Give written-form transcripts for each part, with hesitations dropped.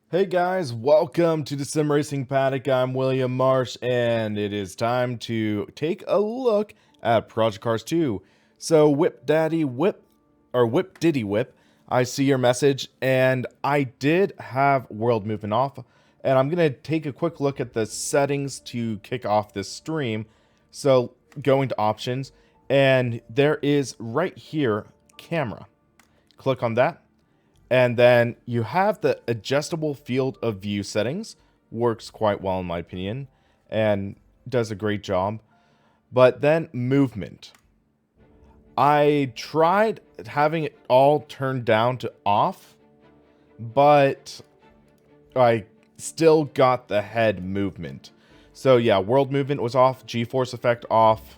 Hey guys, welcome to the Sim Racing Paddock. I'm William Marsh, and it is time to take a look at Project Cars 2. So, Whip Daddy Whip, or Whip Diddy Whip, I see your message, and I did have world movement off, and I'm going to take a quick look at the settings to kick off this stream. So, going to options, and there is right here, camera. Click on that. And then you have the adjustable field of view settings. Works quite well in my opinion. And does a great job. But then movement. I tried having it all turned down to off. But I still got the head movement. So yeah, world movement was off. G-force effect off.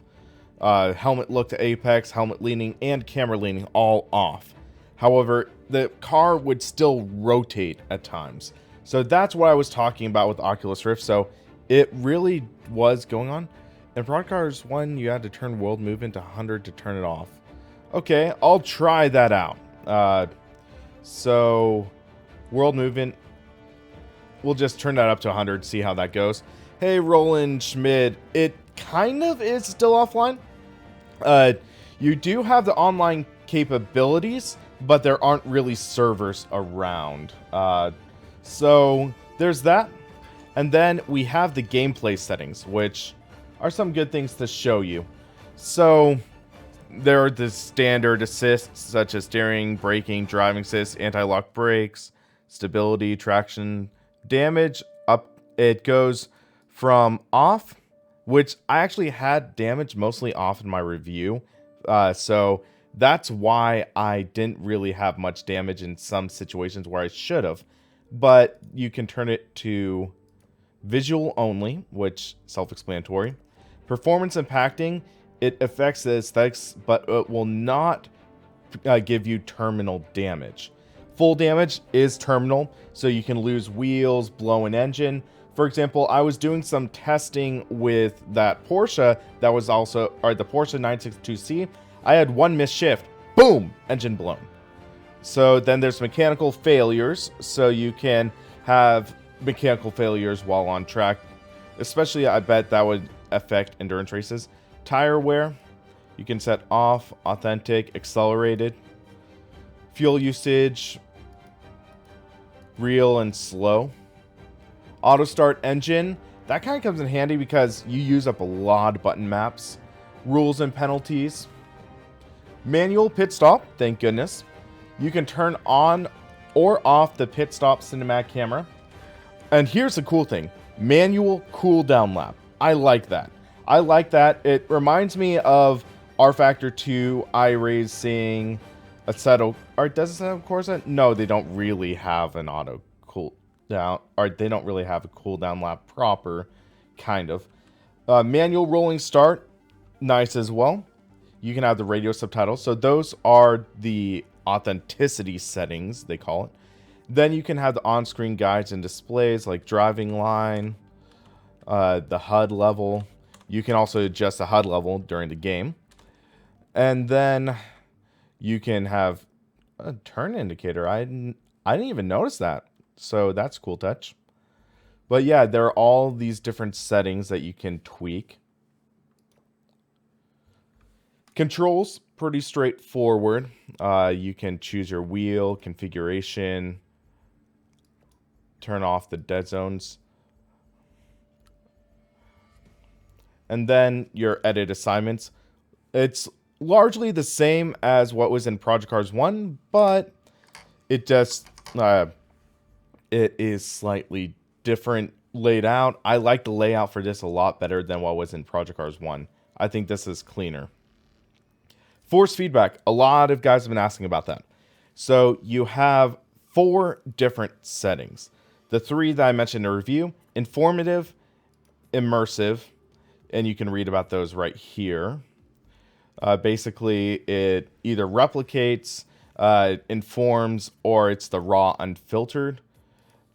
Helmet look to apex, helmet leaning, and camera leaning all off. However, the car would still rotate at times. So that's what I was talking about with Oculus Rift. So it really was going on. In Project Cars 1, you had to turn world movement to 100 to turn it off. Okay, I'll try that out. So world movement, we'll just turn that up to 100, see how that goes. Hey, Roland Schmid, it kind of is still offline. You do have the online capabilities, but there aren't really servers around. So there's that. And then we have the gameplay settings, which are some good things to show you. So there are the standard assists, such as steering, braking, driving assist, anti-lock brakes, stability, traction, damage. Up, it goes from off, which I actually had damage mostly off in my review. So that's why I didn't really have much damage in some situations where I should have. But you can turn it to visual only, which self-explanatory. Performance impacting, it affects the aesthetics, but it will not give you terminal damage. Full damage is terminal, so you can lose wheels, blow an engine. For example, I was doing some testing with that Porsche that was also, or the Porsche 962C. I had one missed shift, boom, engine blown. So then there's mechanical failures, so you can have mechanical failures while on track. Especially, I bet that would affect endurance races. Tire wear, you can set off, authentic, accelerated. Fuel usage, real and slow. Auto start engine, that kind of comes in handy because you use up a lot of button maps. Rules and penalties. Manual pit stop, thank goodness. You can turn on or off the pit stop cinematic camera. And here's the cool thing, manual cooldown lap. I like that. I like that. It reminds me of R Factor 2, iRacing, Assetto. Or does it have Corsa? No, they don't really have an auto cooldown. Or they don't really have a cooldown lap proper, kind of. Manual rolling start, nice as well. You can have the radio subtitles. So those are the authenticity settings, they call it. Then you can have the on-screen guides and displays like driving line, the HUD level. You can also adjust the HUD level during the game. And then you can have a turn indicator. I didn't even notice that. So that's a cool touch. But yeah, there are all these different settings that you can tweak. Controls, pretty straightforward. You can choose your wheel configuration, turn off the dead zones, and then your edit assignments. It's largely the same as what was in Project Cars 1, but it just it is slightly different laid out. I like the layout for this a lot better than what was in Project Cars 1. I think this is cleaner. Force feedback. A lot of guys have been asking about that. So you have 4 different settings. The 3 that I mentioned in the review, informative, immersive, and you can read about those right here. Basically, it either replicates, informs, or it's the raw unfiltered.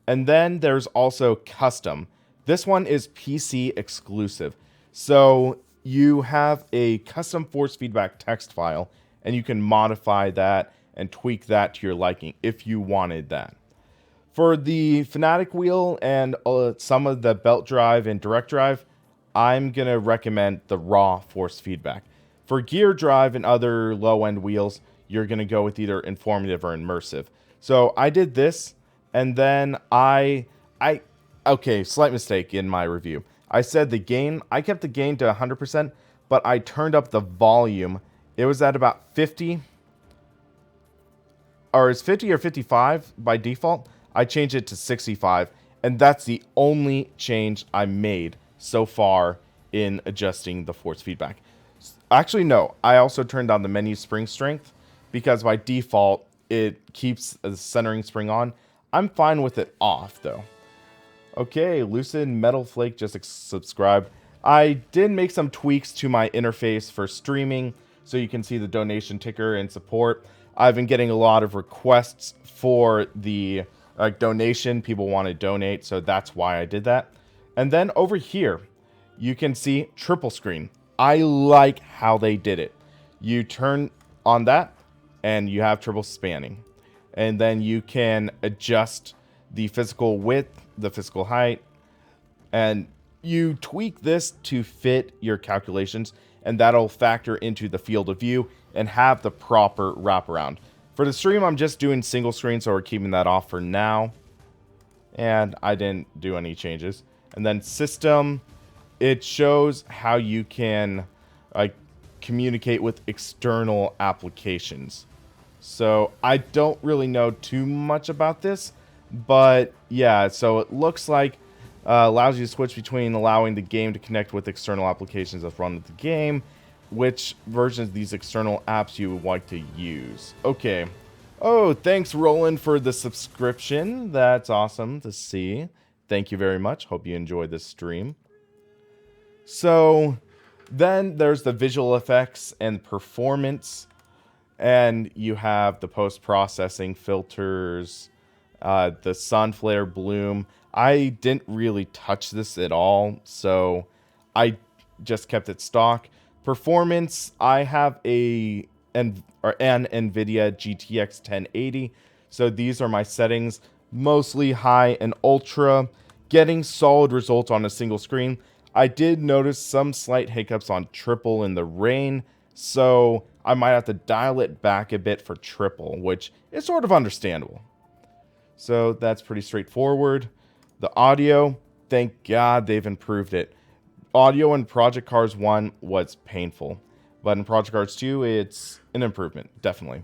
And then there's also custom. This one is PC exclusive. So you have a custom force feedback text file, and you can modify that and tweak that to your liking if you wanted that. For the Fanatec wheel and some of the belt drive and direct drive, I'm going to recommend the raw force feedback. For gear drive and other low-end wheels, you're going to go with either informative or immersive. So I did this, and then okay, slight mistake in my review. I said the gain, I kept the gain to 100%, but I turned up the volume. It was at about 50, or it's 50 or 55 by default. I changed it to 65, and that's the only change I made so far in adjusting the force feedback. Actually, no, I also turned on the menu spring strength because by default, it keeps the centering spring on. I'm fine with it off, though. Okay, Lucid Metal Flake just subscribed. I did make some tweaks to my interface for streaming, so you can see the donation ticker and support. I've been getting a lot of requests for the donation. People want to donate, so that's why I did that. And then over here, you can see triple screen. I like how they did it. You turn on that, and you have triple spanning. And then you can adjust the physical width, the physical height, and you tweak this to fit your calculations, and that'll factor into the field of view and have the proper wraparound. For the stream, I'm just doing single screen, so we're keeping that off for now. And I didn't do any changes. And then system, it shows how you can communicate with external applications. So I don't really know too much about this, but yeah, so it looks like allows you to switch between allowing the game to connect with external applications that run the game, which versions of these external apps you would like to use. Okay. Oh, thanks, Roland, for the subscription. That's awesome to see. Thank you very much. Hope you enjoyed this stream. So then there's the visual effects and performance. And you have the post-processing filters, the sun flare bloom. I didn't really touch this at all, so I just kept it stock. Performance, I have an Nvidia GTX 1080, so these are my settings, mostly high and ultra, getting solid results on a single screen. I did notice some slight hiccups on triple in the rain, so I might have to dial it back a bit for triple, which is sort of understandable. So that's pretty straightforward. The audio, thank God they've improved it. Audio in Project Cars 1 was painful, but in Project Cars 2, it's an improvement, definitely.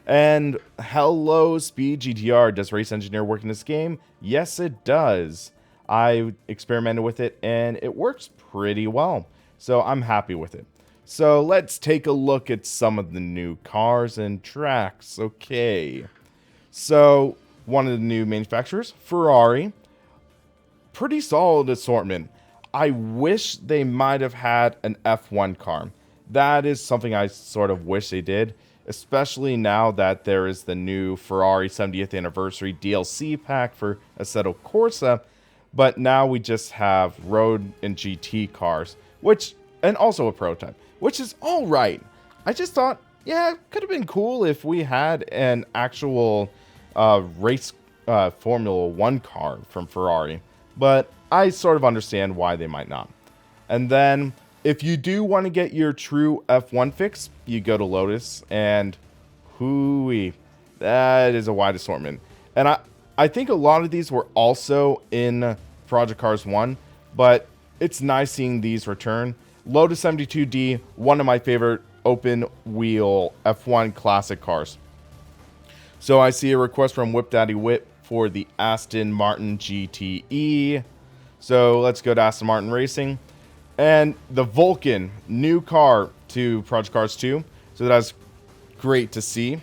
And hello, Speed GTR. Does Race Engineer work in this game? Yes, it does. I experimented with it, and it works pretty well. So I'm happy with it. So let's take a look at some of the new cars and tracks. Okay. So one of the new manufacturers, Ferrari. Pretty solid assortment. I wish they might have had an F1 car. That is something I sort of wish they did, especially now that there is the new Ferrari 70th anniversary DLC pack for Assetto Corsa. But now we just have road and GT cars, and also a prototype, which is all right. I just thought, yeah, it could have been cool if we had an actual race Formula 1 car from Ferrari. But I sort of understand why they might not. And then, if you do want to get your true F1 fix, you go to Lotus, and hooey, that is a wide assortment. And I think a lot of these were also in Project Cars 1, but it's nice seeing these return. Lotus 72D, one of my favorite open wheel F1 classic cars. So I see a request from Whip Daddy Whip for the Aston Martin GTE. So let's go to Aston Martin Racing. And the Vulcan, new car to Project Cars 2. So that's great to see.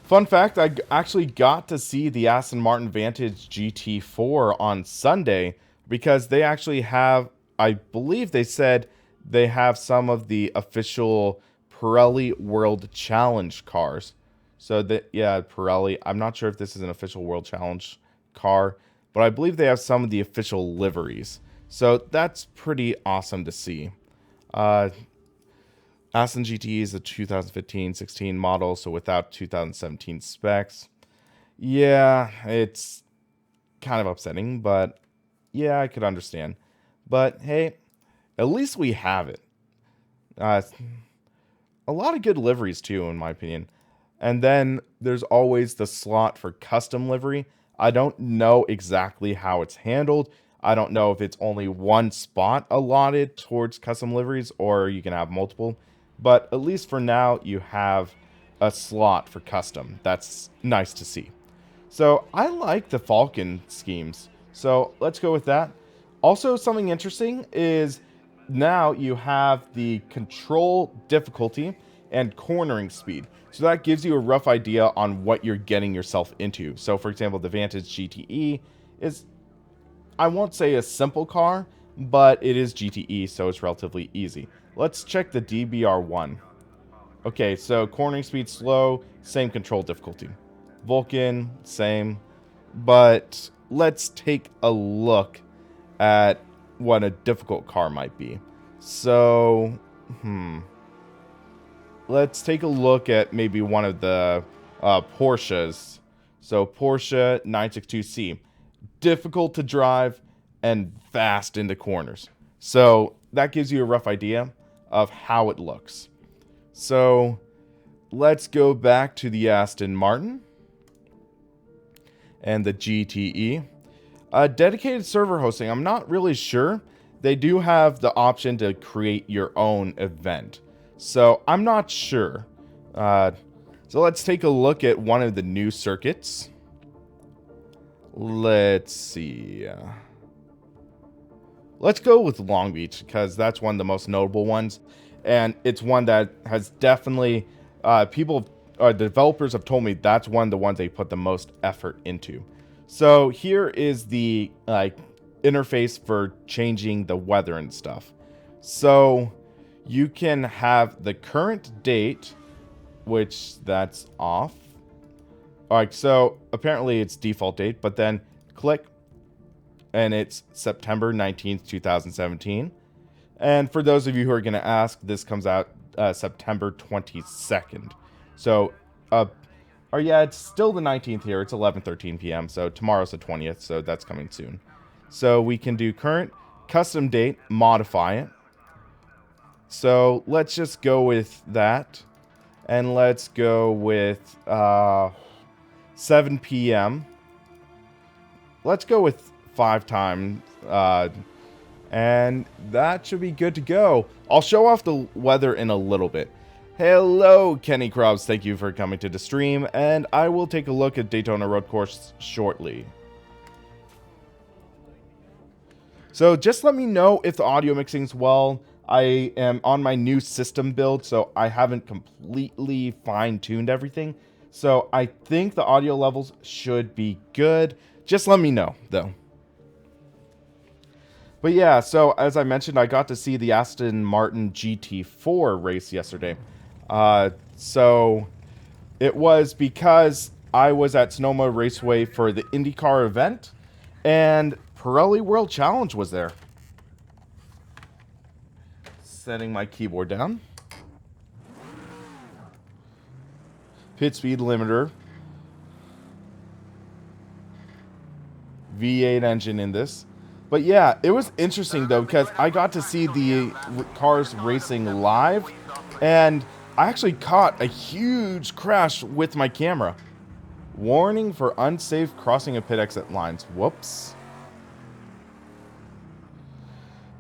Fun fact, I actually got to see the Aston Martin Vantage GT4 on Sunday because they actually have, I believe they said they have some of the official Pirelli World Challenge cars. So yeah, Pirelli, I'm not sure if this is an official World Challenge car, but I believe they have some of the official liveries. So that's pretty awesome to see. Aston GT is a 2015-16 model, so without 2017 specs. Yeah, it's kind of upsetting, but yeah, I could understand. But hey, at least we have it. A lot of good liveries too, in my opinion. And then there's always the slot for custom livery. I don't know exactly how it's handled. I don't know if it's only one spot allotted towards custom liveries or you can have multiple. But at least for now, you have a slot for custom. That's nice to see. So I like the Falcon schemes. So let's go with that. Also, something interesting is now you have the control difficulty and cornering speed. So that gives you a rough idea on what you're getting yourself into. So for example, the Vantage GTE is, I won't say a simple car, but it is GTE, so it's relatively easy. Let's check the DBR1. Okay, so cornering speed slow, same control difficulty. Vulcan, same. But let's take a look at what a difficult car might be. So, let's take a look at maybe one of the Porsches. So Porsche 962C. Difficult to drive and fast into corners. So that gives you a rough idea of how it looks. So let's go back to the Aston Martin and the GTE. Dedicated server hosting, I'm not really sure. They do have the option to create your own event. So I'm not sure. So let's take a look at one of the new circuits. Let's see. Let's go with Long Beach because that's one of the most notable ones. And it's one that has definitely, the developers have told me that's one of the ones they put the most effort into. So here is the interface for changing the weather and stuff. So you can have the current date, which that's off. Alright, so apparently it's default date, but then click and it's September 19th, 2017. And for those of you who are going to ask, this comes out September 22nd. So, yeah, it's still the 19th here. It's 11:13 p.m. So tomorrow's the 20th. So that's coming soon. So we can do current, custom date, modify it. So let's just go with that. And let's go with 7 p.m. Let's go with 5 times. And that should be good to go. I'll show off the weather in a little bit. Hello, Kenny Krabs. Thank you for coming to the stream. And I will take a look at Daytona Road Course shortly. So just let me know if the audio mixing's well. I am on my new system build, so I haven't completely fine-tuned everything. So I think the audio levels should be good. Just let me know, though. But yeah, so as I mentioned, I got to see the Aston Martin GT4 race yesterday. So it was because I was at Sonoma Raceway for the IndyCar event, and Pirelli World Challenge was there. Setting my keyboard down. Pit speed limiter. V8 engine in this. But yeah, it was interesting though, because I got to see the cars racing live, and I actually caught a huge crash with my camera. Warning for unsafe crossing of pit exit lines. Whoops.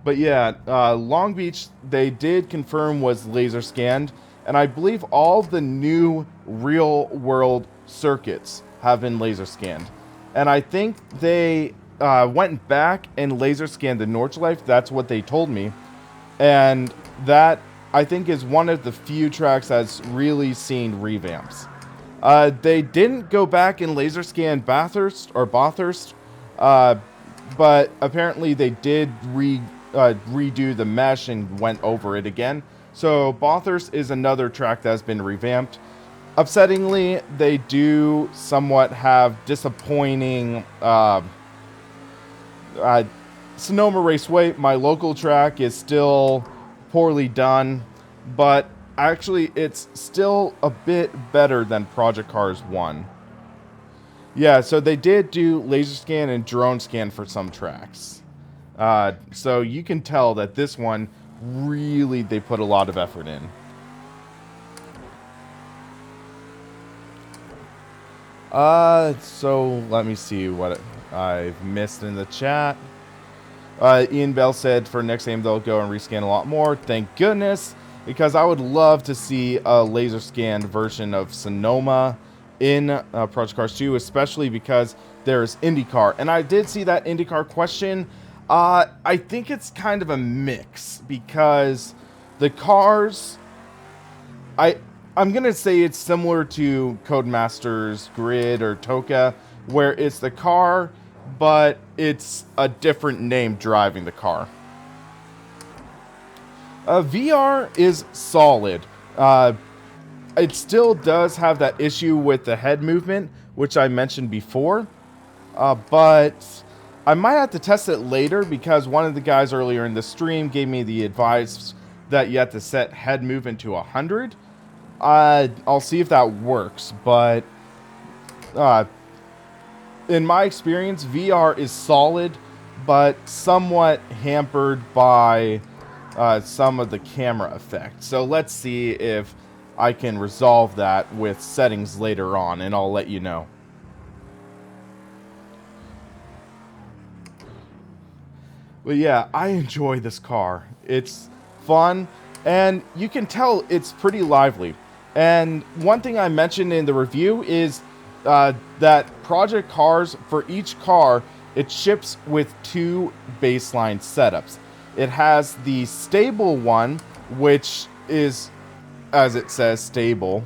But yeah, Long Beach, they did confirm was laser scanned, and I believe all the new real world circuits have been laser scanned. And I think they went back and laser scanned the Nordschleife. That's what they told me. And that, I think, is one of the few tracks that's really seen revamps. They didn't go back and laser scan Bathurst, but apparently they did redo the mesh and went over it again. So Bathurst is another track that's been revamped. Upsettingly, they do somewhat have disappointing Sonoma Raceway, my local track, is still poorly done, but actually it's still a bit better than Project Cars 1. Yeah, so they did do laser scan and drone scan for some tracks. So you can tell that this one, really, they put a lot of effort in. So let me see what I've missed in the chat. Ian Bell said for next game they'll go and rescan a lot more. Thank goodness, because I would love to see a laser scanned version of Sonoma in Project Cars 2, especially because there's IndyCar. And I did see that IndyCar question. I think it's kind of a mix because the cars, I'm going to say it's similar to Codemasters Grid or Toka, where it's the car, but it's a different name driving the car. VR is solid. It still does have that issue with the head movement, which I mentioned before, but I might have to test it later because one of the guys earlier in the stream gave me the advice that you have to set head movement to 100. I'll see if that works, but in my experience, VR is solid, but somewhat hampered by some of the camera effects. So let's see if I can resolve that with settings later on, and I'll let you know. But yeah, I enjoy this car. It's fun, and you can tell it's pretty lively. And one thing I mentioned in the review is that Project Cars, for each car, it ships with 2 baseline setups. It has the stable one, which is, as it says, stable,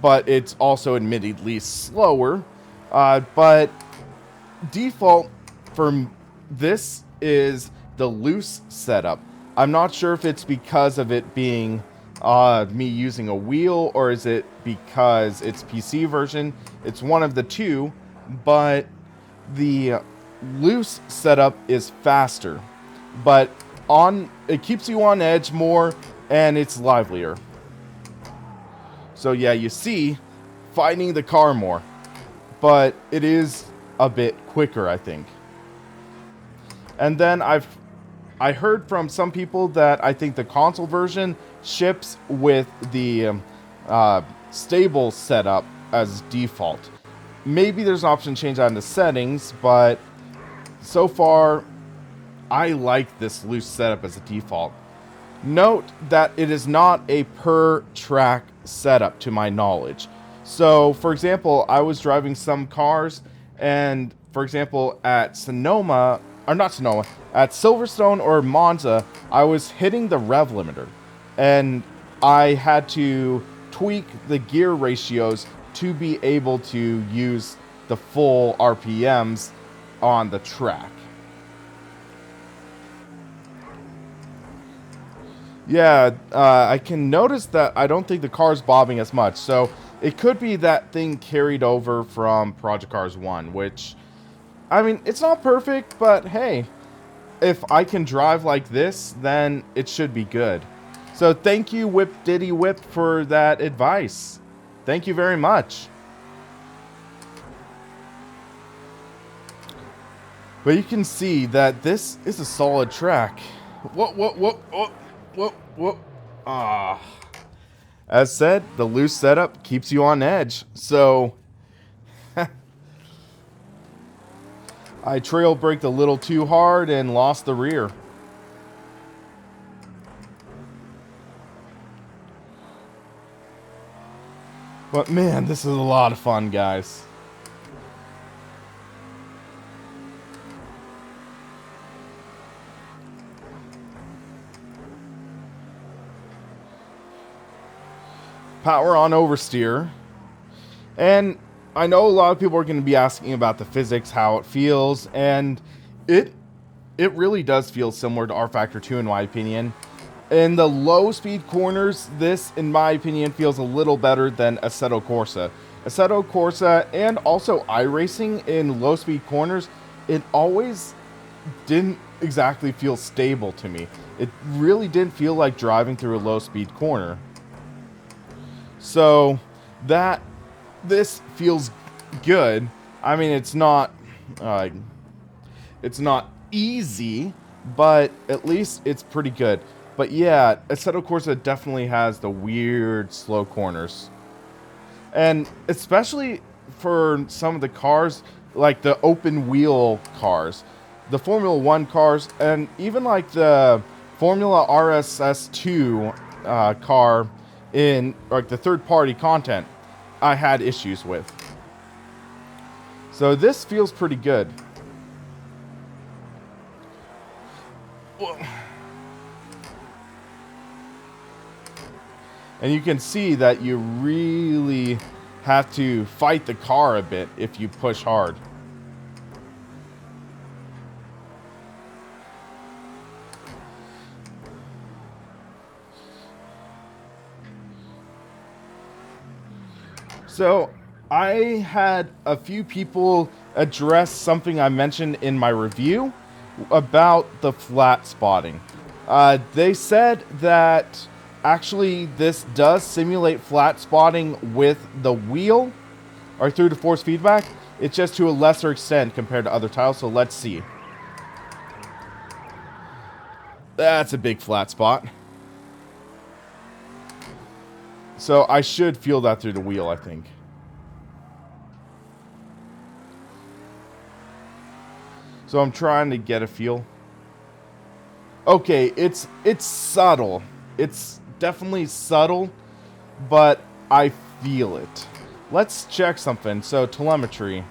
but it's also admittedly slower. But default for this is the loose setup. I'm not sure if it's because of it being me using a wheel, or is it because it's PC version. It's one of the two, but the loose setup is faster, but it keeps you on edge more, and it's livelier. So yeah, you see, fighting the car more, but it is a bit quicker, I think. And then I heard from some people that I think the console version ships with the stable setup as default. Maybe there's an option to change that in the settings, but so far I like this loose setup as a default. Note that it is not a per track setup to my knowledge. So for example, I was driving some cars, and for example at Sonoma, or not Sonoma, at Silverstone or Monza, I was hitting the rev limiter, and I had to tweak the gear ratios to be able to use the full RPMs on the track. Yeah, I can notice that I don't think the car's bobbing as much, so it could be that thing carried over from Project Cars 1, which, I mean, it's not perfect, but hey, if I can drive like this, then it should be good. So thank you, Whip Diddy Whip, for that advice. Thank you very much. But you can see that this is a solid track. Whoa. As said, the loose setup keeps you on edge. So I trail braked a little too hard and lost the rear. But man, this is a lot of fun, guys. Power on oversteer. And I know a lot of people are going to be asking about the physics, how it feels, and it really does feel similar to R-Factor 2 in my opinion. In the low speed corners, this, in my opinion, feels a little better than Assetto Corsa. Assetto Corsa and also iRacing in low speed corners, it always didn't exactly feel stable to me. It really didn't feel like driving through a low speed corner. So this feels good. I mean, it's not easy, but at least it's pretty good. But yeah, Assetto Corsa definitely has the weird slow corners. And especially for some of the cars, like the open wheel cars, the Formula 1 cars, and even like the Formula RSS2 car in like the third-party content, I had issues with. So this feels pretty good. And you can see that you really have to fight the car a bit if you push hard. So I had a few people address something I mentioned in my review about the flat spotting. They said that actually this does simulate flat spotting with the wheel or through the force feedback. It's just to a lesser extent compared to other tiles. So let's see. That's a big flat spot. So I should feel that through the wheel, I think. So I'm trying to get a feel. Okay, it's subtle. It's definitely subtle, but I feel it. Let's check something. So telemetry.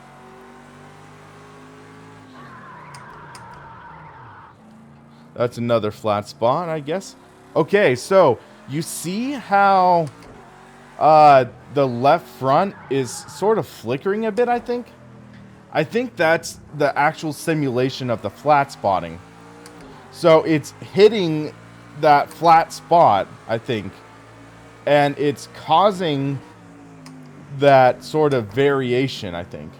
That's another flat spot, I guess. Okay, so you see how the left front is sort of flickering a bit, I think. I think that's the actual simulation of the flat spotting. So it's hitting that flat spot, I think, and it's causing that sort of variation, I think.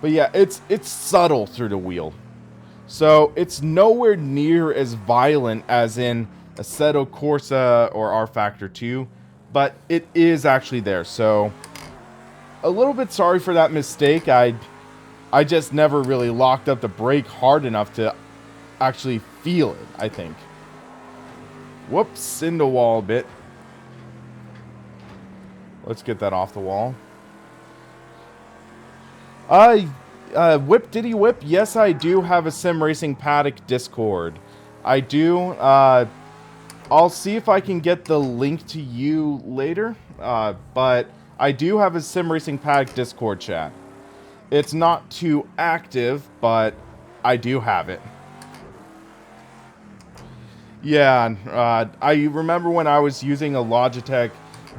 But yeah, it's subtle through the wheel. So it's nowhere near as violent as in Assetto Corsa or R Factor 2, but it is actually there. So a little bit sorry for that mistake. I just never really locked up the brake hard enough to actually feel it, I think. Whoops, in the wall a bit. Let's get that off the wall. Whip Diddy Whip, yes, I do have a Sim Racing Paddock Discord. I do. I'll see if I can get the link to you later. But I do have a Sim Racing Paddock Discord chat. It's not too active, but I do have it. Yeah, I remember when I was using a Logitech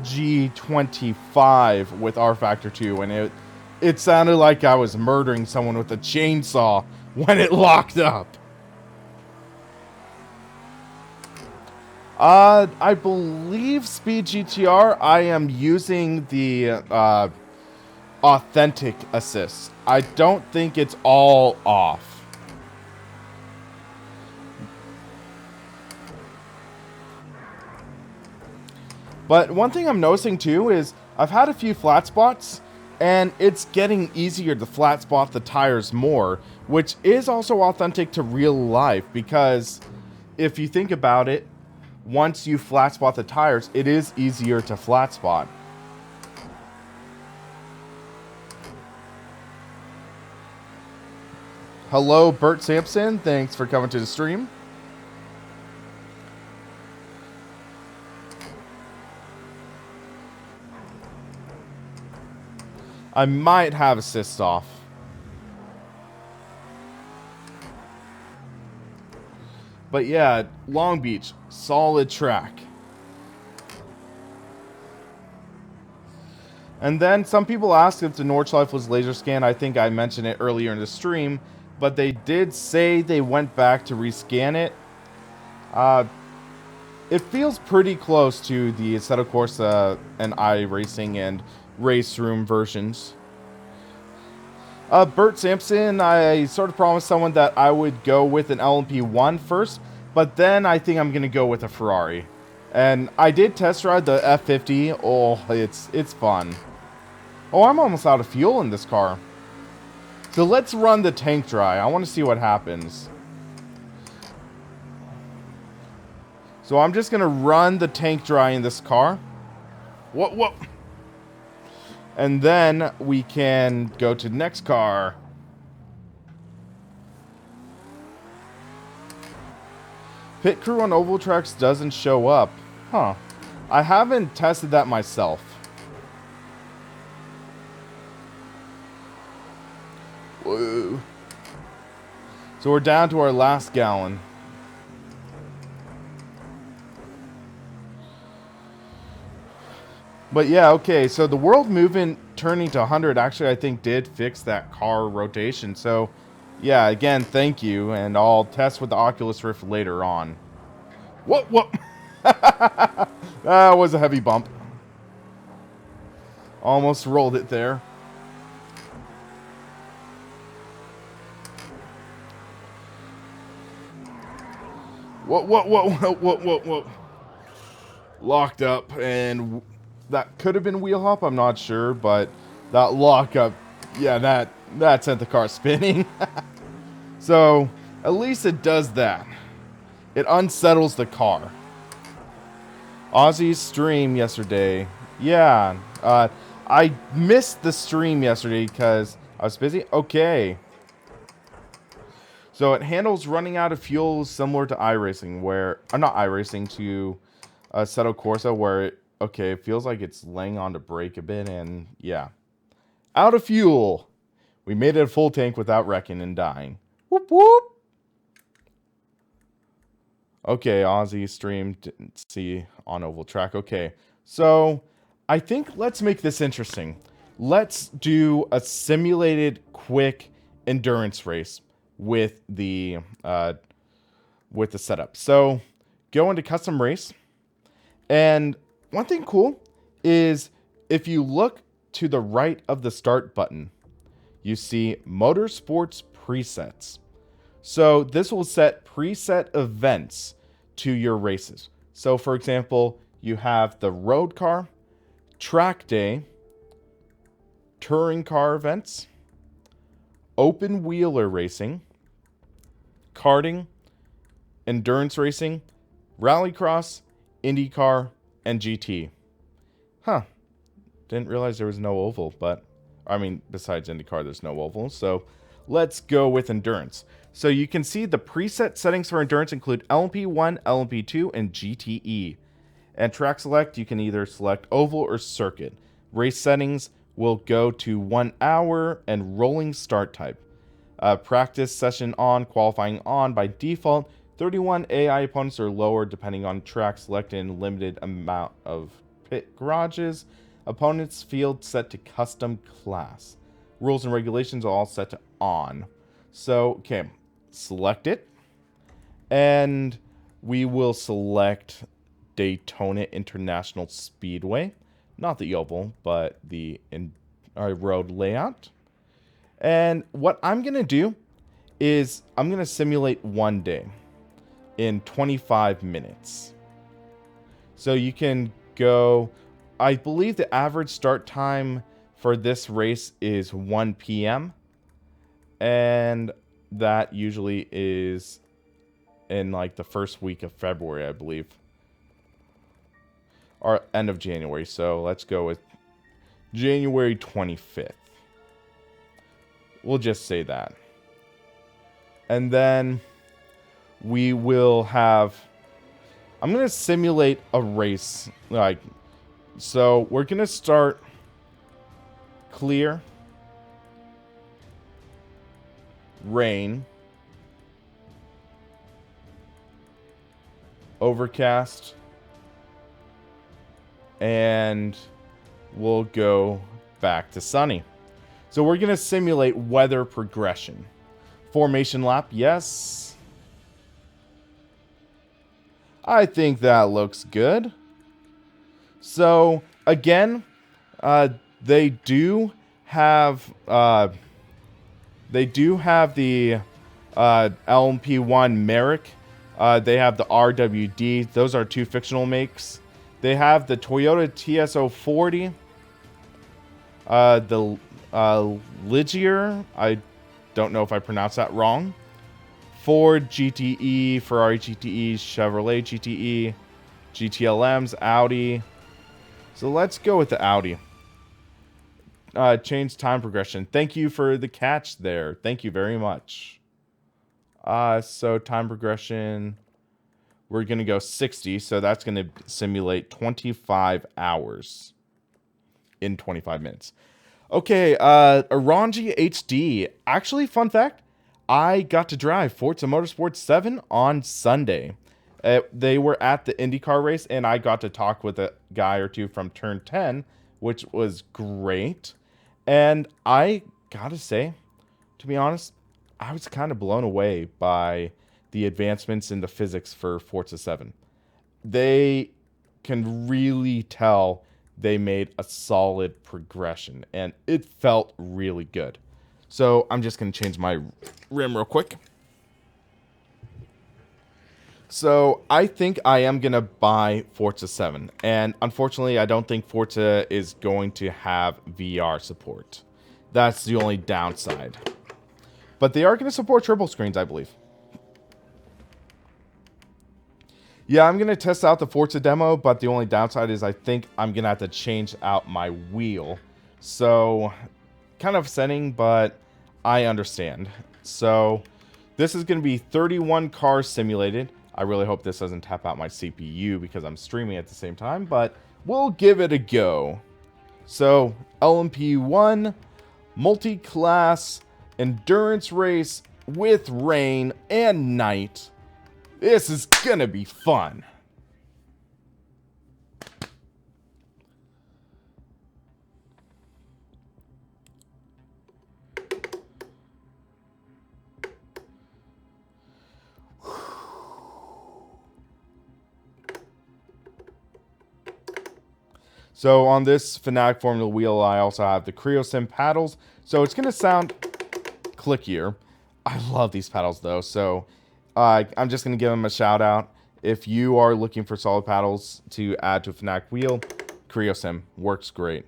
G25 with R Factor 2, and it sounded like I was murdering someone with a chainsaw when it locked up. I believe Speed GTR, I am using the authentic assist. I don't think it's all off. But one thing I'm noticing too is I've had a few flat spots, and it's getting easier to flat spot the tires more, which is also authentic to real life, because if you think about it, once you flat spot the tires, it is easier to flat spot. Hello, Bert Sampson. Thanks for coming to the stream. I might have assist off. But yeah, Long Beach, solid track. And then some people asked if the Nordschleife was laser scan. I think I mentioned it earlier in the stream, but they did say they went back to rescan it. It feels pretty close to the Assetto Corsa and iRacing and Race Room versions. Bert Sampson, I sort of promised someone that I would go with an LMP1 first, but then I think I'm going to go with a Ferrari. And I did test ride the F50. Oh, it's fun. Oh, I'm almost out of fuel in this car. So let's run the tank dry. I want to see what happens. So I'm just going to run the tank dry in this car. What? And then we can go to the next car. Pit crew on oval tracks doesn't show up. Huh. I haven't tested that myself. Whoa. So we're down to our last gallon. But yeah, okay, so the world movement turning to 100 actually I think did fix that car rotation. So yeah, again, thank you, and I'll test with the Oculus Rift later on. What? That was a heavy bump. Almost rolled it there. Whoa. Locked up, and that could have been wheel hop, I'm not sure, but that lockup, yeah, that sent the car spinning. So, at least it does that. It unsettles the car. Ozzy's stream yesterday. Yeah, I missed the stream yesterday because I was busy. Okay. So it handles running out of fuel similar to iRacing, where... not iRacing, to Assetto Corsa, where it feels like it's laying on the brake a bit, and yeah. Out of fuel! We made it a full tank without wrecking and dying. Whoop whoop! Okay, Aussie stream, didn't see on oval track. Okay, so I think let's make this interesting. Let's do a simulated quick endurance race with the setup. So go into custom race, and one thing cool is if you look to the right of the start button, you see Motorsports presets. So this will set preset events to your races. So for example, you have the road car, track day, touring car events, open wheeler racing, karting, endurance racing, rallycross, IndyCar, and GT. Huh. Didn't realize there was no oval, but I mean, besides IndyCar, there's no oval. So let's go with endurance. So you can see the preset settings for endurance include LMP1, LMP2, and GTE. And track select, you can either select oval or circuit. Race settings will go to 1 hour and rolling start type. Practice session on, qualifying on. By default, 31 AI opponents are lower depending on track selected and limited amount of pit garages. Opponents field set to custom class. Rules and regulations are all set to on. So, okay, select it. And we will select Daytona International Speedway. Not the oval, but the road layout. And what I'm going to do is I'm going to simulate 1 day in 25 minutes. So you can go... I believe the average start time for this race is 1 p.m. And that usually is in like the first week of February, I believe. Or end of January. So let's go with January 25th. We'll just say that. And then we will have... I'm going to simulate a race. So we're going to start clear, rain, overcast, and we'll go back to sunny. So we're going to simulate weather progression. Formation lap, yes. I think that looks good. So again, they do have the LMP1 Merrick. They have the RWD. Those are two fictional makes. They have the Toyota TS040. The Ligier, I don't know if I pronounced that wrong. Ford GTE, Ferrari GTE, Chevrolet GTE, GTLMs, Audi. So let's go with the Audi. Change time progression. Thank you for the catch there. Thank you very much. So time progression, we're going to go 60. So that's going to simulate 25 hours in 25 minutes. Okay, Aranji HD. Actually, fun fact, I got to drive Forza Motorsport 7 on Sunday. They were at the IndyCar race, and I got to talk with a guy or two from Turn 10, which was great. And I gotta say, to be honest, I was kind of blown away by the advancements in the physics for Forza 7. They can really tell they made a solid progression, and it felt really good. So I'm just going to change my rim real quick. So I think I am going to buy Forza 7, and unfortunately I don't think Forza is going to have VR support. That's the only downside. But they are going to support triple screens, I believe. Yeah, I'm going to test out the Forza demo, but the only downside is I think I'm going to have to change out my wheel. So, kind of upsetting, but I understand. So, this is going to be 31 cars simulated. I really hope this doesn't tap out my CPU because I'm streaming at the same time, but we'll give it a go. So, LMP1, multi-class, endurance race with rain and night. This is gonna be fun. So on this Fanatec Formula wheel, I also have the CreoSim paddles. So it's gonna sound clickier. I love these paddles though, so I'm just going to give them a shout out. If you are looking for solid paddles to add to a Fanatec wheel, CreoSim works great.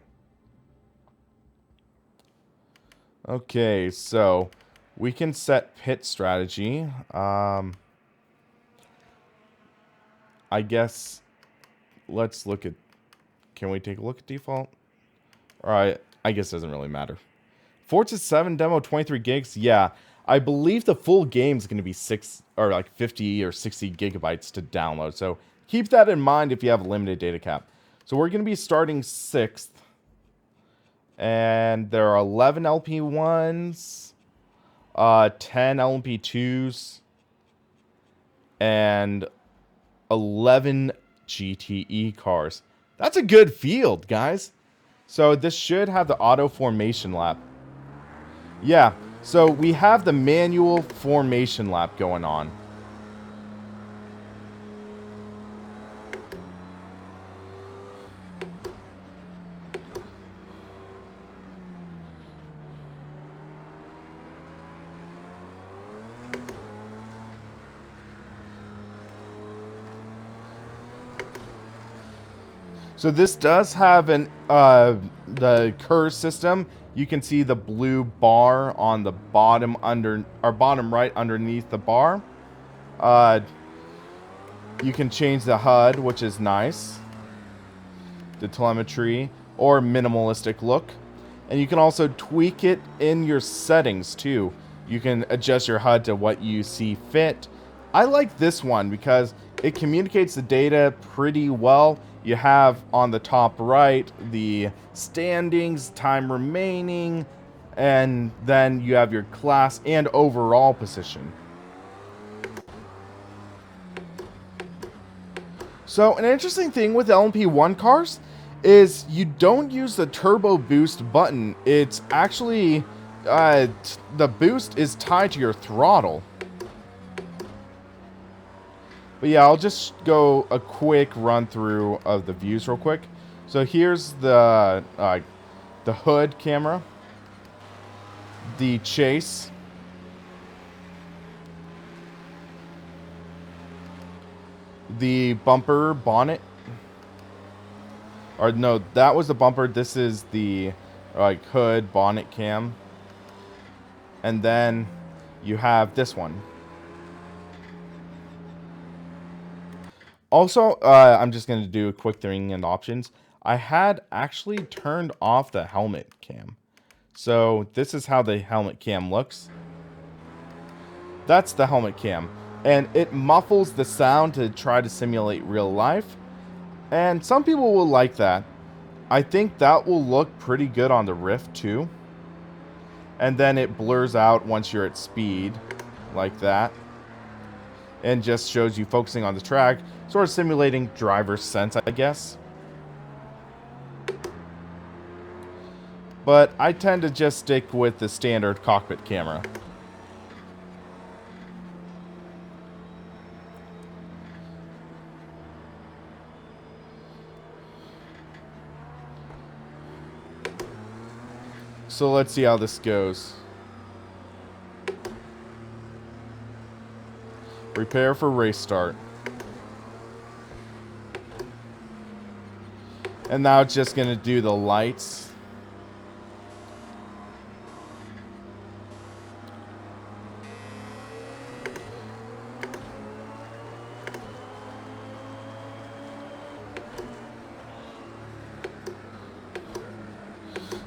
Okay, so we can set pit strategy. I guess let's look at... Can we take a look at default? Alright, I guess it doesn't really matter. Forza 7 demo 23 gigs, yeah. I believe the full game is going to be 50 or 60 gigabytes to download. So keep that in mind if you have a limited data cap. So we're going to be starting 6th. And there are 11 LP1s, 10 LMP2s, and 11 GTE cars. That's a good field, guys. So this should have the auto formation lap. Yeah. So we have the manual formation lap going on. So this does have an the curve system. You can see the blue bar on the bottom bottom right underneath the bar. You can change the HUD, which is nice. The telemetry or minimalistic look. And you can also tweak it in your settings too. You can adjust your HUD to what you see fit. I like this one because it communicates the data pretty well. You have on the top right the standings, time remaining, and then you have your class and overall position. So an interesting thing with LMP1 cars is you don't use the turbo boost button. It's actually, the boost is tied to your throttle. But yeah, I'll just go a quick run through of the views real quick. So here's the hood camera, the chase, the bumper bonnet, or no, that was the bumper. This is the like hood, bonnet cam. And then you have this one. Also, I'm just going to do a quick thing in options. I had actually turned off the helmet cam. So this is how the helmet cam looks. That's the helmet cam. And it muffles the sound to try to simulate real life. And some people will like that. I think that will look pretty good on the Rift too. And then it blurs out once you're at speed, like that. And just shows you focusing on the track, sort of simulating driver's sense, I guess. But I tend to just stick with the standard cockpit camera. So let's see how this goes. Prepare for race start. And now it's just going to do the lights.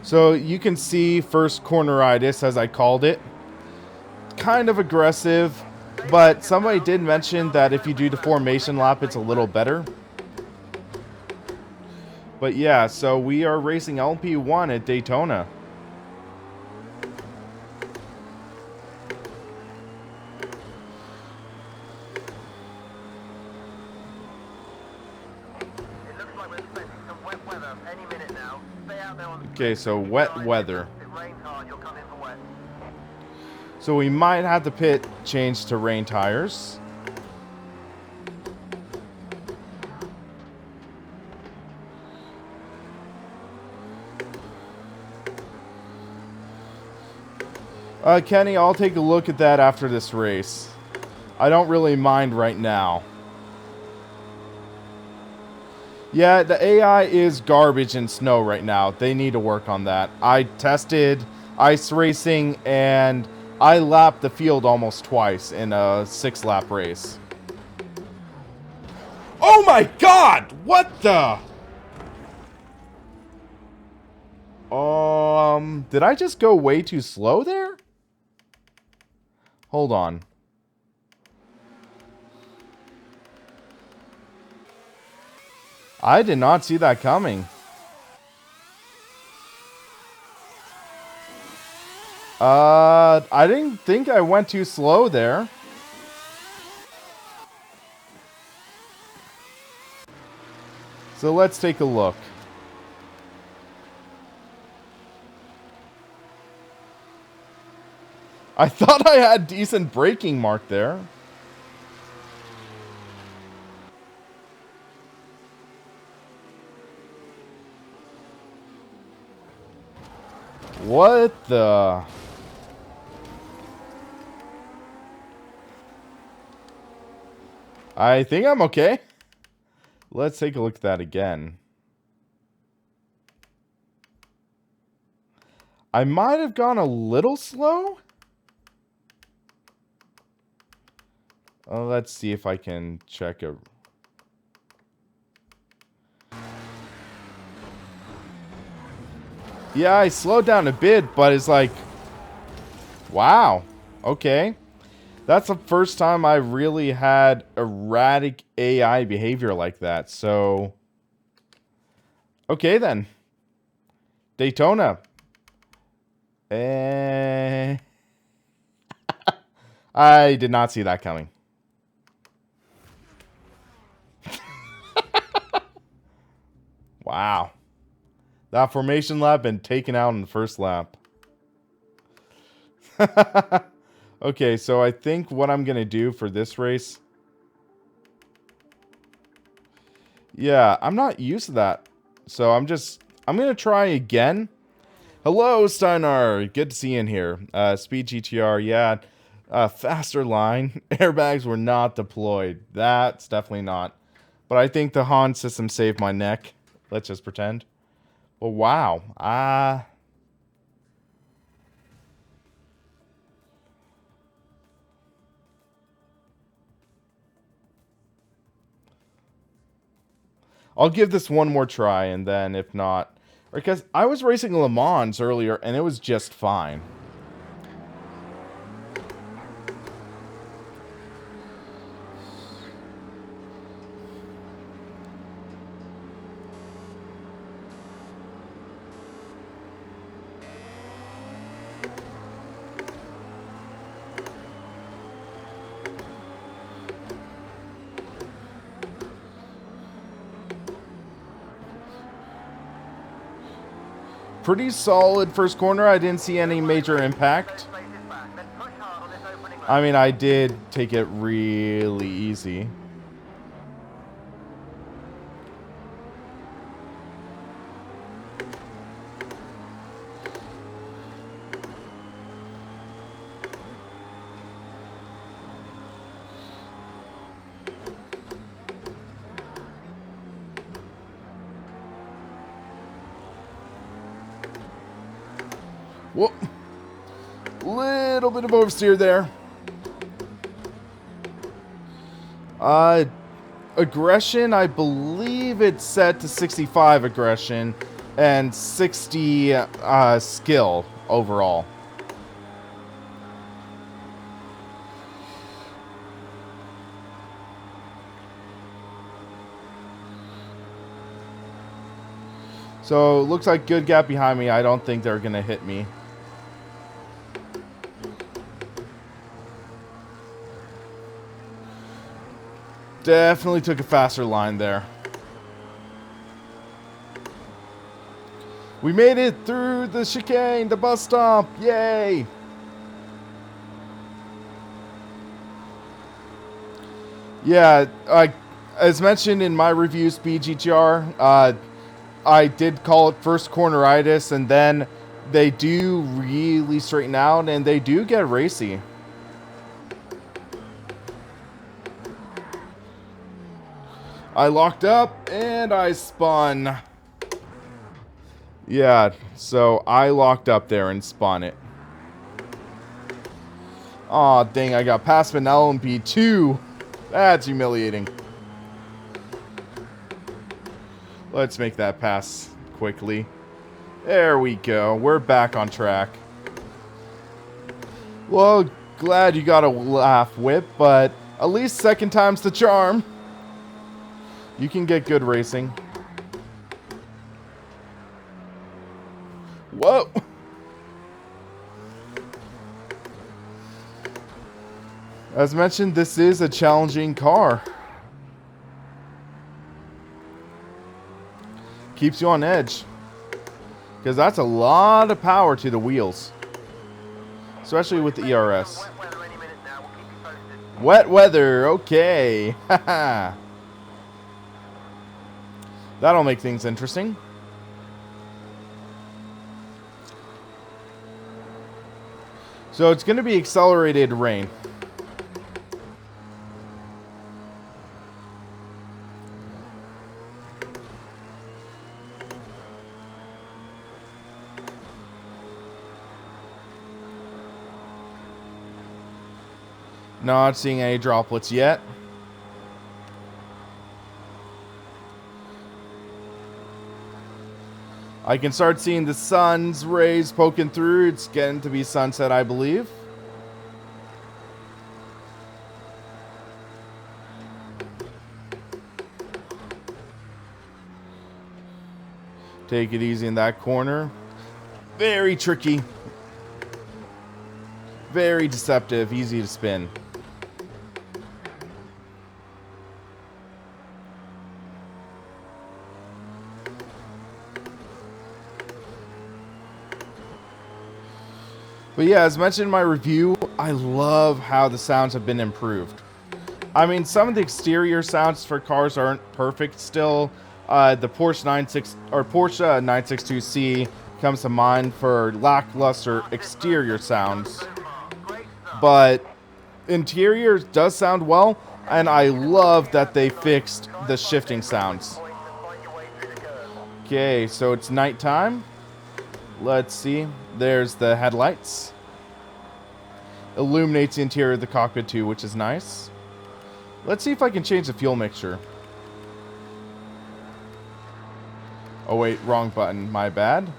So you can see first corneritis, as I called it. Kind of aggressive, but somebody did mention that if you do the formation lap, it's a little better. But yeah, so we are racing LP1 at Daytona. Okay, so wet weather. So we might have to pit change to rain tires. Kenny, I'll take a look at that after this race. I don't really mind right now. Yeah, the AI is garbage in snow right now. They need to work on that. I tested ice racing and I lapped the field almost twice in a 6-lap race. Oh my god! What the? Did I just go way too slow there? Hold on. I did not see that coming. I didn't think I went too slow there. So let's take a look. I thought I had decent braking mark there. What the? I think I'm okay. Let's take a look at that again. I might have gone a little slow. Let's see if I can check a... Yeah, I slowed down a bit, but it's like... Wow. Okay. That's the first time I really had erratic AI behavior like that, so... Okay, then. Daytona. I did not see that coming. Wow. That formation lap been taken out in the first lap. Okay, so I think what I'm going to do for this race... Yeah, I'm not used to that. So I'm going to try again. Hello, Steinar. Good to see you in here. Speed GTR, yeah. Faster line. Airbags were not deployed. That's definitely not. But I think the Han system saved my neck. Let's just pretend. Well, wow. I'll give this one more try, and then if not... Because I was racing Le Mans earlier, and it was just fine. Pretty solid first corner. I didn't see any major impact. I mean, I did take it really easy. Whoop. Little bit of oversteer there. Aggression, I believe it's set to 65 aggression and 60 skill overall. So, looks like good gap behind me. I don't think they're going to hit me. Definitely took a faster line there. We made it through the chicane, the bus stop. Yay! Yeah, as mentioned in my review, Speed GTR, I did call it first corneritis, and then they do really straighten out, and they do get racy. I locked up, and I spun. Yeah, so I locked up there and spun it. Aw, dang, I got past an LMP2. That's humiliating. Let's make that pass quickly. There we go. We're back on track. Well, glad you got a laugh, Whip, but at least second time's the charm. You can get good racing. Whoa! As mentioned, this is a challenging car. Keeps you on edge. Because that's a lot of power to the wheels. Especially with the ERS. Wet weather, okay. Haha. That'll make things interesting. So it's going to be accelerated rain. Not seeing any droplets yet. I can start seeing the sun's rays poking through. It's getting to be sunset, I believe. Take it easy in that corner. Very tricky. Very deceptive. Easy to spin. But yeah, as mentioned in my review, I love how the sounds have been improved. I mean, some of the exterior sounds for cars aren't perfect still. The Porsche 962C comes to mind for lackluster exterior sounds. But interior does sound well, and I love that they fixed the shifting sounds. Okay, so it's nighttime. Let's see. There's the headlights. Illuminates the interior of the cockpit too, which is nice. Let's see if I can change the fuel mixture. Oh wait, wrong button. My bad.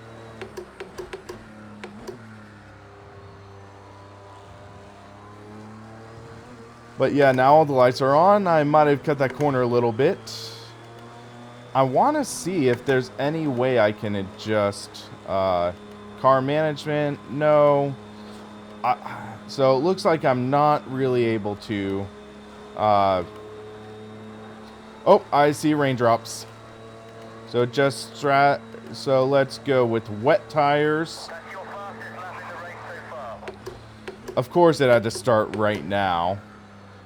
But yeah, now all the lights are on. I might have cut that corner a little bit. I want to see if there's any way I can adjust car management. No. So it looks like I'm not really able to. Oh, I see raindrops. So so let's go with wet tires. Of course, it had to start right now.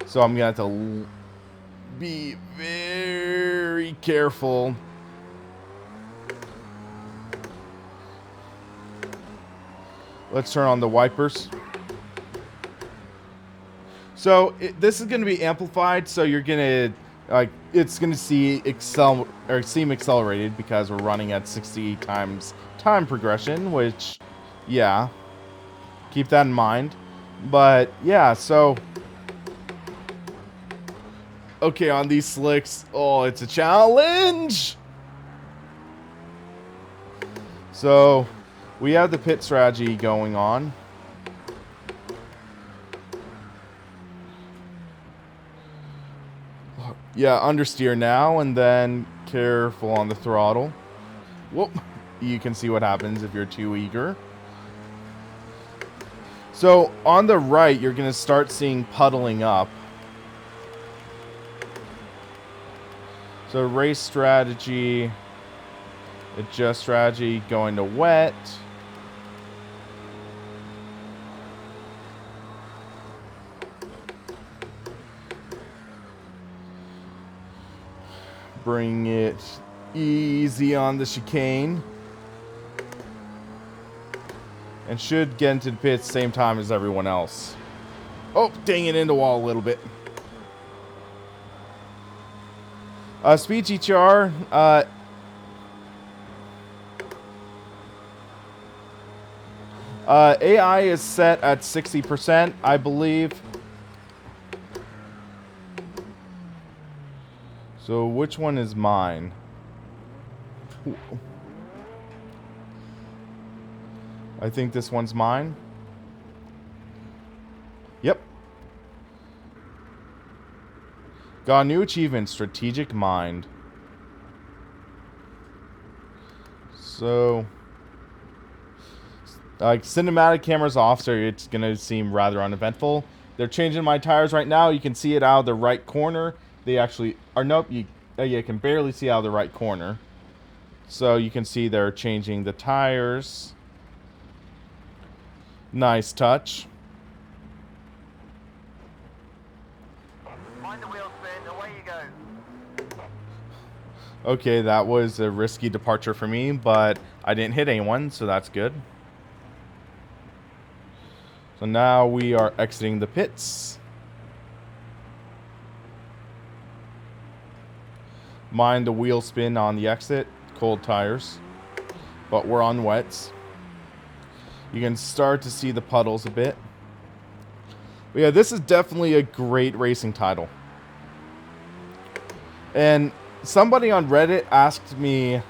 So I'm gonna have to be very careful. Let's turn on the wipers. So this is going to be amplified, so you're going to it's going to seem accelerated because we're running at 60 times time progression, which, yeah, keep that in mind. But yeah, so okay, on these slicks, oh, it's a challenge. So we have the pit strategy going on. Yeah, understeer now, and then careful on the throttle. Whoop. You can see what happens if you're too eager. So, on the right, you're going to start seeing puddling up. So, race strategy, adjust strategy, going to wet. Bring it easy on the chicane. And should get into the pits same time as everyone else. Oh, dang it, in the wall a little bit. Speed GTR. AI is set at 60%, I believe. So which one is mine? I think this one's mine. Yep. Got a new achievement, Strategic Mind. So, like, cinematic camera's off, so it's gonna seem rather uneventful. They're changing my tires right now. You can see it out of the right corner. They actually are, nope, you can barely see out of the right corner. So you can see they're changing the tires. Nice touch. Mind the wheel spin, away you go. Okay, that was a risky departure for me, but I didn't hit anyone, so that's good. So now we are exiting the pits. Mind the wheel spin on the exit. Cold tires. But we're on wets. You can start to see the puddles a bit. But yeah, this is definitely a great racing title. And somebody on Reddit asked me,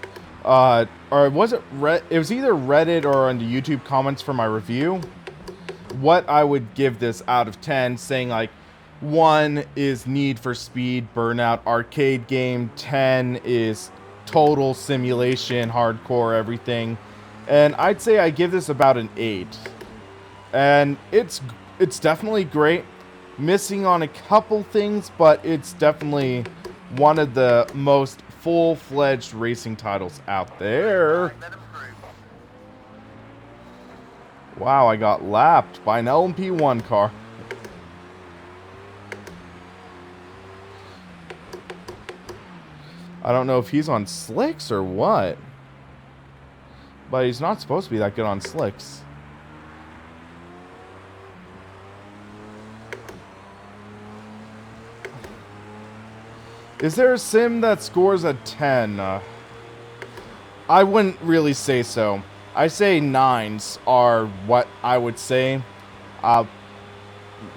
or was it it was either Reddit or on the YouTube comments for my review, what I would give this out of 10, saying like, 1 is Need for Speed Burnout arcade game, 10 is total simulation, hardcore, everything. And I'd say I give this about an 8. And it's definitely great. Missing on a couple things, but it's definitely one of the most full-fledged racing titles out there. Wow, I got lapped by an LMP1 car. I don't know if he's on slicks or what. But he's not supposed to be that good on slicks. Is there a sim that scores a 10? I wouldn't really say so. I say 9s are what I would say.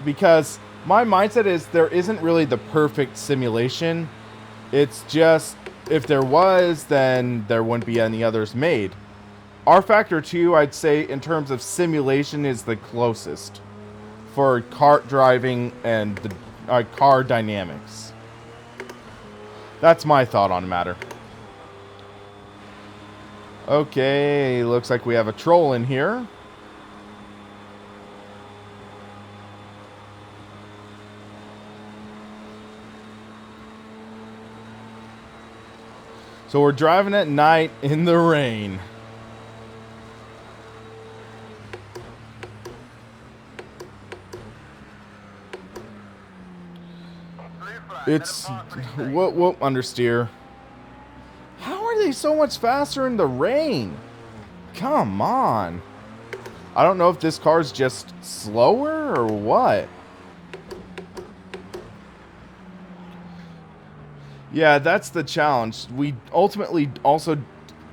Because my mindset is there isn't really the perfect simulation. It's just if there was, then there wouldn't be any others made. R Factor 2, I'd say, in terms of simulation, is the closest for kart driving and the car dynamics. That's my thought on the matter. Okay, looks like we have a troll in here. So we're driving at night in the rain. It's whoop understeer. How are they so much faster in the rain? Come on. I don't know if this car's just slower or what. Yeah, that's the challenge. We ultimately also,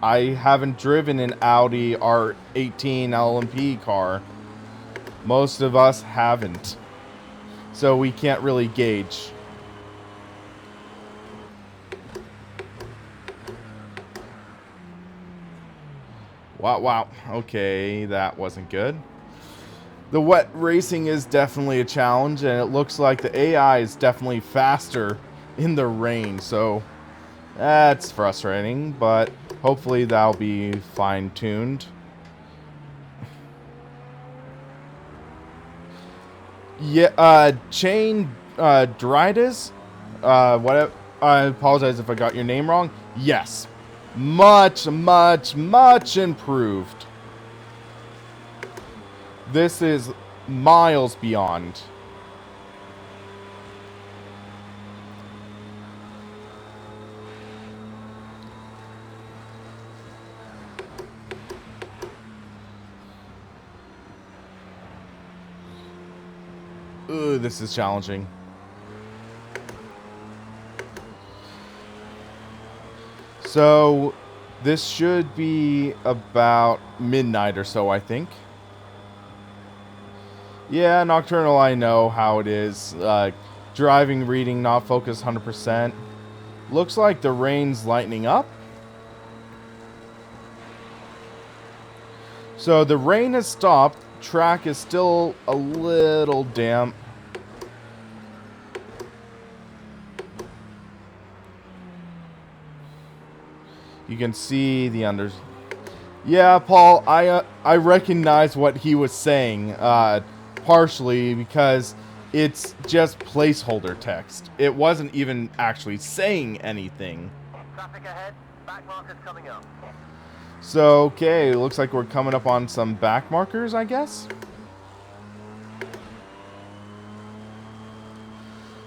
I haven't driven an Audi R18 LMP car. Most of us haven't. So we can't really gauge. Wow, wow. Okay, that wasn't good. The wet racing is definitely a challenge, and it looks like the AI is definitely faster in the rain, so that's frustrating, but hopefully that'll be fine-tuned. Yeah, Chain Drydas, what? I apologize if I got your name wrong. Yes, much improved. This is miles beyond. Ooh, this is challenging. So, this should be about midnight or so, I think. Yeah, Nocturnal, I know how it is. Driving, reading, not focused 100%. Looks like the rain's lightening up. So, the rain has stopped. Track is still a little damp. You can see the unders. Yeah, Paul, I recognize what he was saying, partially because it's just placeholder text. It wasn't even actually saying anything. Traffic ahead, back markers coming up. So, okay, looks like we're coming up on some back markers, I guess.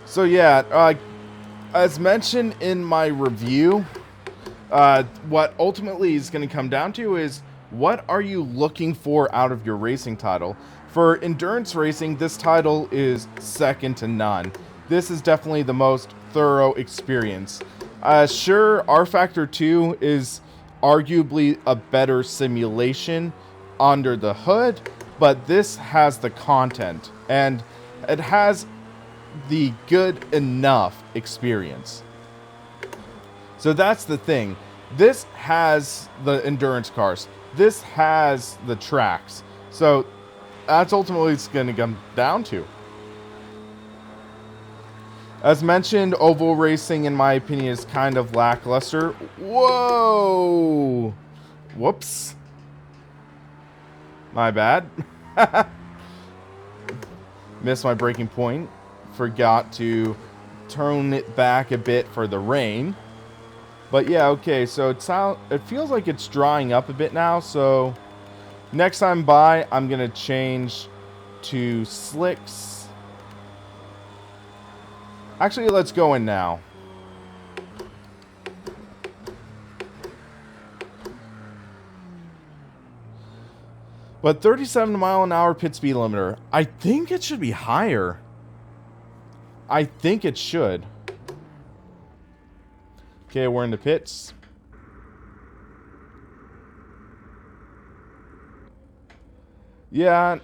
So yeah, as mentioned in my review, what ultimately is going to come down to is, what are you looking for out of your racing title? For endurance racing, this title is second to none. This is definitely the most thorough experience. Sure, R Factor 2 is arguably a better simulation under the hood, but this has the content, and it has the good enough experience. So that's the thing. This has the endurance cars. This has the tracks. So that's ultimately what it's going to come down to. As mentioned, oval racing, in my opinion, is kind of lackluster. Whoa! Whoops. My bad. Missed my braking point. Forgot to turn it back a bit for the rain. But yeah, okay, so it feels like it's drying up a bit now, so next time by, I'm going to change to slicks. Actually, let's go in now. But 37 mile an hour pit speed limiter. I think it should be higher. I think it should. Okay, we're in the pits. Yeah,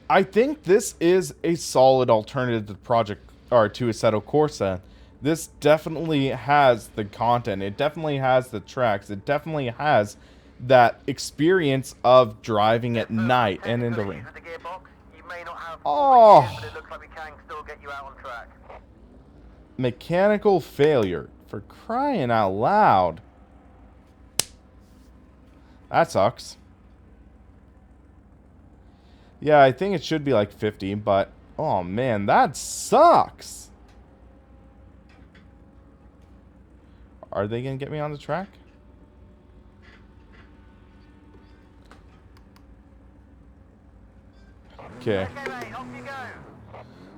I think this is a solid alternative to Project, or to Assetto Corsa. This definitely has the content. It definitely has the tracks. It definitely has that experience of driving at night and in the rain. With the gearbox, you may not have all the gears, but it Oh, looks like we can still get you out on track. mechanical failure. For crying out loud. That sucks. Yeah, I think it should be like 50, but oh man, that sucks. Are they gonna get me on the track? Okay. Okay, mate, off you go.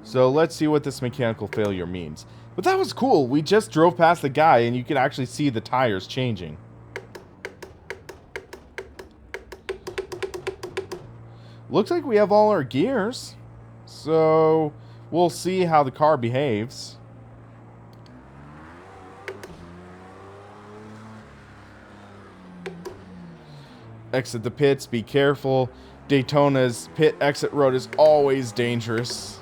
So let's see what this mechanical failure means. But that was cool. We just drove past the guy and you can actually see the tires changing. Looks like we have all our gears. So we'll see how the car behaves. Exit the pits, be careful. Daytona's pit exit road is always dangerous.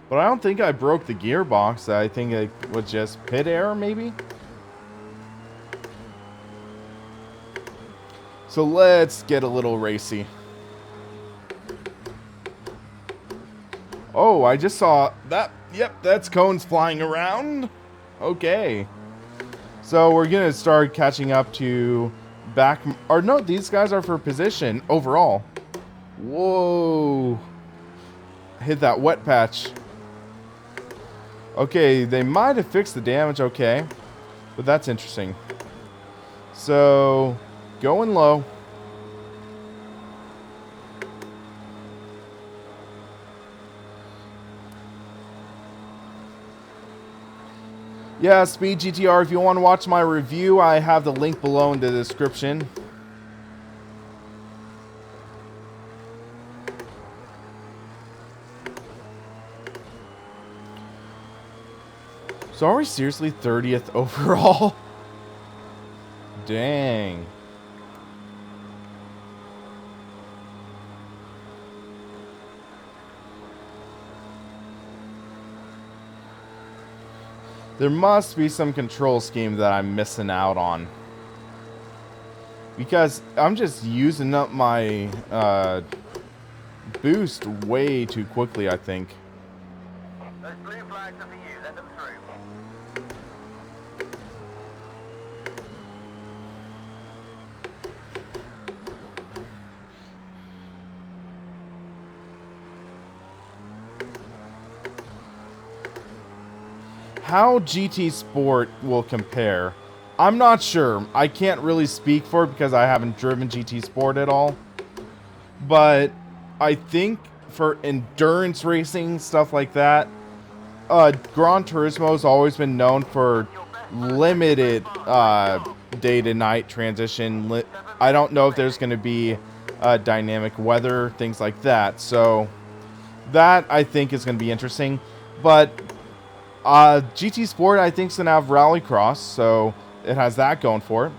But I don't think I broke the gearbox. I think it was just pit error, maybe? So let's get a little racy. Oh, I just saw that. Yep, that's cones flying around. Okay. So we're going to start catching up to back... Or no, these guys are for position overall. Whoa. Hit that wet patch. Okay, they might have fixed the damage, okay. But that's interesting. So, going low. Yeah, Speed GTR, if you want to watch my review, I have the link below in the description. So are we seriously 30th overall? Dang. There must be some control scheme that I'm missing out on. Because I'm just using up my boost way too quickly, I think. Those blue flags are for you. Let them through. How GT Sport will compare, I'm not sure. I can't really speak for it because I haven't driven GT Sport at all. But I think for endurance racing, stuff like that, Gran Turismo has always been known for limited day to night transition. I don't know if there's going to be dynamic weather, things like that. So that I think is going to be interesting. But GT Sport I think is going to have Rallycross, so it has that going for it.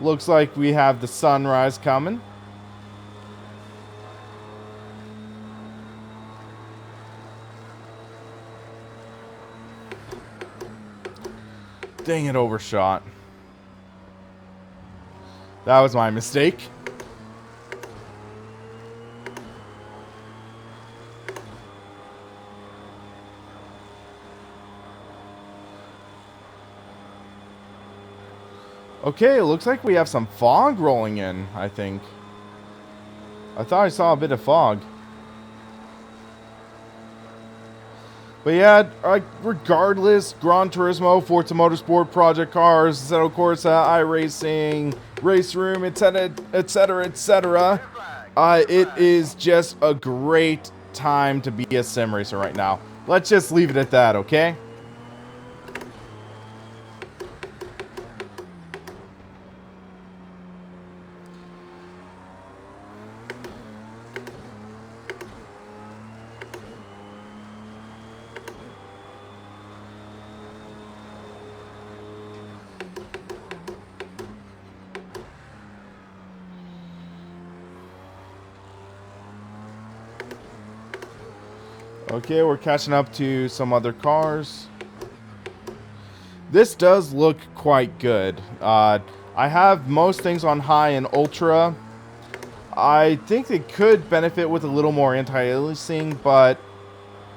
Looks like we have the sunrise coming. Dang it, overshot. That was my mistake. Okay, it looks like we have some fog rolling in, I think. I thought I saw a bit of fog. But yeah, regardless, Gran Turismo, Forza Motorsport, Project Cars, Assetto Corsa, iRacing, Race Room, etc., etc., etc. It is just a great time to be a sim racer right now. Let's just leave it at that, okay? Okay, we're catching up to some other cars. This does look quite good. I have most things on high and ultra. I think it could benefit with a little more anti-aliasing, but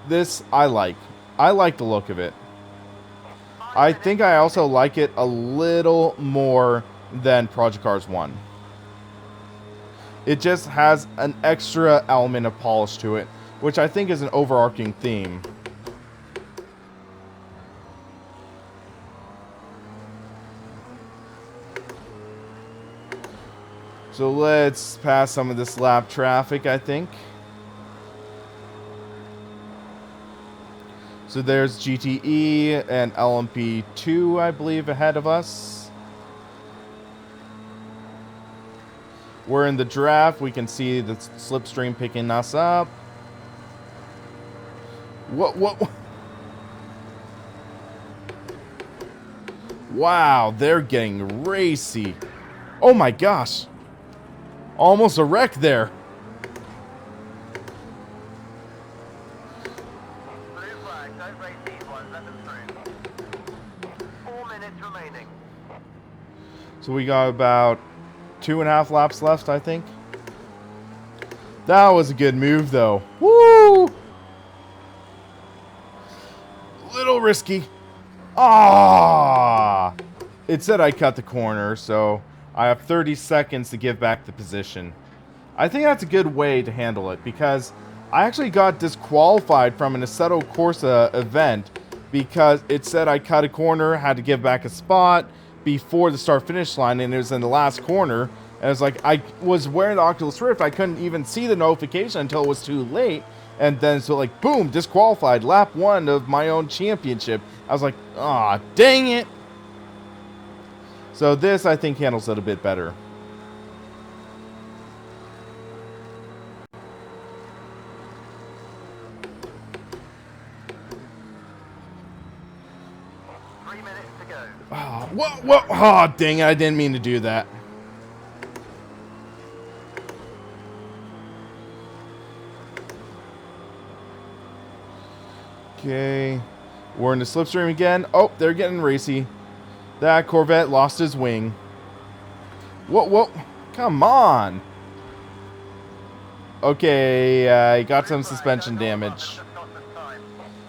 this I like. I like the look of it. I think I also like it a little more than Project Cars 1. It just has an extra element of polish to it, which I think is an overarching theme. So let's pass some of this lap traffic, I think. So there's GTE and LMP2, I believe, ahead of us. We're in the draft. We can see the slipstream picking us up. What? Wow, they're getting racy. Oh my gosh. Almost a wreck there. Blue flag, don't race these ones, let them through. 4 minutes remaining. So we got about 2.5 laps left, I think. That was a good move, though. Woo! Little risky. Ah! It said I cut the corner, so I have 30 seconds to give back the position. I think that's a good way to handle it, because I actually got disqualified from an Assetto Corsa event because it said I cut a corner, had to give back a spot before the start-finish line, and it was in the last corner. And it was like, I was wearing the Oculus Rift, I couldn't even see the notification until it was too late. And then, so like, boom, disqualified, lap 1 of my own championship. I was like, ah, dang it. So this, I think, handles it a bit better. Oh, whoa, oh, dang it, I didn't mean to do that. Okay, we're in the slipstream again. Oh, they're getting racy. That Corvette lost his wing. Whoa, come on. Okay, I got some suspension damage.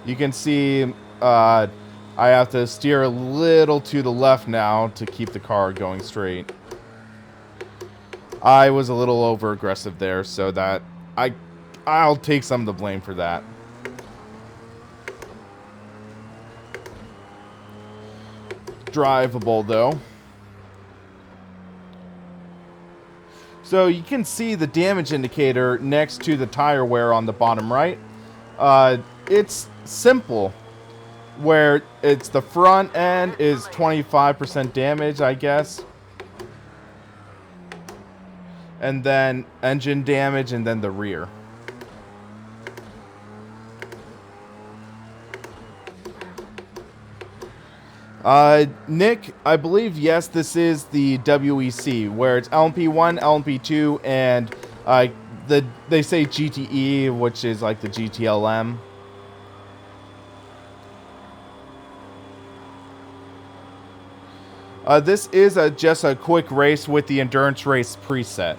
You can see I have to steer a little to the left now to keep the car going straight. I was a little over aggressive there, so that I'll take some of the blame for that. Drivable though. So you can see the damage indicator next to the tire wear on the bottom right. It's simple, where it's the front end is 25% damage, I guess. And then engine damage, and then the rear. Nick, I believe, yes, this is the WEC, where it's LMP1, LMP2, and they say GTE, which is like the GTLM. This is just a quick race with the endurance race preset.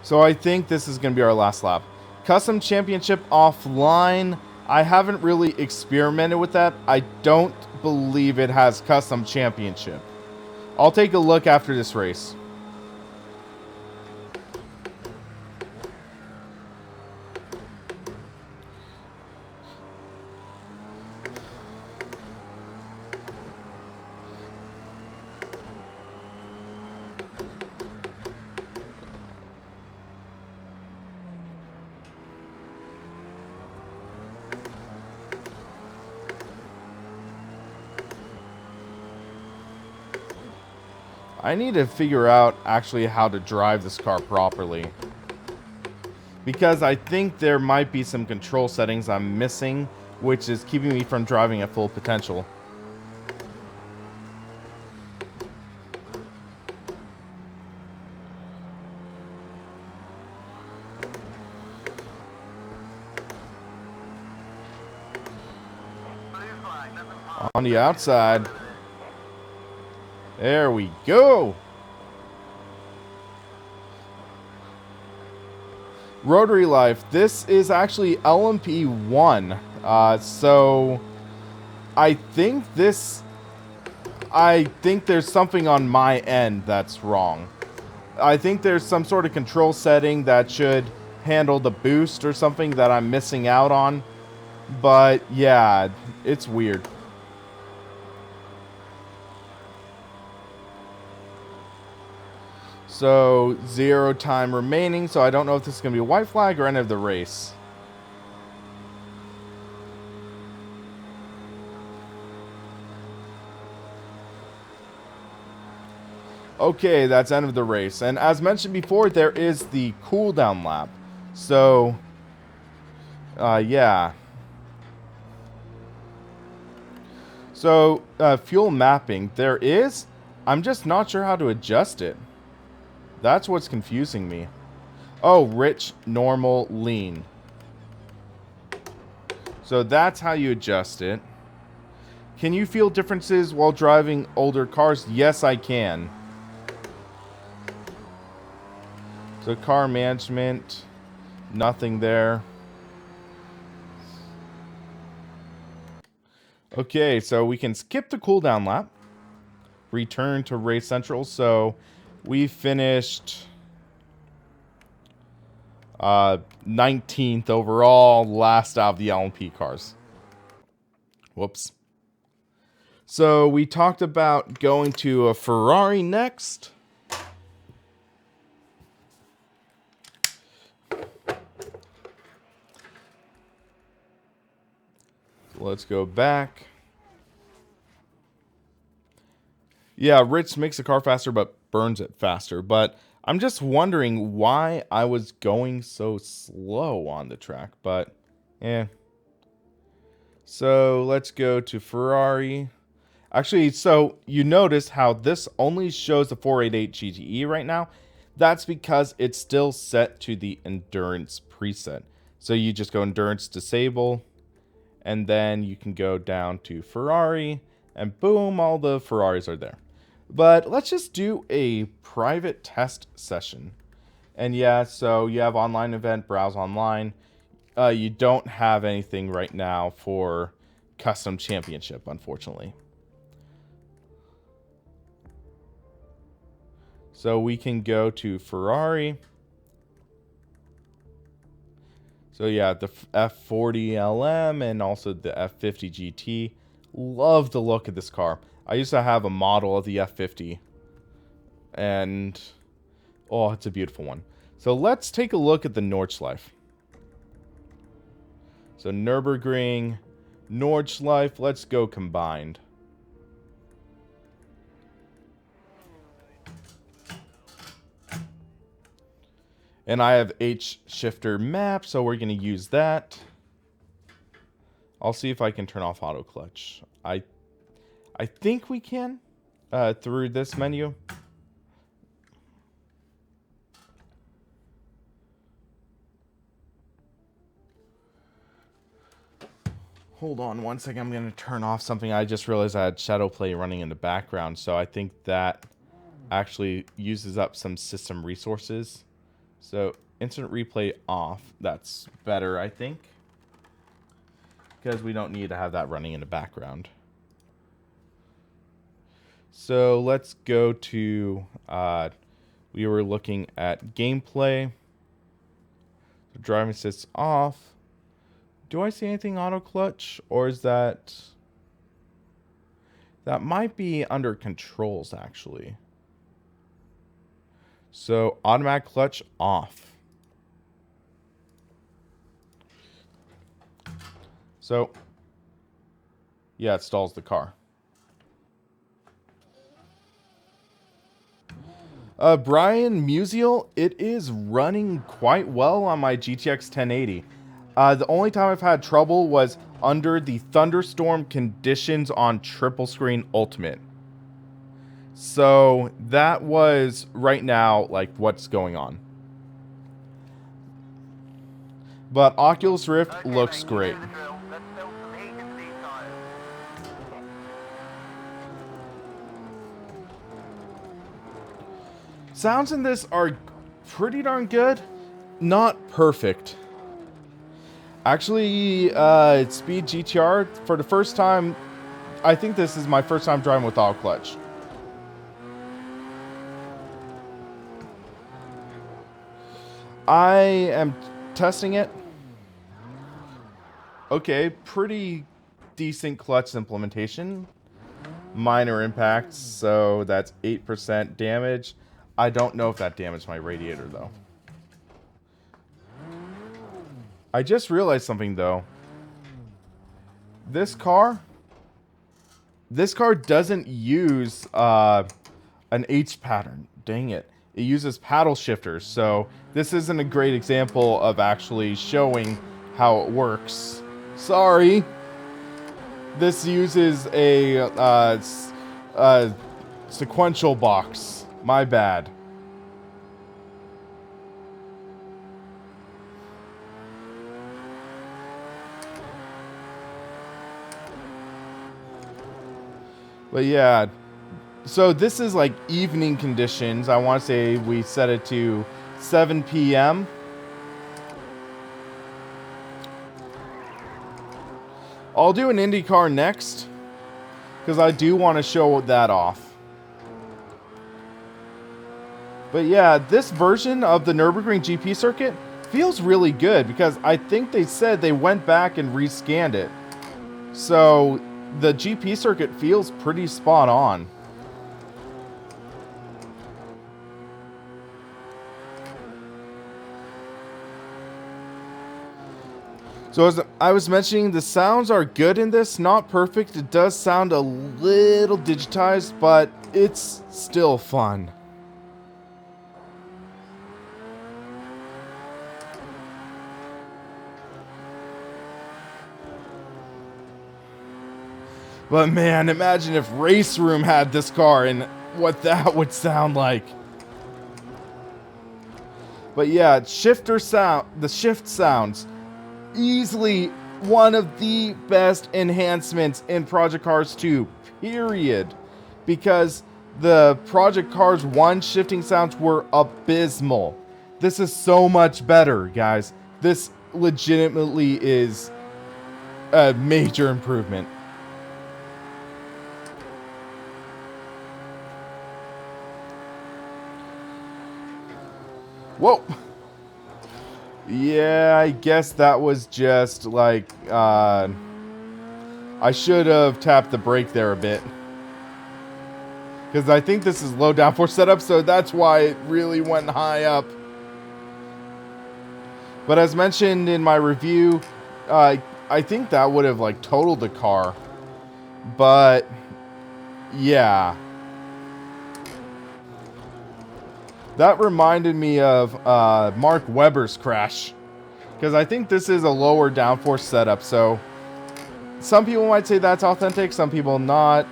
So I think this is going to be our last lap. Custom Championship offline. I haven't really experimented with that. I don't believe it has Custom Championship. I'll take a look after this race. I need to figure out actually how to drive this car properly. Because I think there might be some control settings I'm missing, which is keeping me from driving at full potential. On the outside. There we go. Rotary Life. This is actually LMP1. So I think there's something on my end that's wrong. I think there's some sort of control setting that should handle the boost or something that I'm missing out on. But yeah, it's weird. So 0 time remaining, so I don't know if this is going to be a white flag or end of the race. Okay, that's end of the race. And as mentioned before, there is the cooldown lap. So, yeah. So, fuel mapping, there is. I'm just not sure how to adjust it. That's what's confusing me. Oh, rich, normal, lean. So that's how you adjust it. Can you feel differences while driving older cars? Yes, I can. So car management, nothing there. Okay, so we can skip the cooldown lap. Return to Race Central. So we finished 19th overall, last out of the LMP cars. Whoops. So we talked about going to a Ferrari next. Let's go back. Yeah, Rich makes the car faster but burns it faster. But I'm just wondering why I was going so slow on the track. But, yeah. So let's go to Ferrari. Actually, so you notice how this only shows the 488 GTE right now. That's because it's still set to the endurance preset. So you just go endurance disable. And then you can go down to Ferrari, and boom, all the Ferraris are there. But let's just do a private test session. And yeah, so you have online event, browse online. You don't have anything right now for custom championship, unfortunately. So we can go to Ferrari. So yeah, the F40 LM and also the F50 GT. Love the look of this car. I used to have a model of the F50. And, oh, it's a beautiful one. So let's take a look at the Nordschleife. So Nürburgring, Nordschleife, let's go combined. And I have H shifter map, so we're going to use that. I'll see if I can turn off auto clutch. I think we can through this menu. Hold on one second. I'm going to turn off something. I just realized I had shadow play running in the background, so I think that actually uses up some system resources. So instant replay off. That's better, I think, because we don't need to have that running in the background. So let's go to, we were looking at gameplay. So driving assist off. Do I see anything auto clutch, or is that might be under controls actually. So automatic clutch off. So yeah, it stalls the car. Brian Musial, it is running quite well on my GTX 1080. The only time I've had trouble was under the thunderstorm conditions on triple screen ultimate. So that was right now like what's going on. But Oculus Rift Okay, looks mate, great. you know the drill. Let's build some heat into these tires. Sounds in this are pretty darn good. Not perfect. Actually, Speed GTR, for the first time, I think this is my first time driving with auto clutch. I am testing it. Okay, pretty decent clutch implementation. Minor impacts, so that's 8% damage. I don't know if that damaged my radiator, though. I just realized something, though. This car doesn't use an H pattern. Dang it. It uses paddle shifters, so this isn't a great example of actually showing how it works. Sorry. This uses a sequential box. My bad. But yeah, so this is like evening conditions. I want to say we set it to 7 p.m. I'll do an IndyCar next, because I do want to show that off. But yeah, this version of the Nürburgring GP circuit feels really good, because I think they said they went back and rescanned it. So the GP circuit feels pretty spot on. So as I was mentioning, the sounds are good in this, not perfect. It does sound a little digitized, but it's still fun. But man, imagine if Race Room had this car and what that would sound like. But yeah, shifter sound, the shift sounds, easily one of the best enhancements in Project Cars 2, period. Because the Project Cars 1 shifting sounds were abysmal. This is so much better, guys. This legitimately is a major improvement. Whoa! Yeah, I guess that was just like, I should have tapped the brake there a bit. Because I think this is low downforce setup, so that's why it really went high up. But as mentioned in my review, I think that would have like totaled the car. But, yeah. That reminded me of Mark Webber's crash. Because I think this is a lower downforce setup. So some people might say that's authentic, some people not.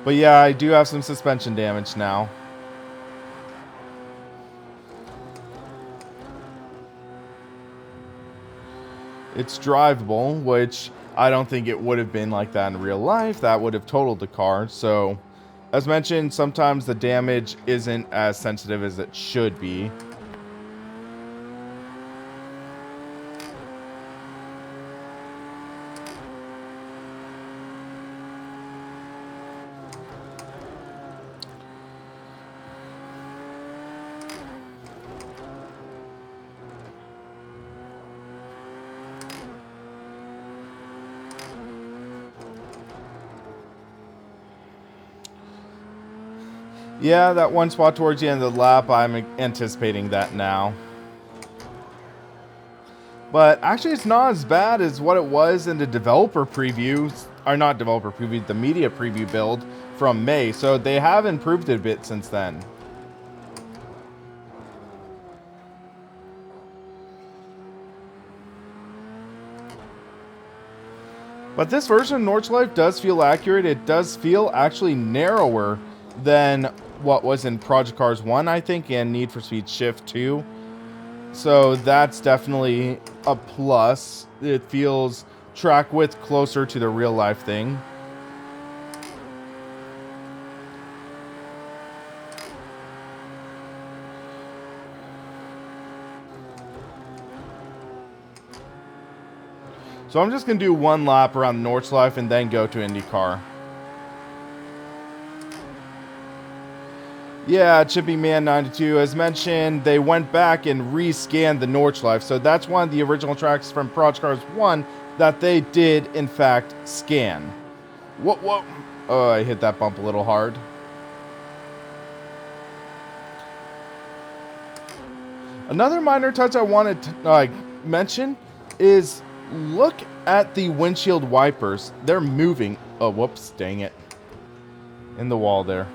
But yeah, I do have some suspension damage now. It's drivable, which I don't think it would have been like that in real life. That would have totaled the car. So as mentioned, sometimes the damage isn't as sensitive as it should be. Yeah, that one spot towards the end of the lap, I'm anticipating that now. But actually, it's not as bad as what it was in the developer previews, or not developer preview, the media preview build from May. So they have improved it a bit since then. But this version of Nordschleife does feel accurate. It does feel actually narrower than what was in Project Cars 1, I think, and Need for Speed Shift 2. So that's definitely a plus. It feels track width closer to the real life thing. So I'm just going to do one lap around Nordschleife and then go to IndyCar. Yeah, Chippy Man 92, as mentioned, they went back and re-scanned the Nordschleife. So that's one of the original tracks from Project Cars 1 that they did, in fact, scan. Whoa. Oh, I hit that bump a little hard. Another minor touch I wanted to mention is look at the windshield wipers. They're moving. Oh, whoops, dang it. In the wall there.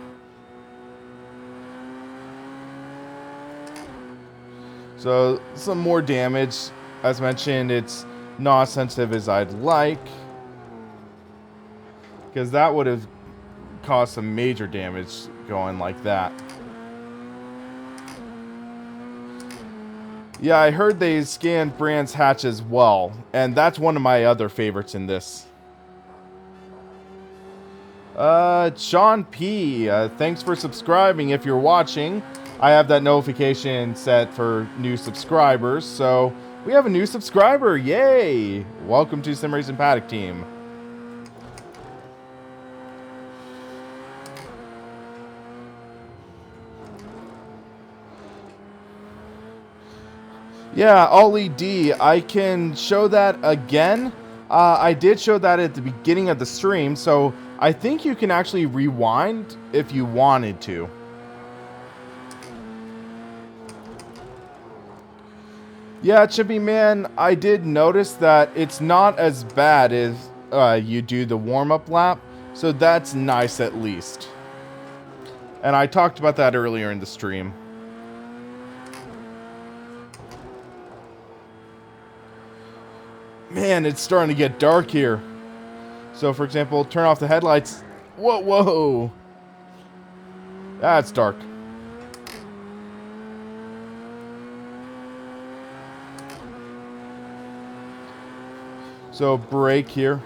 So, some more damage. As mentioned, it's not as sensitive as I'd like, because that would have caused some major damage going like that. Yeah, I heard they scanned Brand's hatch as well, and that's one of my other favorites in this. Sean P, thanks for subscribing if you're watching. I have that notification set for new subscribers, so we have a new subscriber. Yay! Welcome to Sim Racing Paddock Team. Yeah, Ollie D, I can show that again. I did show that at the beginning of the stream, so I think you can actually rewind if you wanted to. Yeah, Chippy Man, I did notice that it's not as bad as you do the warm-up lap, so that's nice at least. And I talked about that earlier in the stream. Man, it's starting to get dark here. So, for example, turn off the headlights. Whoa. That's dark. So, brake here.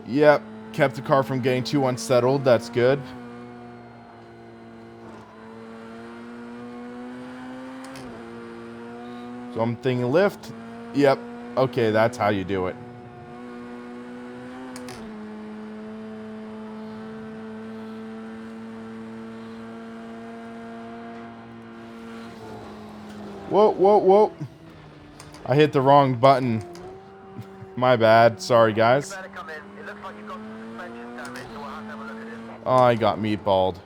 Yep, kept the car from getting too unsettled. That's good. So, I'm thinking lift. Yep. Okay, that's how you do it. Whoa. I hit the wrong button. My bad. Sorry, guys. Oh, I got meatballed.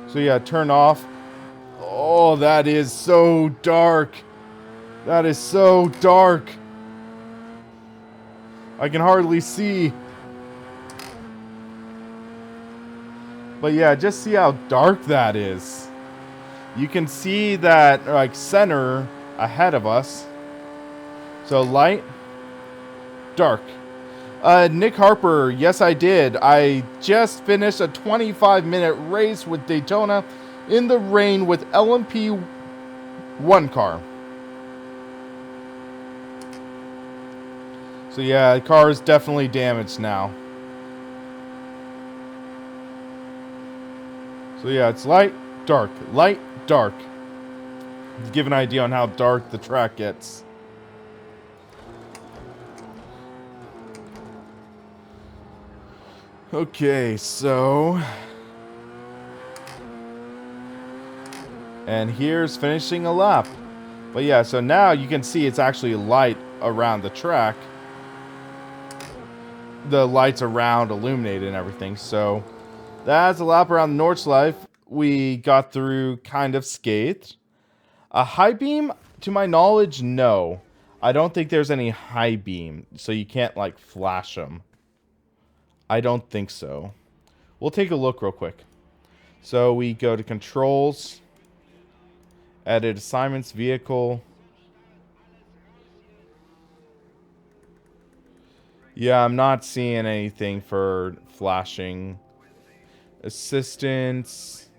So yeah, turn off. Oh, that is so dark. That is so dark. I can hardly see. But yeah, just see how dark that is. You can see that like center ahead of us. So light, dark. Nick Harper, yes I did. I just finished a 25-minute race with Daytona in the rain with LMP 1 car. So yeah, the car is definitely damaged now. So yeah, it's light, dark, light, dark. To give an idea on how dark the track gets. Okay, so... and here's finishing a lap. But yeah, so now you can see it's actually light around the track. The lights around illuminated and everything. So that's a lap around the Nordschleife we got through kind of scathed. A high beam, to my knowledge, no. I don't think there's any high beam, so you can't, like, flash them. I don't think so. We'll take a look real quick. So we go to controls, edit assignments, vehicle. Yeah, I'm not seeing anything for flashing. Assistance,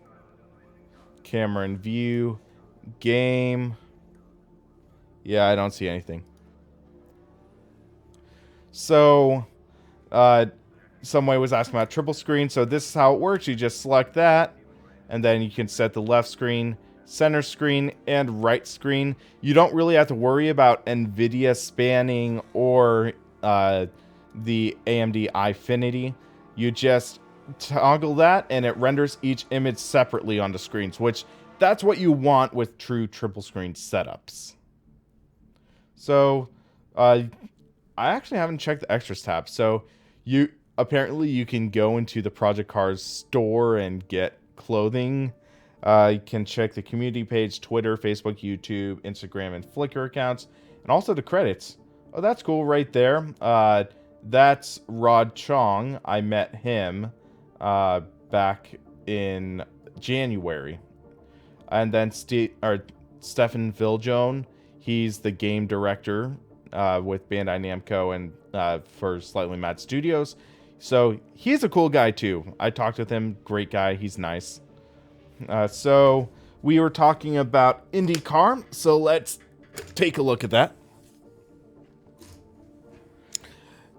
camera and view, game. Yeah, I don't see anything. So, somebody was asking about triple screen. So this is how it works. You just select that, and then you can set the left screen, center screen, and right screen. You don't really have to worry about Nvidia spanning or the AMD Eyefinity. You just toggle that, and it renders each image separately on the screens, which that's what you want with true triple screen setups. So, I actually haven't checked the extras tab. So, apparently you can go into the Project Cars store and get clothing. You can check the community page, Twitter, Facebook, YouTube, Instagram, and Flickr accounts, and also the credits. Oh, that's cool right there. That's Rod Chong. I met him back in January. And then Stefan Viljone, he's the game director with Bandai Namco and for Slightly Mad Studios. So he's a cool guy too. I talked with him. Great guy. He's nice. So we were talking about IndyCar. So let's take a look at that.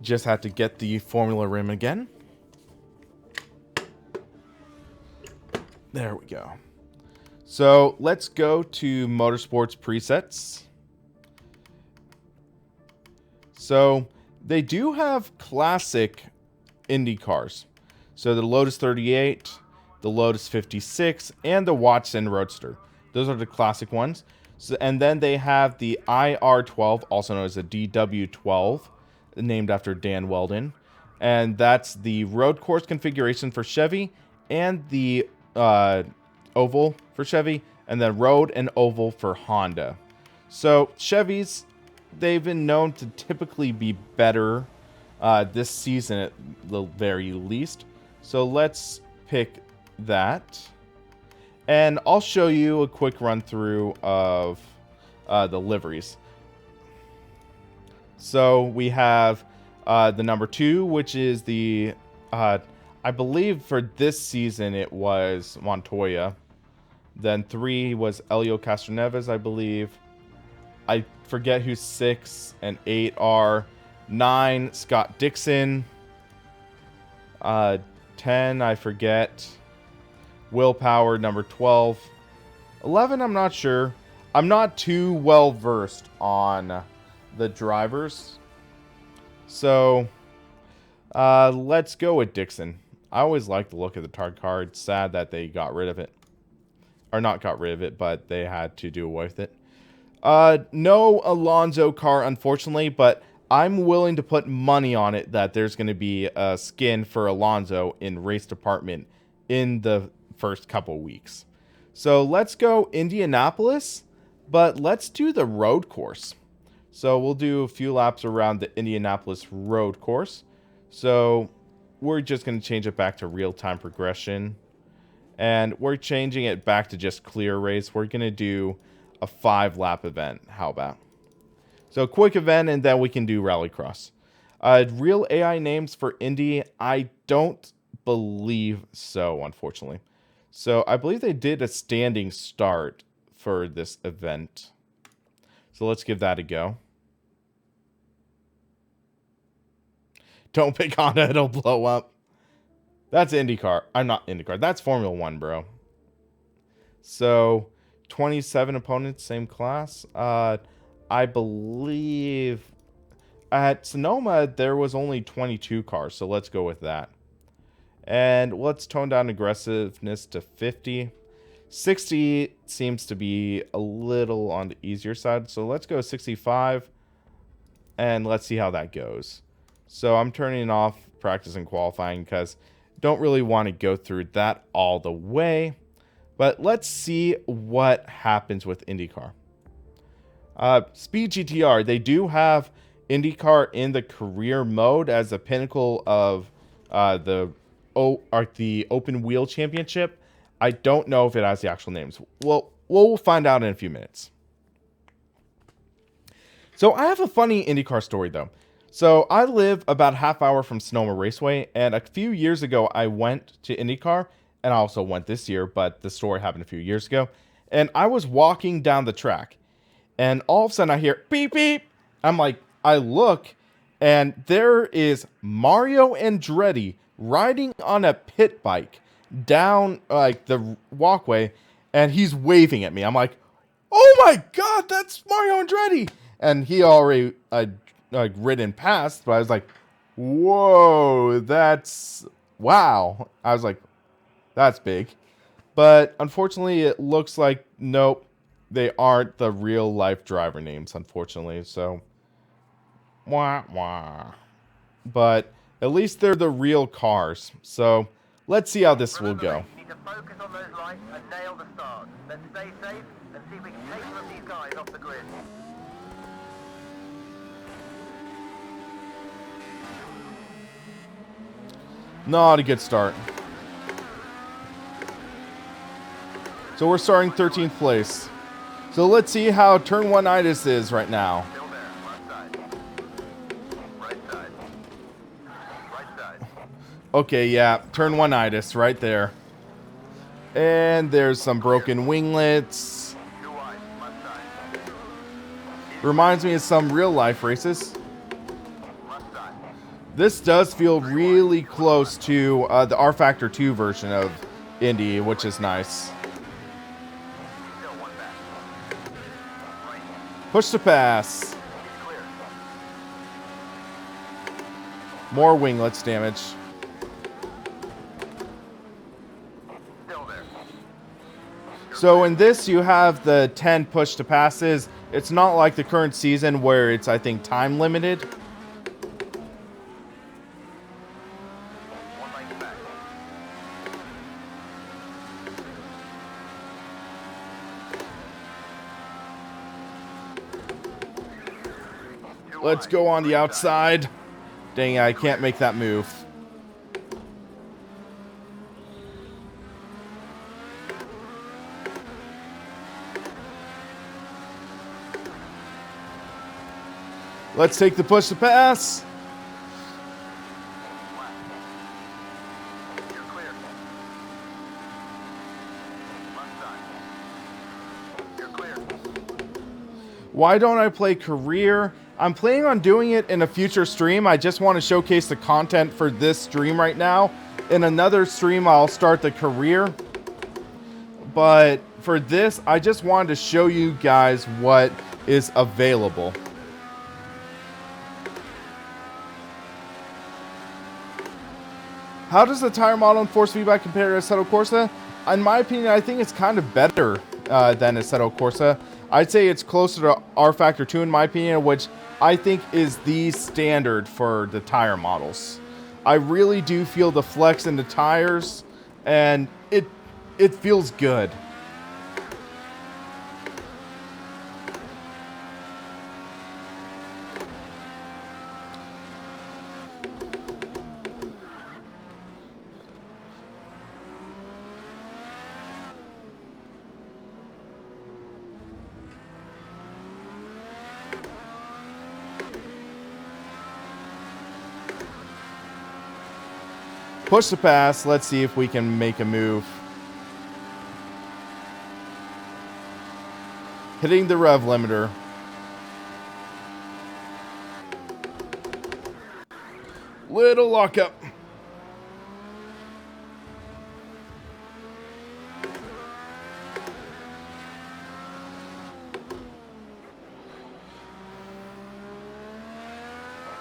Just had to get the Formula rim again. There we go. So let's go to Motorsports presets. So they do have classic Indy cars. So the Lotus 38, the Lotus 56, and the Watson Roadster. Those are the classic ones. So, and then they have the IR12, also known as the DW12, named after Dan Weldon. And that's the road course configuration for Chevy and the oval for Chevy, and then road and oval for Honda. So Chevys, they've been known to typically be better this season at the very least. So let's pick that. And I'll show you a quick run through of the liveries. So we have the number 2, which is the, I believe for this season it was Montoya. Then 3 was Elio Castroneves, I believe. I forget who 6 and 8 are. 9, Scott Dixon. 10, I forget. Willpower, number 12. 11, I'm not sure. I'm not too well versed on the drivers. So, let's go with Dixon. I always like the look of the target card. It's sad that they got rid of it. Or not got rid of it, but they had to do away with it. No Alonso car, unfortunately, but I'm willing to put money on it that there's going to be a skin for Alonso in race department in the first couple weeks. So let's go Indianapolis, but let's do the road course. So we'll do a few laps around the Indianapolis road course. So we're just going to change it back to real-time progression. And we're changing it back to just clear race. We're going to do a 5-lap event. How about? So quick event, and then we can do Rallycross. Real AI names for Indy, I don't believe so, unfortunately. So I believe they did a standing start for this event. So let's give that a go. Don't pick Honda, it'll blow up. That's IndyCar. I'm not IndyCar. That's Formula 1, bro. So 27 opponents, same class. I believe at Sonoma there was only 22 cars, so let's go with that. And let's tone down aggressiveness to 50. 60 seems to be a little on the easier side, so let's go 65. And let's see how that goes. So I'm turning off practice and qualifying because don't really want to go through that all the way. But let's see what happens with IndyCar. Speed GTR, they do have IndyCar in the career mode as a pinnacle of the Open Wheel Championship. I don't know if it has the actual names. Well, we'll find out in a few minutes. So I have a funny IndyCar story, though. So I live about a half hour from Sonoma Raceway, and a few years ago I went to IndyCar, and I also went this year, but the story happened a few years ago. And I was walking down the track, and all of a sudden I hear beep beep. I'm like, I look, and there is Mario Andretti riding on a pit bike down like the walkway, and he's waving at me. I'm like, oh my god, that's Mario Andretti! And he already like ridden past, but I was like, whoa, that's wow. I was like, that's big. But unfortunately, it looks like nope, they aren't the real life driver names, unfortunately. So, wah wah. But at least they're the real cars. So let's see how this will go. You need to focus on those lights and nail the start. Then stay safe and see if we can take some of these guys off the grid. Not a good start. So we're starting 13th place. So let's see how turn 1-itis is right now. Still there, left side. Right side. Right side. Okay, yeah, turn 1-itis right there. And there's some broken winglets. Too wide, left side. Reminds me of some real life races. Left side. This does feel really close to the R Factor 2 version of Indy, which is nice. Still one back. Right. Push to pass. Clear. More winglets damage. Still there. So in this, you have the 10 push to passes. It's not like the current season where it's, I think, time limited. One lane back. Too Let's wide, go on the right outside. Dang it, I can't make that move. Let's take the push to pass. You're clear. Left side. You're clear. Why don't I play career? I'm planning on doing it in a future stream. I just want to showcase the content for this stream right now. In another stream, I'll start the career. But for this, I just wanted to show you guys what is available. How does the tire model and force feedback compare to Assetto Corsa? In my opinion, I think it's kind of better than Assetto Corsa. I'd say it's closer to R Factor 2 in my opinion, which I think is the standard for the tire models. I really do feel the flex in the tires, and it feels good. Push the pass. Let's see if we can make a move. Hitting the rev limiter. Little lockup.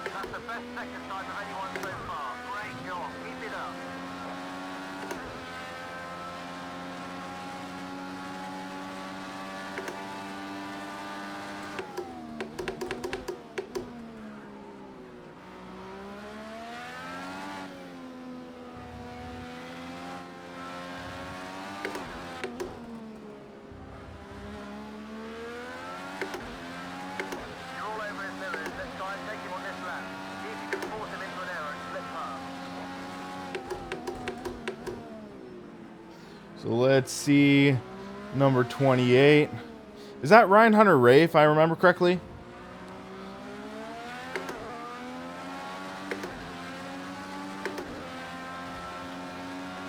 That's the best second time of anyone so far. Great job. Keep it up. So let's see. Number 28. Is that Ryan Hunter Ray, if I remember correctly?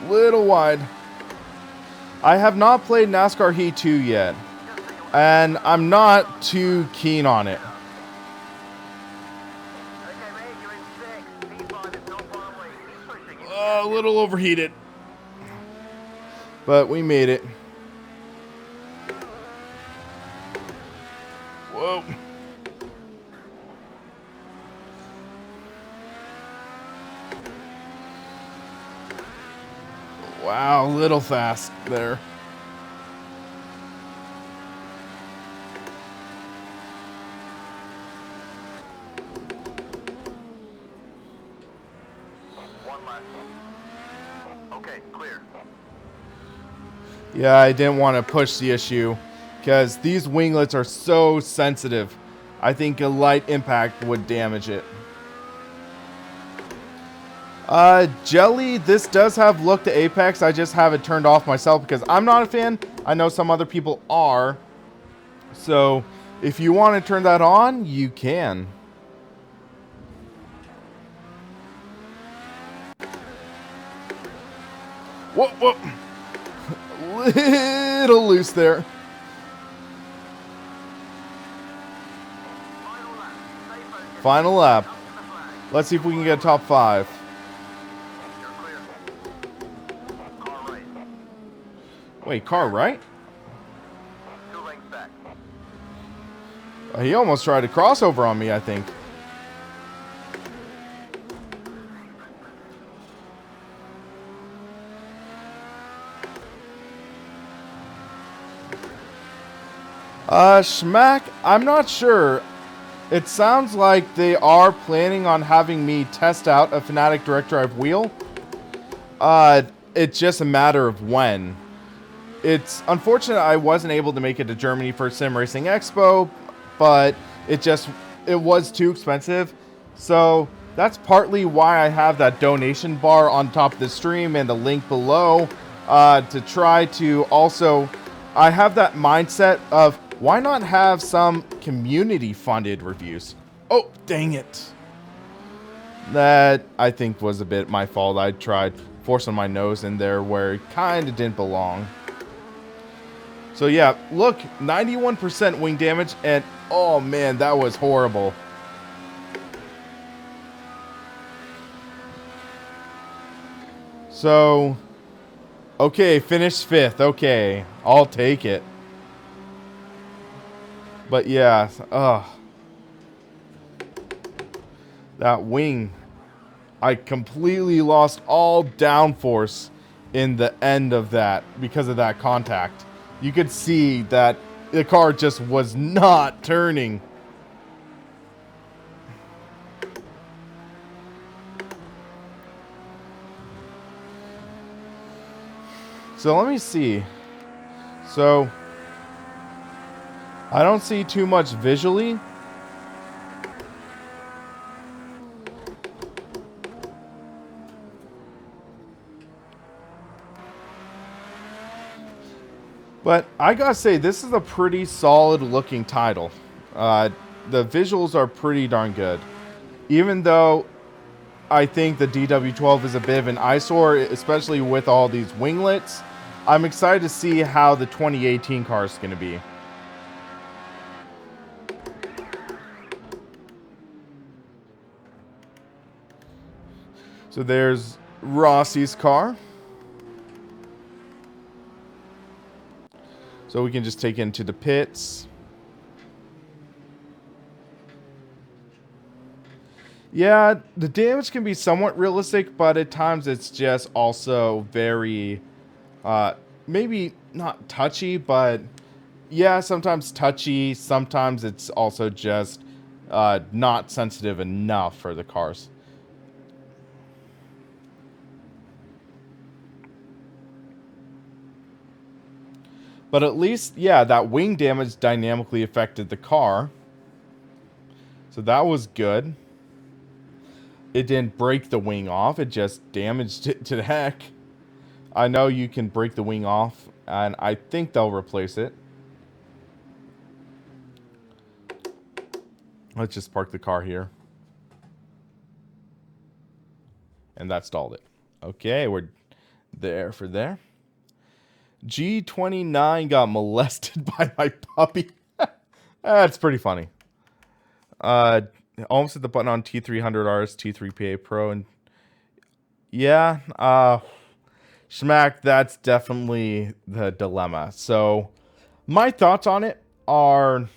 Little wide. I have not played NASCAR Heat 2 yet, and I'm not too keen on it. A little overheated, but we made it. Whoa. Wow, a little fast there. Okay, clear. Yeah, I didn't want to push the issue because these winglets are so sensitive. I think a light impact would damage it. Jelly, this does have look to apex. I just have it turned off myself because I'm not a fan. I know some other people are. So if you want to turn that on, you can. Whoa, whoa. Little loose there. Final lap. Let's see if we can get a top 5. Wait, car right? 2 lengths back. He almost tried to cross over on me, I think. Schmack, I'm not sure. It sounds like they are planning on having me test out a Fanatec direct drive wheel. It's just a matter of when. It's unfortunate I wasn't able to make it to Germany for Sim Racing Expo, but it was too expensive. So that's partly why I have that donation bar on top of the stream and the link below to try to also, I have that mindset of why not have some community funded reviews? Oh, dang it. That I think was a bit my fault. I tried forcing my nose in there where it kind of didn't belong. So yeah, look, 91% wing damage, and oh man, that was horrible. So, okay, finished 5th. Okay, I'll take it. But yeah, that wing, I completely lost all downforce in the end of that because of that contact. You could see that the car just was not turning. So let me see. So I don't see too much visually. But I gotta say, this is a pretty solid looking title. The visuals are pretty darn good. Even though I think the DW12 is a bit of an eyesore, especially with all these winglets, I'm excited to see how the 2018 car is going to be. So there's Rossi's car. So we can just take it into the pits. Yeah, the damage can be somewhat realistic, but at times it's just also very, maybe not touchy, but yeah, sometimes touchy. Sometimes it's also just not sensitive enough for the cars. But at least, yeah, that wing damage dynamically affected the car. So that was good. It didn't break the wing off. It just damaged it to the heck. I know you can break the wing off, and I think they'll replace it. Let's just park the car here. And that stalled it. Okay, we're there for there. G29 got molested by my puppy. That's pretty funny. Almost hit the button on T300Rs, T3PA Pro, and yeah, Schmack, that's definitely the dilemma. So, my thoughts on it are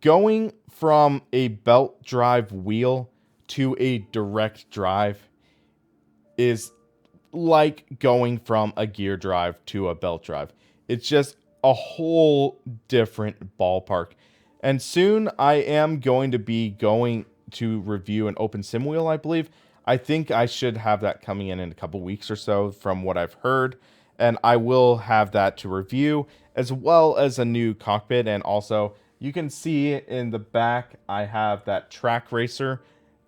going from a belt drive wheel to a direct drive is like going from a gear drive to a belt drive. It's just a whole different ballpark. And soon I am going to be going to review an open sim wheel, I believe. I think I should have that coming in a couple weeks or so from what I've heard. And I will have that to review, as well as a new cockpit. And also, you can see in the back, I have that track racer,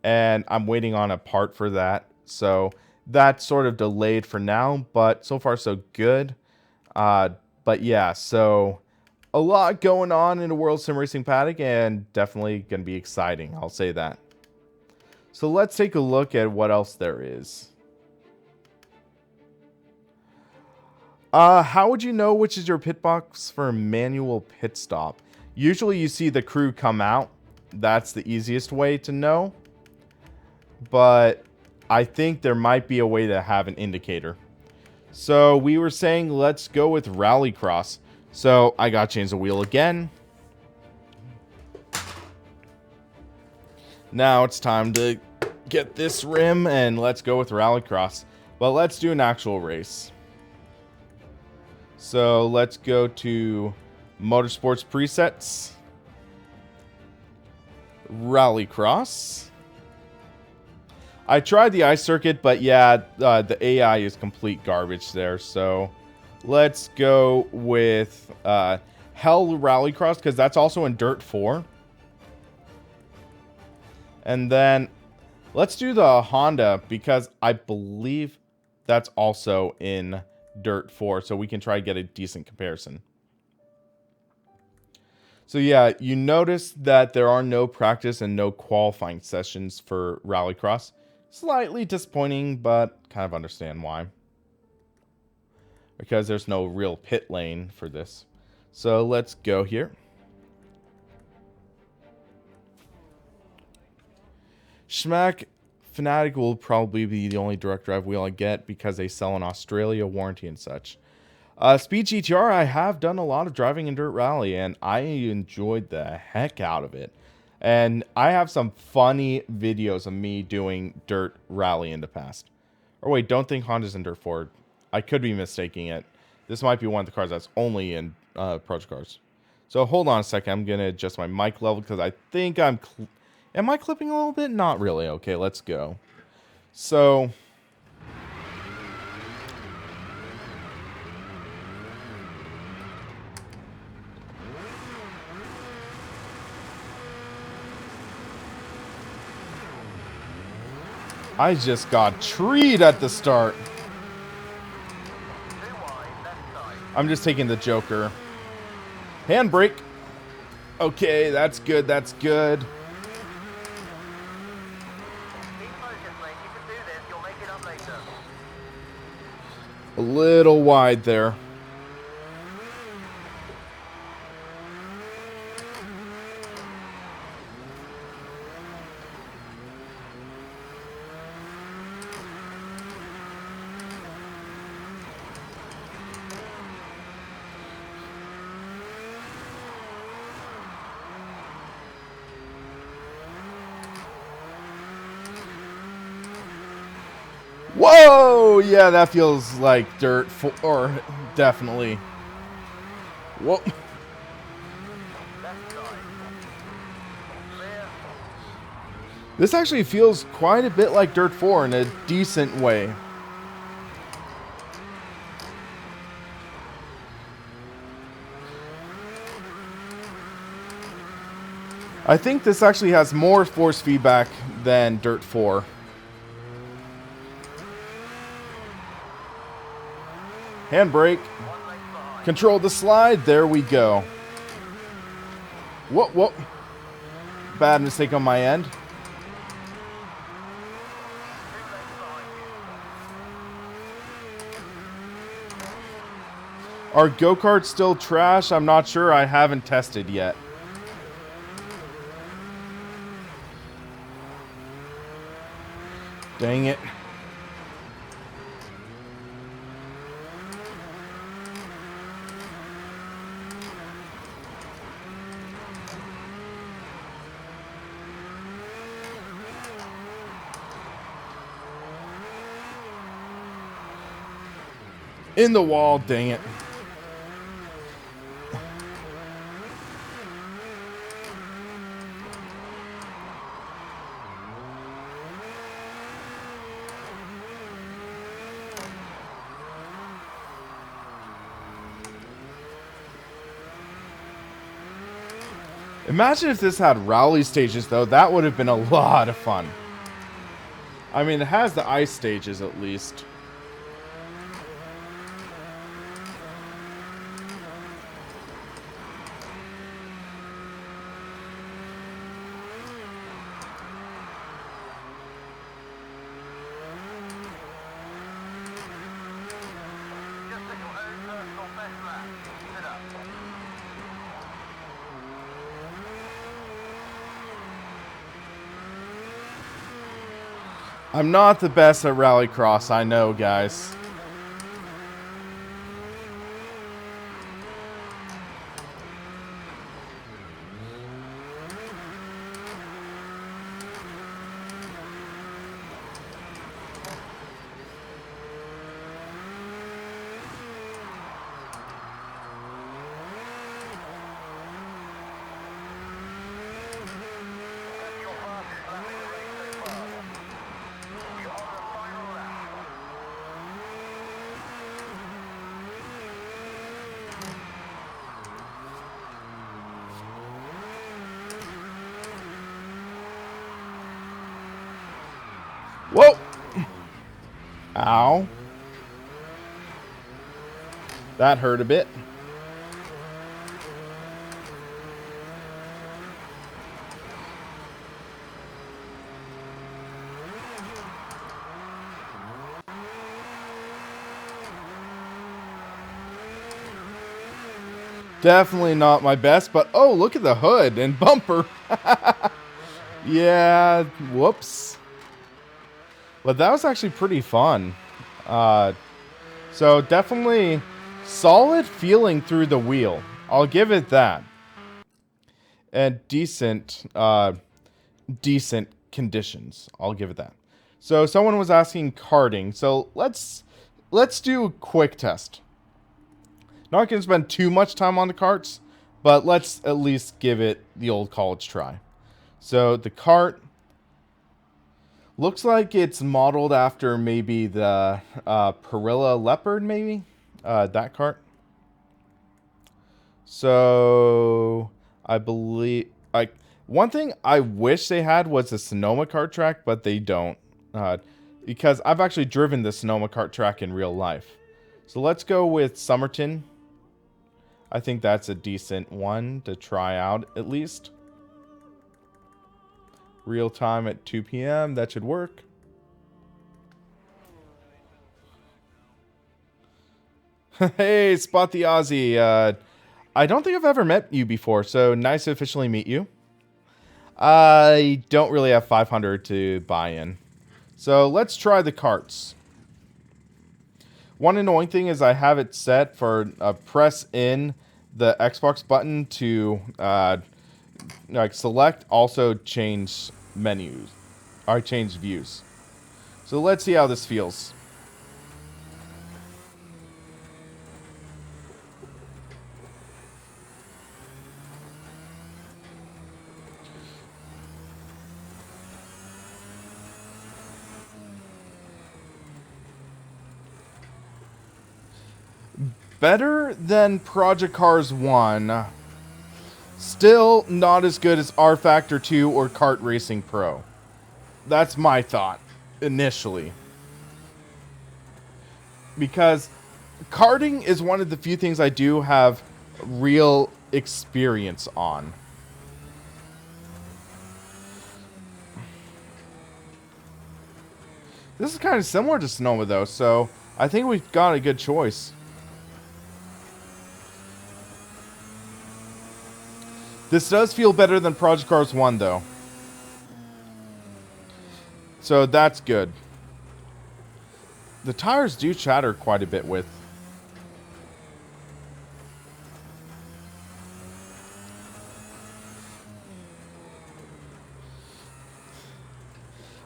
and I'm waiting on a part for that. So that's sort of delayed for now, but so far so good. But yeah, so a lot going on in the World Sim Racing paddock, and definitely going to be exciting, I'll say that. So let's take a look at what else there is. How would you know which is your pit box for a manual pit stop? Usually you see the crew come out. That's the easiest way to know. But I think there might be a way to have an indicator. So we were saying let's go with Rallycross. So I got to change the wheel again. Now it's time to get this rim and let's go with Rallycross. But let's do an actual race. So let's go to Motorsports presets. Rallycross. I tried the ice circuit, but yeah, the AI is complete garbage there. So let's go with Hell Rallycross, because that's also in Dirt 4. And then let's do the Honda, because I believe that's also in Dirt 4. So we can try to get a decent comparison. So yeah, you notice that there are no practice and no qualifying sessions for Rallycross. Slightly disappointing, but kind of understand why. Because there's no real pit lane for this. So let's go here. Schmack, Fanatec will probably be the only direct drive wheel I get because they sell in Australia, warranty and such. Speed GTR, I have done a lot of driving in Dirt Rally, and I enjoyed the heck out of it. And I have some funny videos of me doing Dirt Rally in the past. Or wait, don't think Honda's in Dirt 4. I could be mistaking it. This might be one of the cars that's only in Project Cars. So hold on a second. I'm going to adjust my mic level because I think I'm... Am I clipping a little bit? Not really. Okay, let's go. So... I just got treed at the start. I'm just taking the Joker. Handbrake. Okay, that's good. That's good. Keep focused, mate. You can do this. You'll make it up later. A little wide there. Whoa! Yeah, that feels like Dirt 4, definitely. Whoa. Left side. Clear. This actually feels quite a bit like Dirt 4 in a decent way. I think this actually has more force feedback than Dirt 4. Handbrake. Control the slide. There we go. Whoa, whoa. Bad mistake on my end. Are go-karts still trash? I'm not sure. I haven't tested yet. Dang it. In the wall, dang it. Imagine if this had rally stages, though. That would have been a lot of fun. I mean, it has the ice stages, at least. I'm not the best at Rallycross, I know, guys. Whoa! Ow. That hurt a bit. Definitely not my best, but oh, look at the hood and bumper. Yeah, whoops. But that was actually pretty fun. So definitely solid feeling through the wheel. I'll give it that. And decent conditions. I'll give it that. So someone was asking karting. So let's do a quick test. Not going to spend too much time on the karts, but let's at least give it the old college try. So the kart looks like it's modeled after maybe the Perilla Leopard, maybe? That kart. So I believe, like, one thing I wish they had was a Sonoma kart track, but they don't. Because I've actually driven the Sonoma kart track in real life. So let's go with Somerton. I think that's a decent one to try out, at least. Real time at 2 p.m. That should work. Hey, Spot the Aussie. I don't think I've ever met you before, so nice to officially meet you. I don't really have 500 to buy in. So let's try the karts. One annoying thing is I have it set for press in the Xbox button to like select, also change menus, or change views. So let's see how this feels. Better than Project Cars 1. Still not as good as R Factor 2 or Kart Racing Pro. That's my thought, initially. Because karting is one of the few things I do have real experience on. This is kind of similar to Sonoma, though, so I think we've got a good choice. This does feel better than Project Cars 1, though. So that's good. The tires do chatter quite a bit with.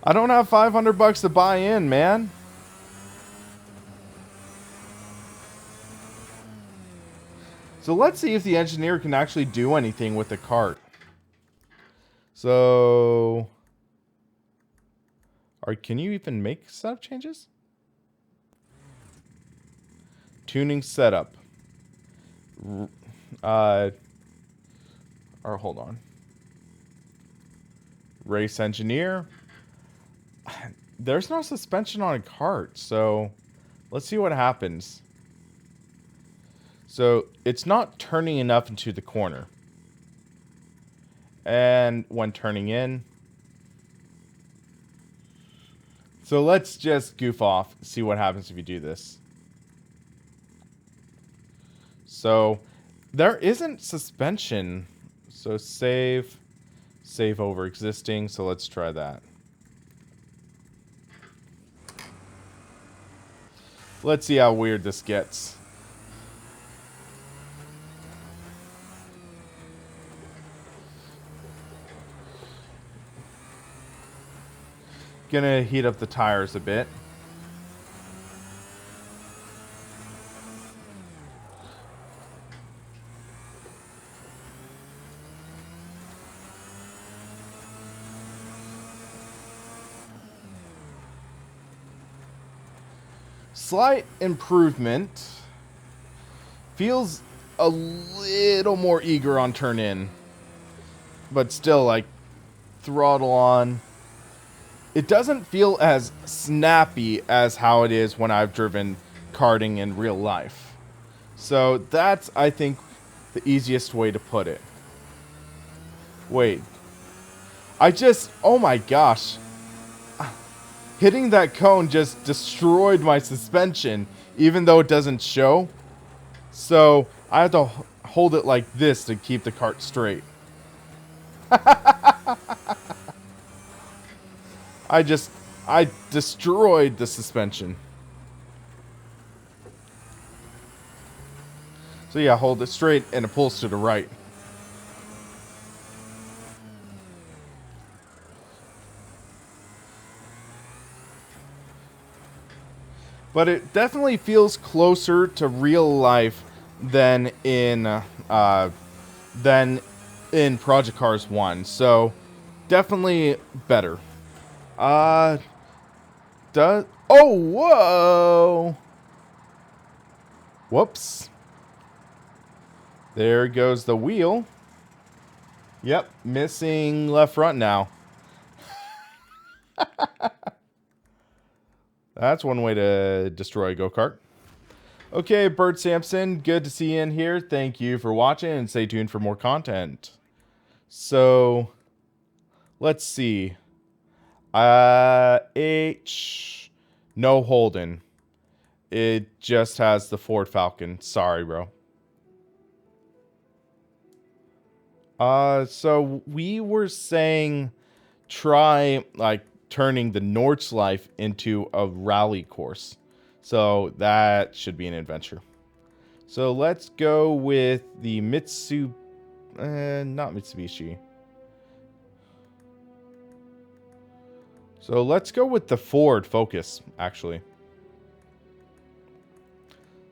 I don't have $500 to buy in, man. So let's see if the engineer can actually do anything with the cart. So, can you even make setup changes? Tuning setup. Or hold on. Race engineer. There's no suspension on a cart, so let's see what happens. So it's not turning enough into the corner. And when turning in. So let's just goof off, see what happens if you do this. So there isn't suspension. So save over existing. So let's try that. Let's see how weird this gets. Gonna heat up the tires a bit. Slight improvement. Feels a little more eager on turn in. But still, like, throttle on. It doesn't feel as snappy as how it is when I've driven karting in real life. So that's, I think, the easiest way to put it. Wait. Oh my gosh. Hitting that cone just destroyed my suspension, even though it doesn't show. So I have to hold it like this to keep the cart straight. I destroyed the suspension. So yeah, hold it straight and it pulls to the right. But it definitely feels closer to real life than in Project Cars 1. So definitely better. Oh, whoa! Whoops. There goes the wheel. Yep, missing left front now. That's one way to destroy a go-kart. Okay, Bert Sampson, good to see you in here. Thank you for watching and stay tuned for more content. So, let's see. H, no Holden. It just has the Ford Falcon. Sorry, bro. So we were saying try, like, turning the Nordschleife into a rally course. So that should be an adventure. So let's go with the not Mitsubishi. So let's go with the Ford Focus, actually.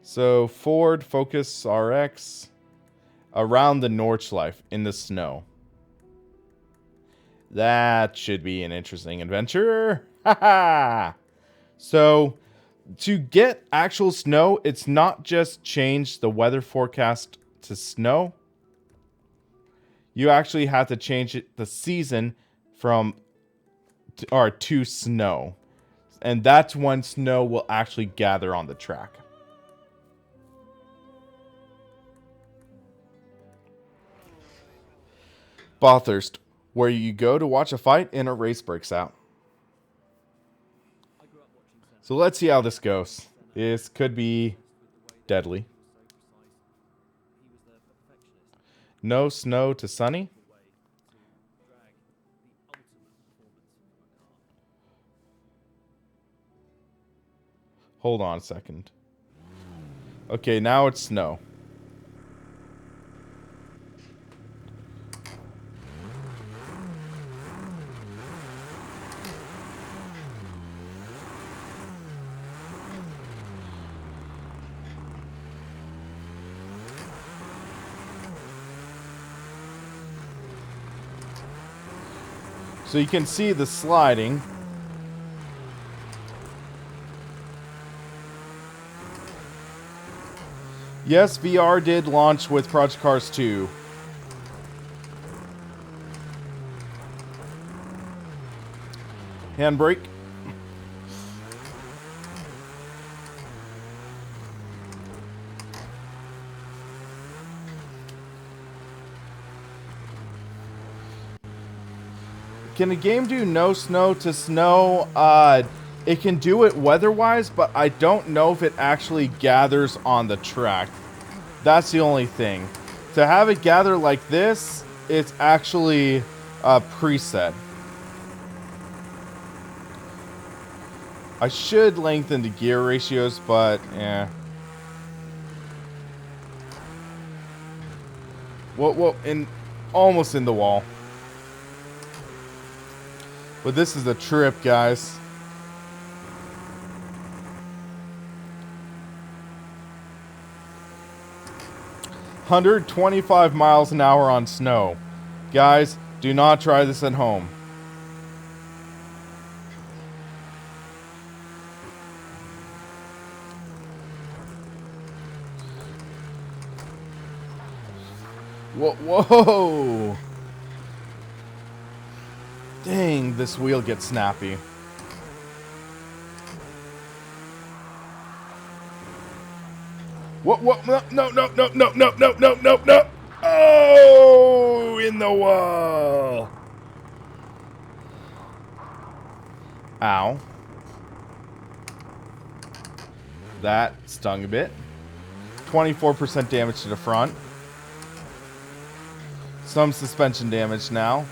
So Ford Focus RX around the Nordschleife in the snow. That should be an interesting adventure. Haha. So, to get actual snow, it's not just change the weather forecast to snow. You actually have to change the season from to snow. And that's when snow will actually gather on the track. Bathurst, where you go to watch a fight and a race breaks out. So let's see how this goes. This could be deadly. No snow to sunny. Hold on a second. Okay, now it's snow. So you can see the sliding. Yes, VR did launch with Project Cars 2. Handbrake. Can a game do no snow to snow? It can do it weather-wise, but I don't know if it actually gathers on the track. That's the only thing. To have it gather like this, it's actually a preset. I should lengthen the gear ratios, but yeah. Whoa, almost in the wall. But this is a trip, guys. $125 miles an hour on snow. Guys, do not try this at home. Whoa! Dang, this wheel gets snappy. What? No. Oh, in the wall. Ow. That stung a bit. 24% damage to the front. Some suspension damage now.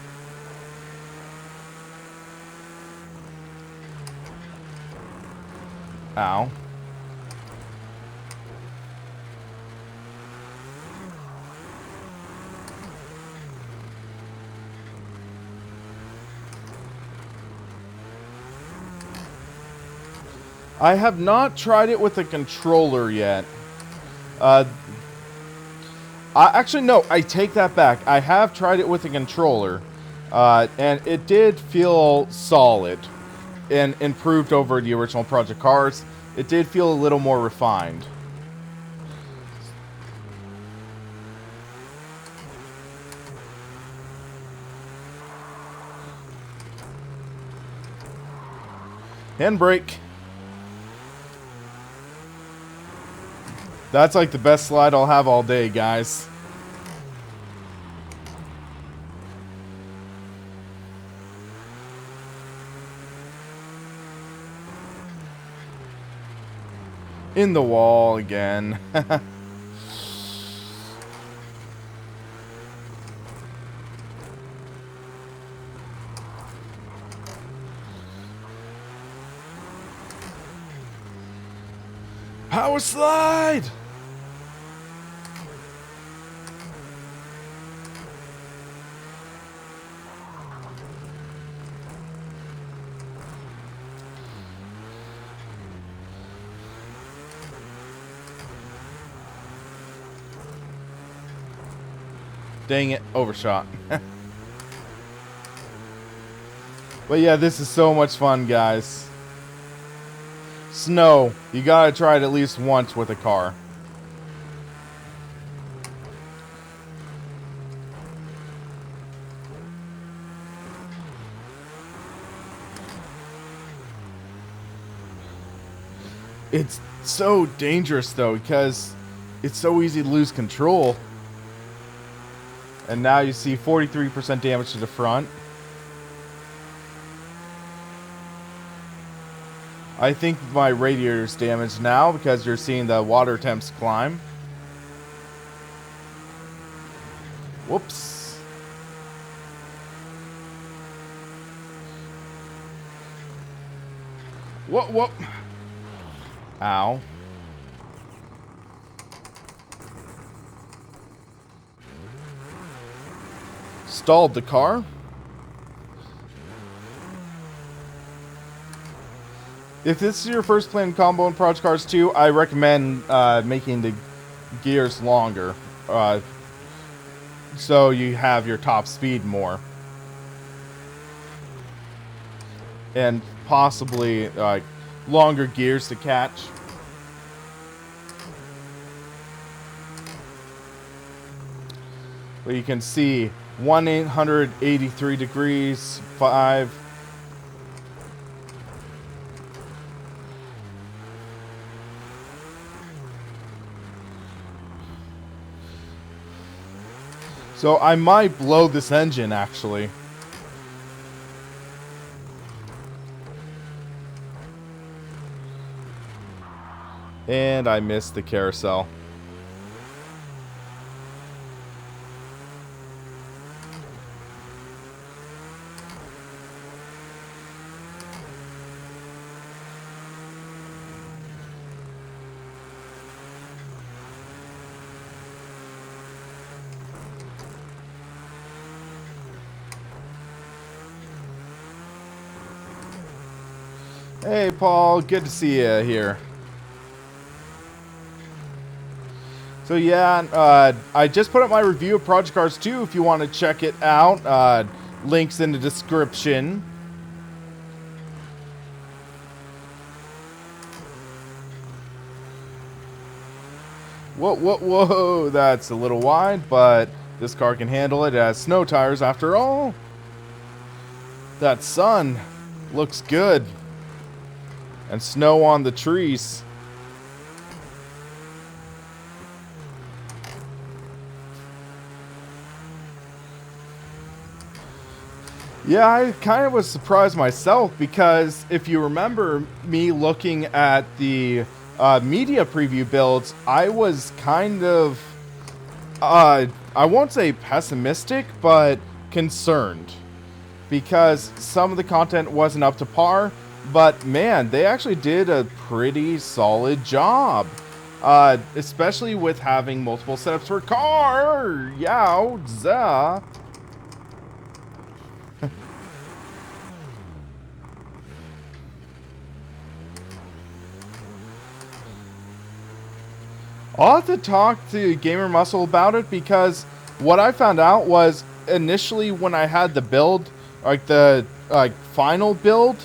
Ow. I have not tried it with a controller yet. Actually, no, I take that back. I have tried it with a controller, and it did feel solid and improved over the original Project Cars. It did feel a little more refined. Handbrake. That's like the best slide I'll have all day, guys. In the wall again. Power slide! Dang it, overshot. But yeah, this is so much fun, guys. Snow, you gotta try it at least once with a car. It's so dangerous though, because it's so easy to lose control. And now you see 43% damage to the front. I think my radiator's damaged now because you're seeing the water temps climb. Whoops. Whoop. Ow. Stalled the car. If this is your first planned combo in Project Cars 2, I recommend making the gears longer. So you have your top speed more. And possibly longer gears to catch. But you can see 1,883 degrees, 5. So I might blow this engine, actually. And I missed the carousel. Hey, Paul. Good to see you here. So, yeah, I just put up my review of Project Cars 2 if you want to check it out. Links in the description. Whoa. That's a little wide, but this car can handle it. It has snow tires after all. That sun looks good. And snow on the trees. Yeah, I kind of was surprised myself because if you remember me looking at the media preview builds, I was kind of, I won't say pessimistic, but concerned. Because some of the content wasn't up to par. But man, they actually did a pretty solid job. Especially with having multiple setups per car. Yowza. I'll have to talk to Gamer Muscle about it because what I found out was initially when I had the build, like the final build,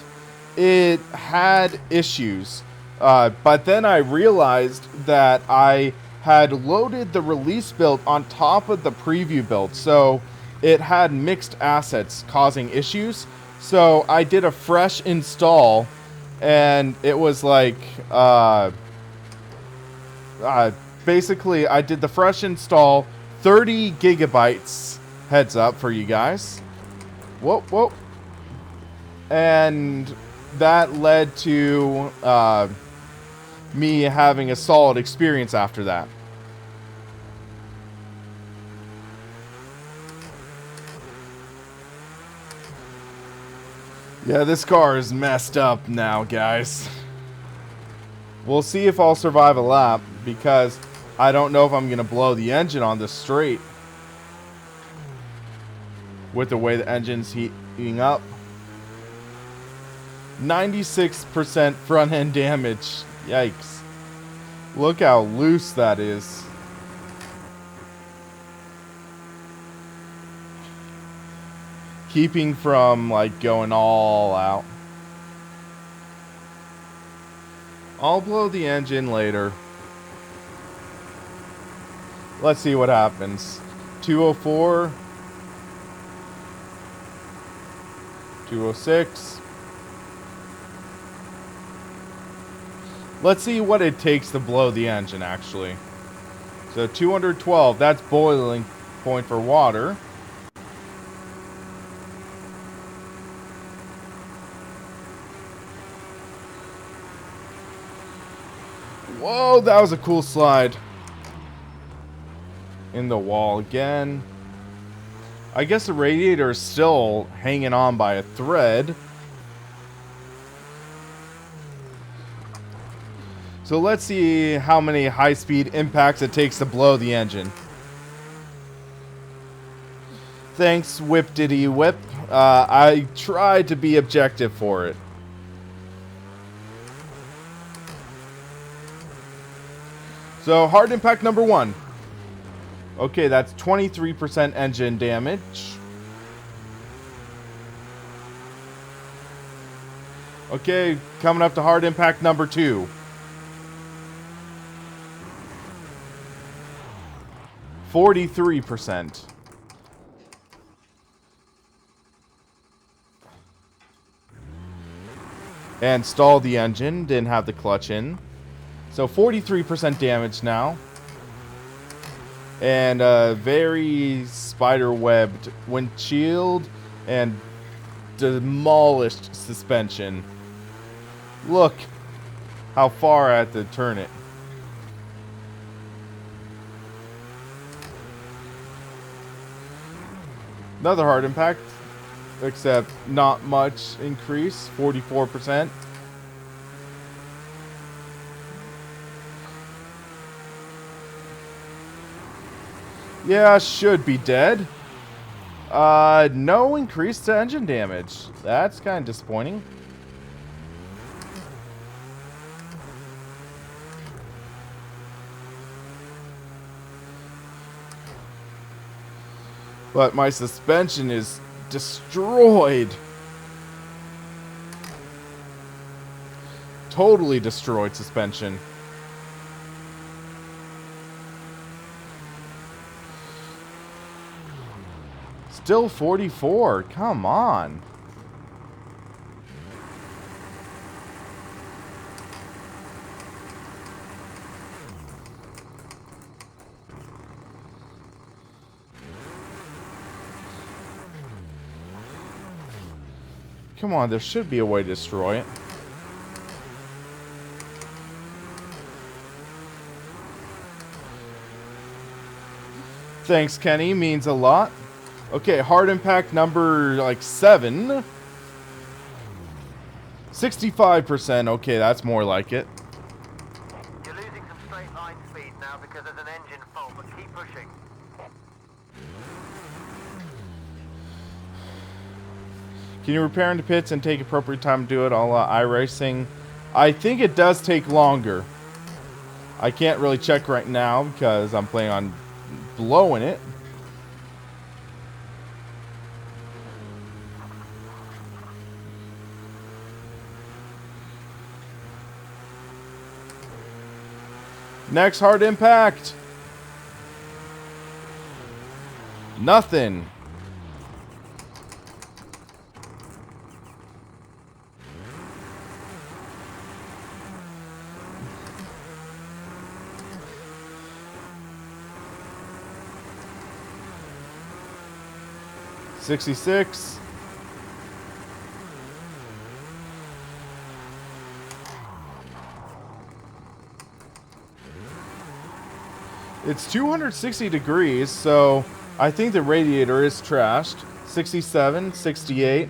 it had issues. But then I realized that I had loaded the release build on top of the preview build. So it had mixed assets causing issues. So I did a fresh install and it was like, basically I did the fresh install, 30 gigabytes, heads up for you guys. Whoa. And that led to me having a solid experience after that. Yeah, this car is messed up now, guys. We'll see if I'll survive a lap, because I don't know if I'm going to blow the engine on this straight. With the way the engine's heating up. 96% front end damage. Yikes. Look how loose that is. Keeping from like going all out. I'll blow the engine later. Let's see what happens. 204. 206. Let's see what it takes to blow the engine, actually. So 212, that's boiling point for water. Whoa, that was a cool slide. In the wall again. I guess the radiator is still hanging on by a thread. So let's see how many high-speed impacts it takes to blow the engine. Thanks, Whip Diddy Whip. I tried to be objective for it. So, hard impact number 1. Okay, that's 23% engine damage. Okay, coming up to hard impact number 2. 43%. And stalled the engine, didn't have the clutch in. So 43% damage now. And a very spider-webbed windshield and demolished suspension. Look how far I had to turn it. Another hard impact, except not much increase, 44%. Yeah, should be dead. No increase to engine damage. That's kind of disappointing. But my suspension is destroyed. Totally destroyed suspension. Still 44. Come on. Come on, there should be a way to destroy it. Thanks, Kenny. Means a lot. Okay, hard impact number, like, 7. 65%. Okay, that's more like it. You're losing some straight line speed now because there's an engine fault, but keep pushing. Can you repair into pits and take appropriate time to do it all iRacing? I think it does take longer. I can't really check right now because I'm planning on blowing it. Next hard impact. Nothing. $66. It's 260 degrees, so I think the radiator is trashed. 67, 68.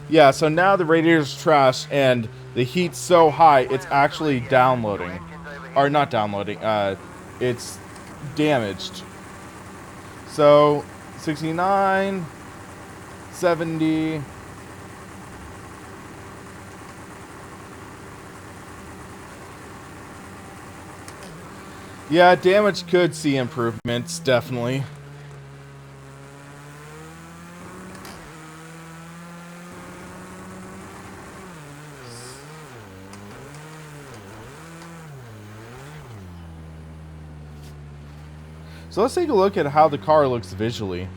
Yeah, so now the radiator's trashed and the heat's so high it's actually downloading. Or not downloading, it's damaged. So 69, 70. Yeah, damage could see improvements, definitely. So let's take a look at how the car looks visually.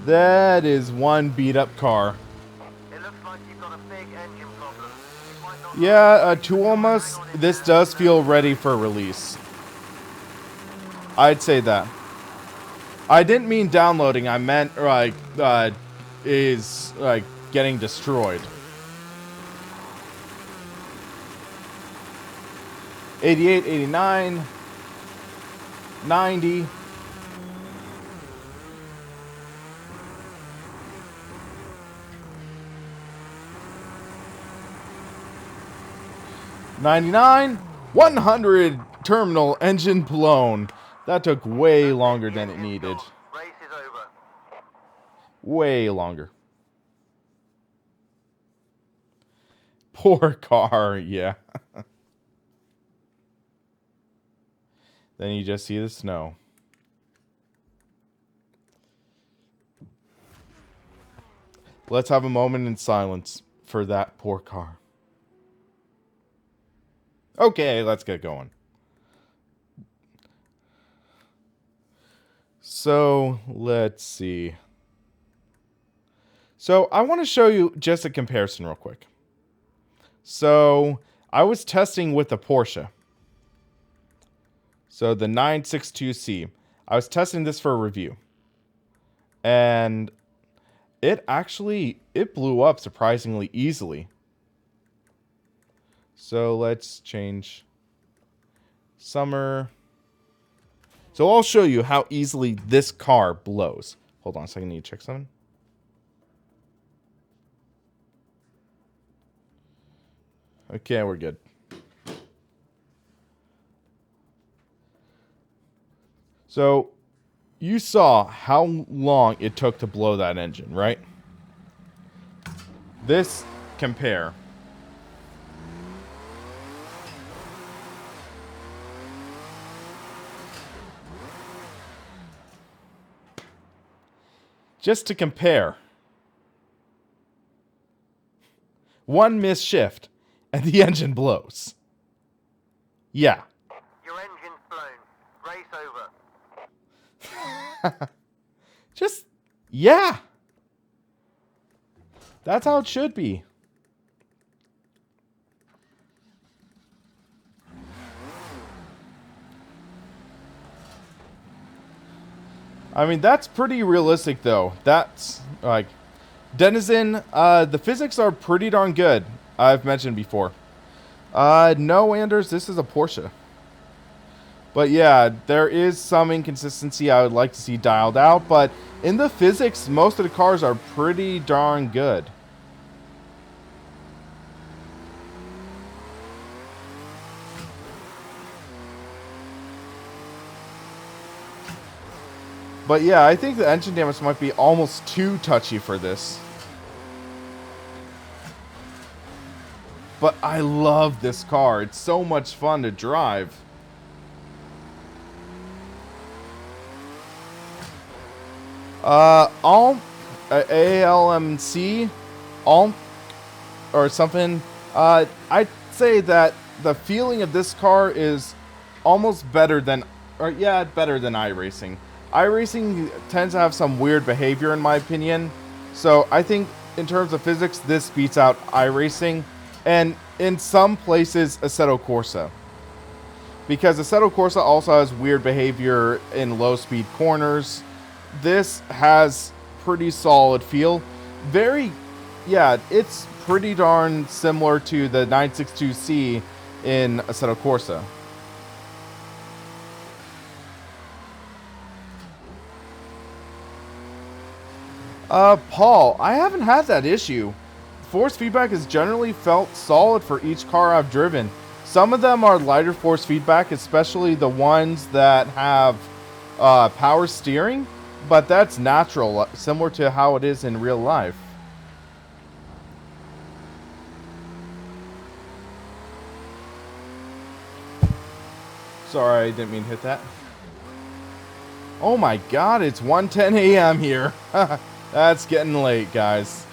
That is one beat up car. It looks like you've got a big engine problem. It might not Yeah, to almost, this does feel ready for release. I'd say that. I didn't mean downloading. I meant like is like getting destroyed. 88, 89, 90. $99, 100 terminal engine blown. That took way longer than it needed. Race is over. Way longer. Poor car, yeah. Then you just see the snow. Let's have a moment in silence for that poor car. Okay, let's get going. So, let's see. So, I want to show you just a comparison real quick. So, I was testing with the Porsche. So, the 962C. I was testing this for a review. And it blew up surprisingly easily. So, let's change summer. So, I'll show you how easily this car blows. Hold on a second, I need to check something. Okay, we're good. So, you saw how long it took to blow that engine, right? This compare. Just to compare. One missed shift, and the engine blows. Yeah. Your engine's blown. Race over. Just, yeah. That's how it should be. I mean, that's pretty realistic, though. That's, like, Denizen, the physics are pretty darn good. I've mentioned before. No, Anders, this is a Porsche. But yeah, there is some inconsistency I would like to see dialed out. But in the physics, most of the cars are pretty darn good. But yeah, I think the engine damage might be almost too touchy for this. But I love this car. It's so much fun to drive. ALMC, or something. I'd say that the feeling of this car is almost better than, better than iRacing. iRacing tends to have some weird behavior, in my opinion. So I think in terms of physics, this beats out iRacing. And in some places, Assetto Corsa. Because Assetto Corsa also has weird behavior in low-speed corners. This has pretty solid feel. It's pretty darn similar to the 962C in Assetto Corsa. Paul, I haven't had that issue. Force feedback has generally felt solid for each car I've driven. Some of them are lighter force feedback, especially the ones that have power steering, but that's natural, similar to how it is in real life. Sorry, I didn't mean to hit that. Oh my god, it's 1:10 a.m. here. That's getting late, guys.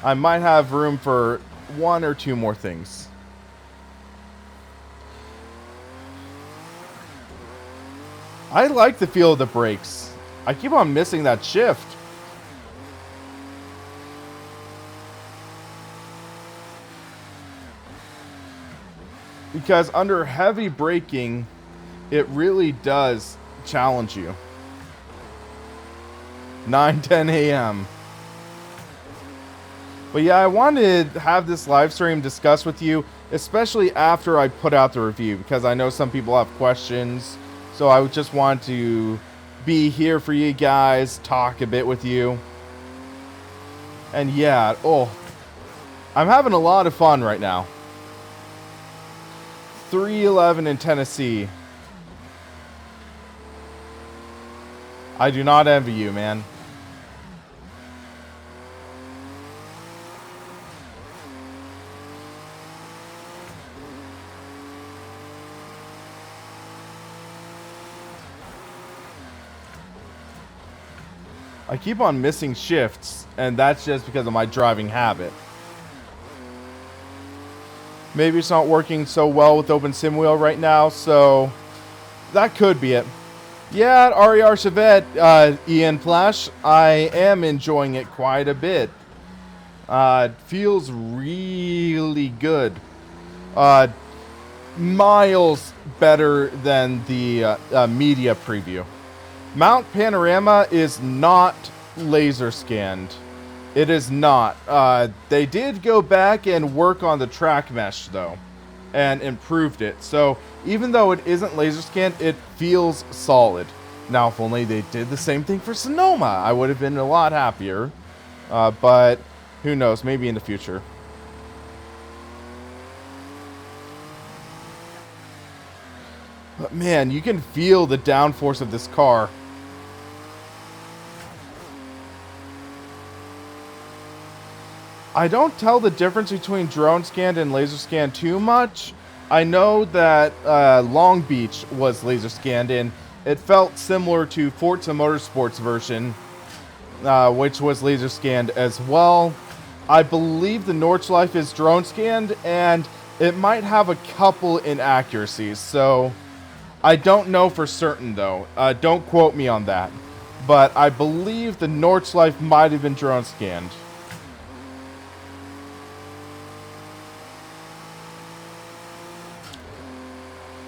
I might have room for one or two more things. I like the feel of the brakes. I keep on missing that shift. Because under heavy braking, it really does challenge you. 9:10 a.m. But yeah, I wanted to have this live stream discussed with you, especially after I put out the review, because I know some people have questions. So I just want to be here for you guys, talk a bit with you. And yeah, I'm having a lot of fun right now. 311 in Tennessee. I do not envy you, man. I keep on missing shifts, and that's just because of my driving habit. Maybe it's not working so well with Open Sim Wheel right now, so that could be it. Yeah, RER Chevette, Ian Plash, I am enjoying it quite a bit. It feels really good. Miles better than the media preview. Mount Panorama is not laser scanned. It is not. They did go back and work on the track mesh though, and improved it. So even though it isn't laser scanned, it feels solid. Now, if only they did the same thing for Sonoma, I would have been a lot happier. But who knows? Maybe in the future. But man, you can feel the downforce of this car. I don't tell the difference between drone scanned and laser scanned too much. I know that Long Beach was laser scanned, and it felt similar to Forza Motorsport's version, which was laser scanned as well. I believe the Nordschleife is drone scanned, and it might have a couple inaccuracies, so I don't know for certain though. Don't quote me on that. But I believe the Nordschleife might have been drone scanned.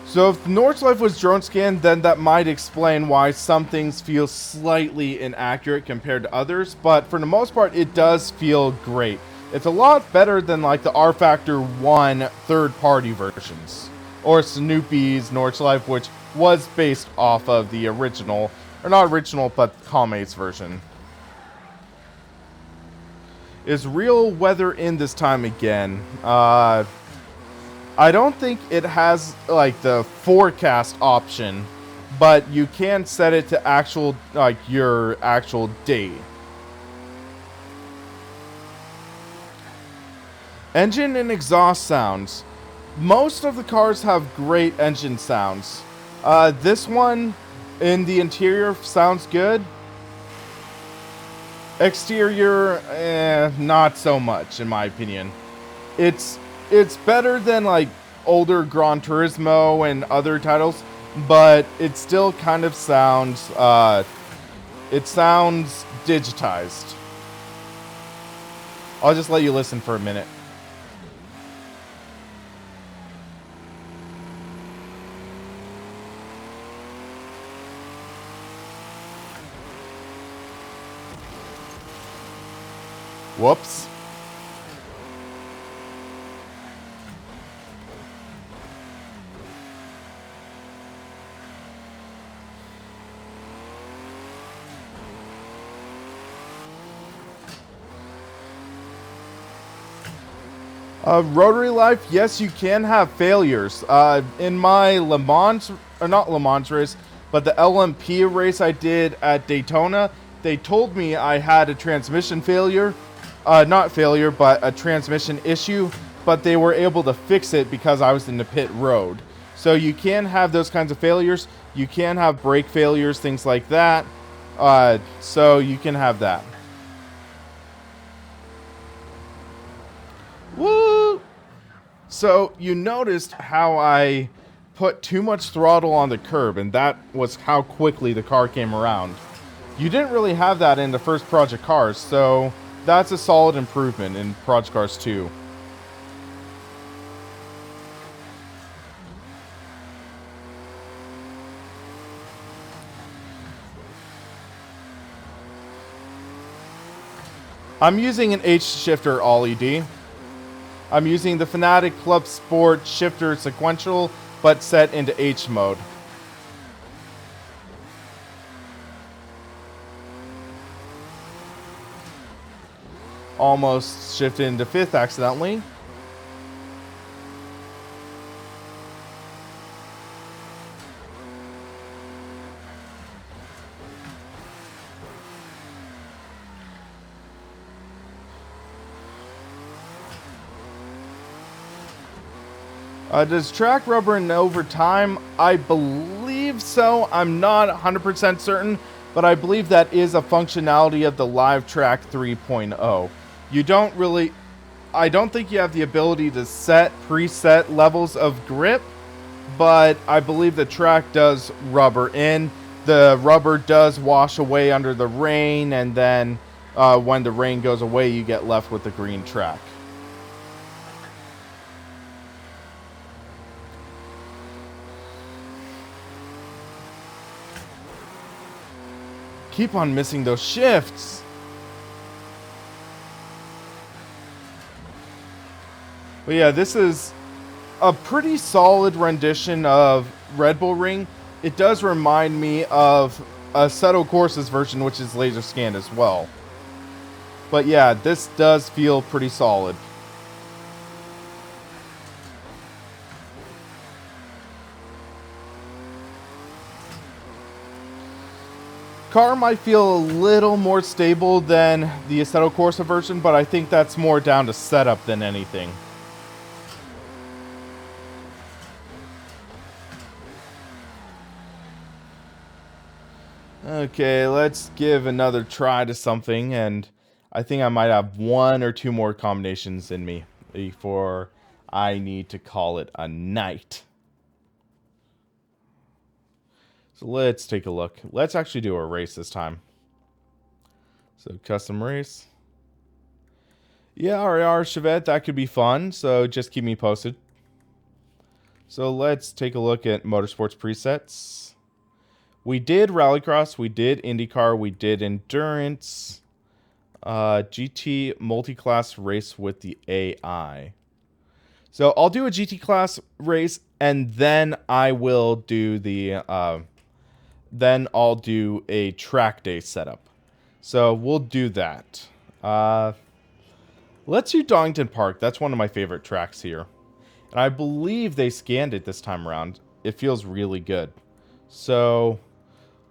So if Nordschleife was drone scanned, then that might explain why some things feel slightly inaccurate compared to others, but for the most part, it does feel great. It's a lot better than like the R Factor 1 third-party versions, or Snoopy's Nordschleife, which was based off of the original, or not original, but Comate's version. Is real weather in this time again? I don't think it has like the forecast option, but you can set it to actual, like your actual day. Engine and exhaust sounds. Most of the cars have great engine sounds. This one in the interior sounds good. Exterior, not so much in my opinion. It's better than like older Gran Turismo and other titles, but it still kind of sounds, it sounds digitized. I'll just let you listen for a minute. Whoops. Rotary life, yes, you can have failures. In my Le Mans, or not Le Mans race, but the LMP race I did at Daytona, they told me I had a transmission failure. Not failure, but a transmission issue, but they were able to fix it because I was in the pit road. So you can have those kinds of failures. You can have brake failures, things like that. So you can have that. Woo! So you noticed how I put too much throttle on the curb, and that was how quickly the car came around. You didn't really have that in the first Project Cars, so that's a solid improvement in Project Cars 2. I'm using an H shifter all ED. I'm using the Fanatec Clubsport shifter sequential, but set into H mode. Almost shifted into 5th accidentally. Does track rubber in over time? I believe so. I'm not 100% certain, but I believe that is a functionality of the Live Track 3.0. You don't really... I don't think you have the ability to set preset levels of grip, but I believe the track does rubber in. The rubber does wash away under the rain, and then when the rain goes away, you get left with the green track. Keep on missing those shifts. But yeah, this is a pretty solid rendition of Red Bull Ring. It does remind me of Assetto Corsa's version, which is laser scanned as well. But yeah, this does feel pretty solid. Car might feel a little more stable than the Assetto Corsa version, but I think that's more down to setup than anything. Okay, let's give another try to something, and I think I might have 1 or 2 more combinations in me before I need to call it a night. So let's take a look. Let's actually do a race this time. So custom race. Yeah, RAR Chevette, that could be fun. So just keep me posted. So let's take a look at motorsports presets. We did Rallycross, we did IndyCar, we did Endurance. GT multi-class race with the AI. So I'll do a GT class race, and then I will do the then I'll do a track day setup. So we'll do that. Let's do Donington Park. That's one of my favorite tracks here. And I believe they scanned it this time around. It feels really good. So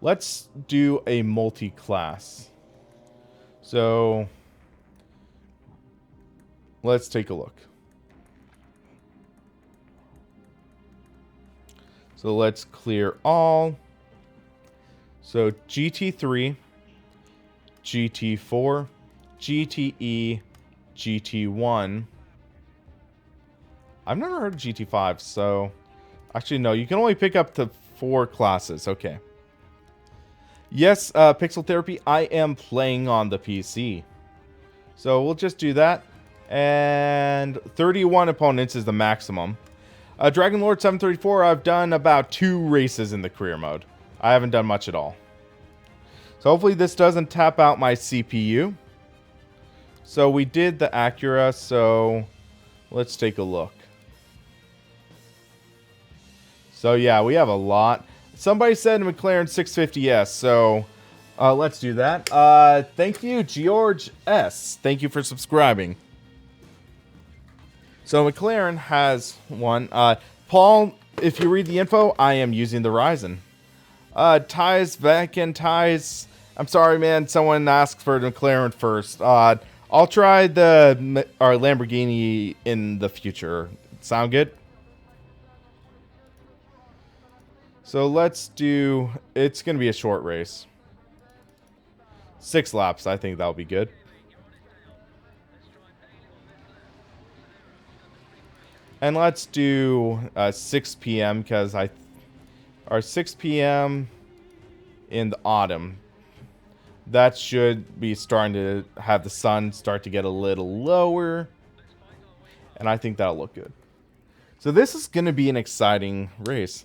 let's do a multi-class. So let's take a look. So let's clear all. So GT3, GT4, GTE, GT1. I've never heard of GT5, so... Actually, no, you can only pick up to 4 classes. Okay. Yes, Pixel Therapy, I am playing on the PC. So we'll just do that. And 31 opponents is the maximum. Dragon Lord 734, I've done about 2 races in the career mode. I haven't done much at all. So hopefully this doesn't tap out my CPU. So we did the Acura, so let's take a look. So yeah, we have a lot. Somebody said McLaren 650S, so let's do that. Thank you, George S. Thank you for subscribing. So McLaren has one. Paul, if you read the info, I am using the Ryzen. Ties, back and ties. I'm sorry, man. Someone asked for the McLaren first. I'll try our Lamborghini in the future. Sound good? So let's do... It's going to be a short race. 6 laps. I think that'll be good. And let's do 6 p.m. because or 6 p.m. in the autumn. That should be starting to have the sun start to get a little lower. And I think that'll look good. So this is going to be an exciting race.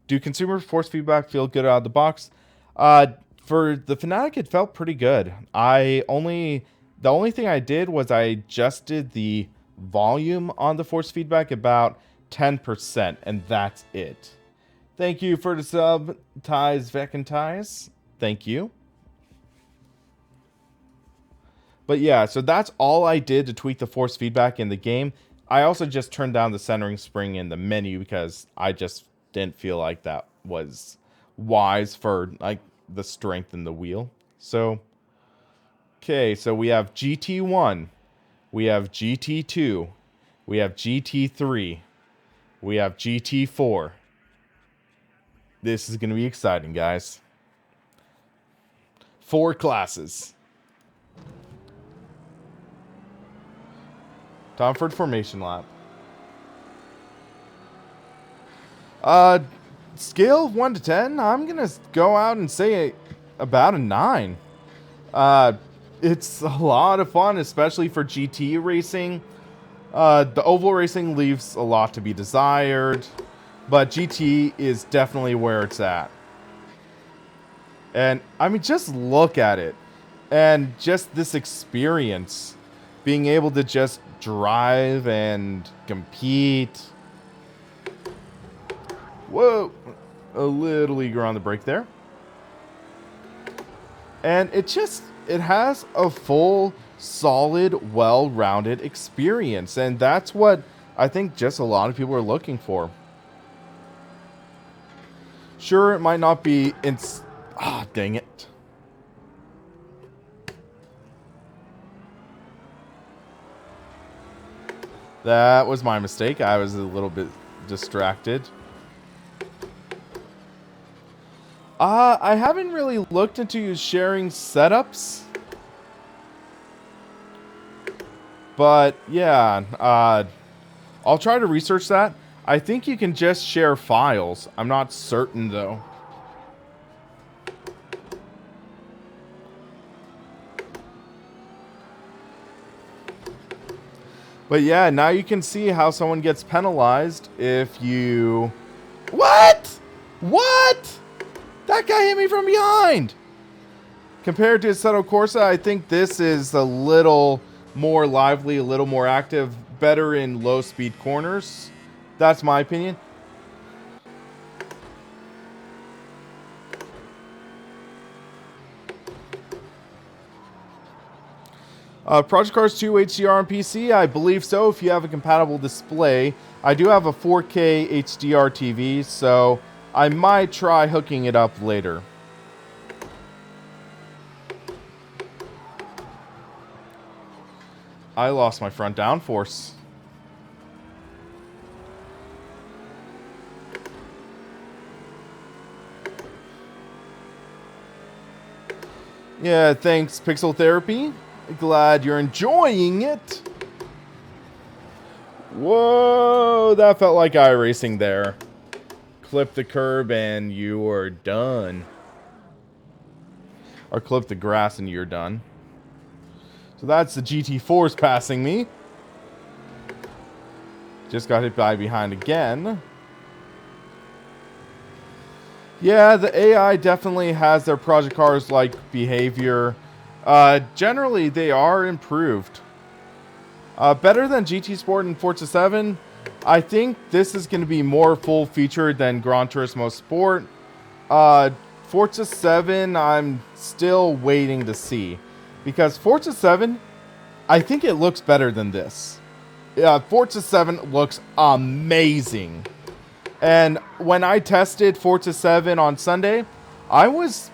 Do consumer force feedback feel good out of the box? For the Fanatec, it felt pretty good. I only The only thing I did was I adjusted the volume on the force feedback about 10%, and that's it. Thank you for the sub, Ties Vecantize. Thank you. But yeah, so that's all I did to tweak the force feedback in the game. I also just turned down the centering spring in the menu because I just didn't feel like that was wise for like the strength in the wheel. So, okay, so we have GT1, we have GT2, we have GT3, we have GT4. This is going to be exciting, guys. 4 classes. Time for the formation lap. Scale of 1 to 10, I'm going to go out and say about a 9. It's a lot of fun, especially for GT racing. The oval racing leaves a lot to be desired, but GT is definitely where it's at. And, I mean, just look at it. And just this experience, being able to just drive and compete. Whoa, a little eager on the brake there. And it has a full, solid, well-rounded experience. And that's what I think just a lot of people are looking for. Sure, it might not be... dang it. That was my mistake. I was a little bit distracted. I haven't really looked into sharing setups. But, yeah. I'll try to research that. I think you can just share files. I'm not certain, though. But yeah, now you can see how someone gets penalized if you... What? What? That guy hit me from behind. Compared to Assetto Corsa, I think this is a little more lively, a little more active, better in low-speed corners. That's my opinion. Project Cars 2 HDR on PC, I believe so, if you have a compatible display. I do have a 4K HDR TV, so I might try hooking it up later. I lost my front downforce. Yeah, thanks, Pixel Therapy. Glad you're enjoying it. Whoa, that felt like iRacing there. Clip the curb and you are done. Or clip the grass and you're done. So that's the GT4s passing me. Just got hit by behind again. Yeah, the AI definitely has their Project Cars-like behavior. Generally, they are improved. Better than GT Sport and Forza 7. I think this is going to be more full-featured than Gran Turismo Sport. Forza 7, I'm still waiting to see. Because Forza 7, I think it looks better than this. Forza 7 looks amazing. And when I tested Forza 7 on Sunday, I was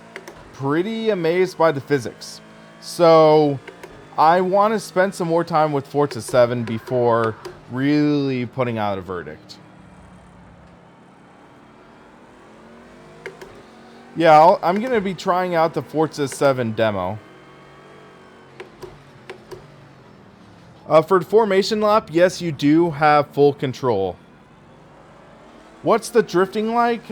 pretty amazed by the physics. So I want to spend some more time with Forza 7 before really putting out a verdict. Yeah, I'm going to be trying out the Forza 7 demo. For the formation lap, yes, you do have full control. What's the drifting like?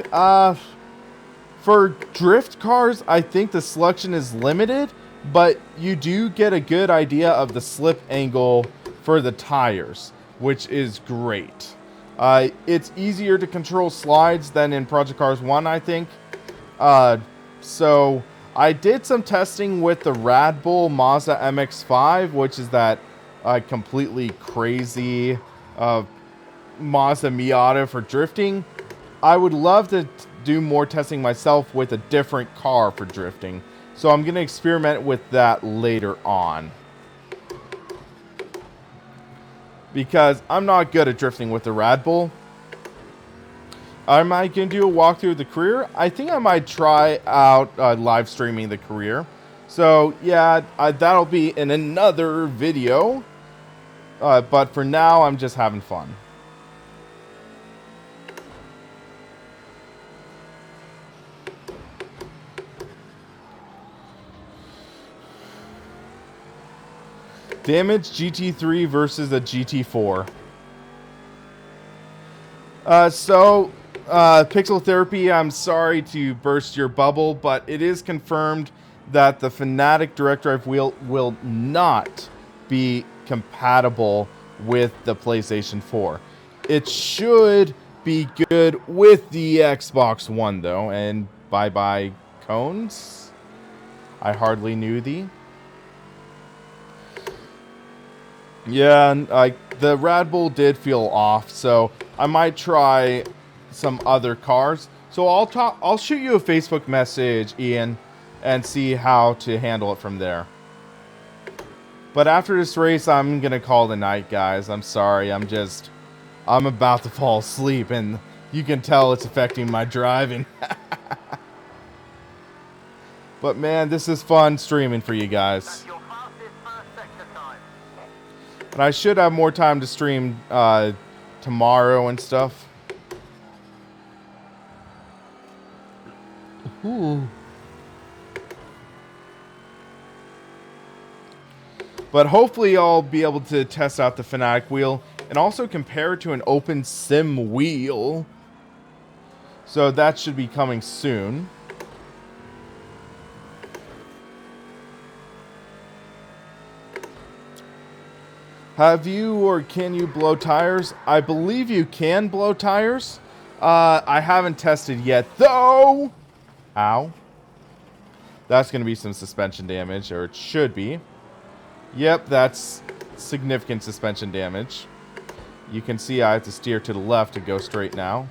For drift cars, I think the selection is limited, but you do get a good idea of the slip angle for the tires, which is great. It's easier to control slides than in Project Cars 1, I think. So I did some testing with the Red Bull Mazda MX-5, which is that completely crazy Mazda Miata for drifting. I would love to do more testing myself with a different car for drifting. So I'm going to experiment with that later on. Because I'm not good at drifting with the Red Bull. Am I going to do a walkthrough of the career? I think I might try out live streaming the career. So, yeah, that'll be in another video. But for now, I'm just having fun. Damage GT3 versus a GT4. Pixel Therapy, I'm sorry to burst your bubble, but it is confirmed that the Fanatec Direct Drive wheel will not be compatible with the PlayStation 4. It should be good with the Xbox One, though. And bye-bye, cones. I hardly knew thee. Yeah, the Red Bull did feel off, so I might try some other cars. So I'll shoot you a Facebook message, Ian, and see how to handle it from there. But after this race, I'm gonna call the night, guys. I'm sorry. I'm about to fall asleep, and you can tell it's affecting my driving. But man, this is fun streaming for you guys. And I should have more time to stream tomorrow and stuff. Ooh. But hopefully I'll be able to test out the Fanatec wheel and also compare it to an open sim wheel. So that should be coming soon. Have you or can you blow tires? I believe you can blow tires. I haven't tested yet, though. Ow. That's going to be some suspension damage, or it should be. Yep, that's significant suspension damage. You can see I have to steer to the left to go straight now.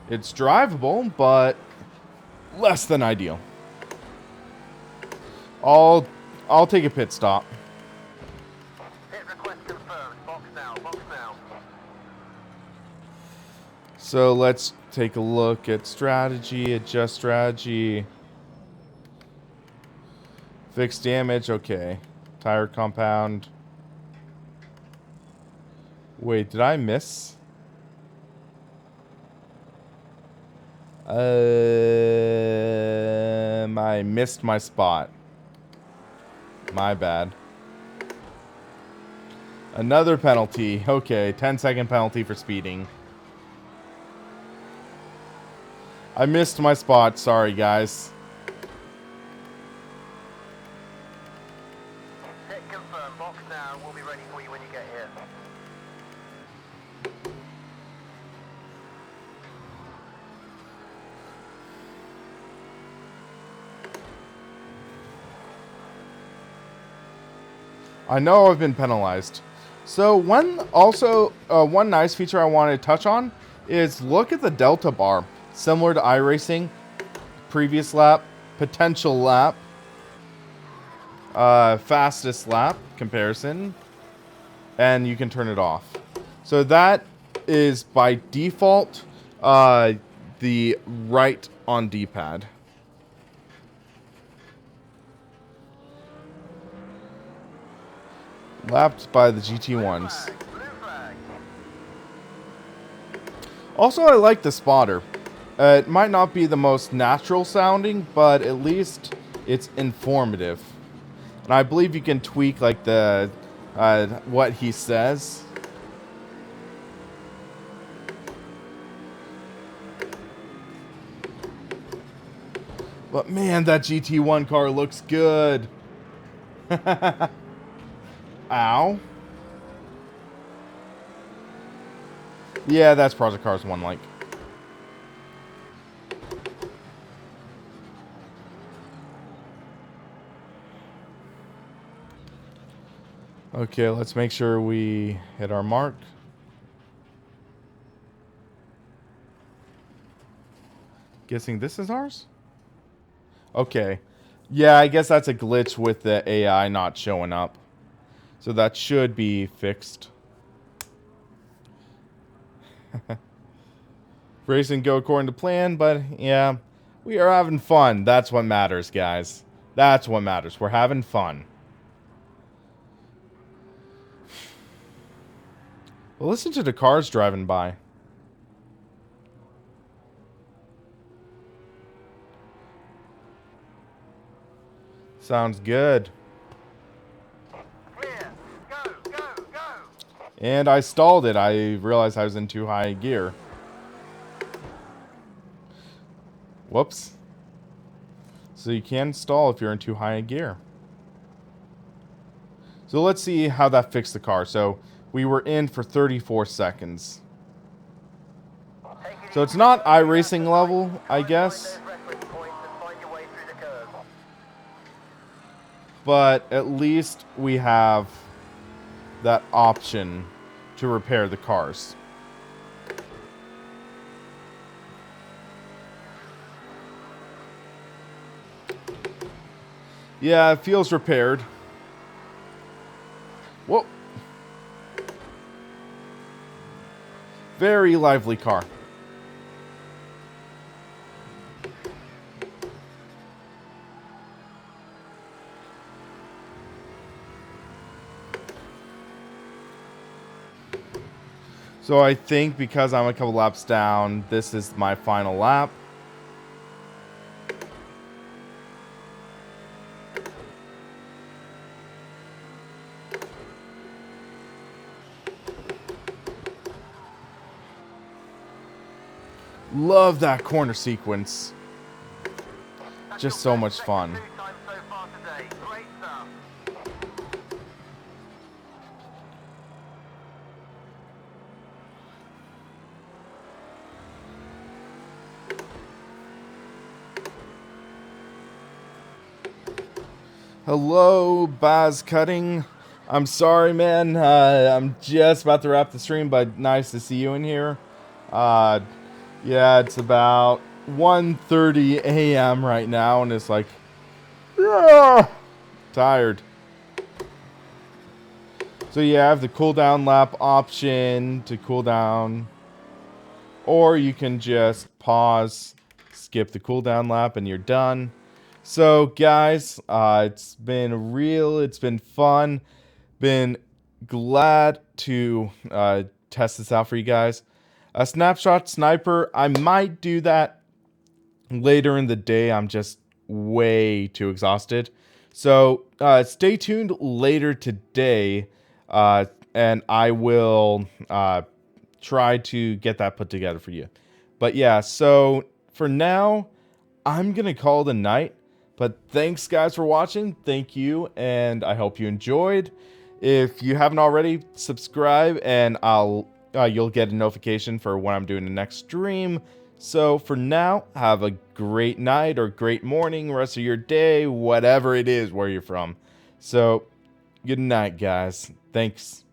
It's drivable, but less than ideal. I'll take a pit stop. So let's take a look at strategy, adjust strategy. Fix damage, okay. Tire compound. Wait, did I miss? I missed my spot. My bad. Another penalty. Okay, 10-second penalty for speeding. I missed my spot. Sorry, guys. Hit confirm. Box now. We'll be ready for you when you get here. I know I've been penalized. So one nice feature I want to touch on is look at the delta bar. Similar to iRacing, previous lap, potential lap, fastest lap comparison, and you can turn it off. So that is by default the right on D-pad. Lapped by the GT1s. Also, I like the spotter. It might not be the most natural sounding, but at least it's informative. And I believe you can tweak like the what he says. But man, that GT1 car looks good. Ow. Yeah, that's Project Cars 1 like. Okay, let's make sure we hit our mark. Guessing this is ours? Okay. Yeah, I guess that's a glitch with the AI not showing up. So that should be fixed. Race didn't go according to plan, but yeah, we are having fun. That's what matters, guys. That's what matters. We're having fun. Well, listen to the cars driving by. Sounds good. Clear. Go, go, go. And I stalled it. I realized I was in too high gear. Whoops. So you can stall if you're in too high a gear. So let's see how that fixed the car. So we were in for 34 seconds. So it's not iRacing level, I guess. But at least we have that option to repair the cars. Yeah, it feels repaired. Whoa. Very lively car. So I think because I'm a couple laps down, this is my final lap. Love that corner sequence. Just so much fun. Hello, Baz Cutting. I'm sorry, man. I'm just about to wrap the stream, but nice to see you in here. Yeah, it's about 1:30 a.m. right now, and it's like, tired. So yeah, I have the cooldown lap option to cool down, or you can just pause, skip the cooldown lap, and you're done. So guys, it's been real, it's been fun, been glad to test this out for you guys. A snapshot sniper, I might do that later in the day. I'm just way too exhausted. So stay tuned later today, and I will try to get that put together for you. But yeah, so for now, I'm going to call it a night. But thanks, guys, for watching. Thank you, and I hope you enjoyed. If you haven't already, subscribe, and you'll get a notification for when I'm doing the next stream. So for now, have a great night or great morning, rest of your day, whatever it is where you're from. So good night, guys. Thanks.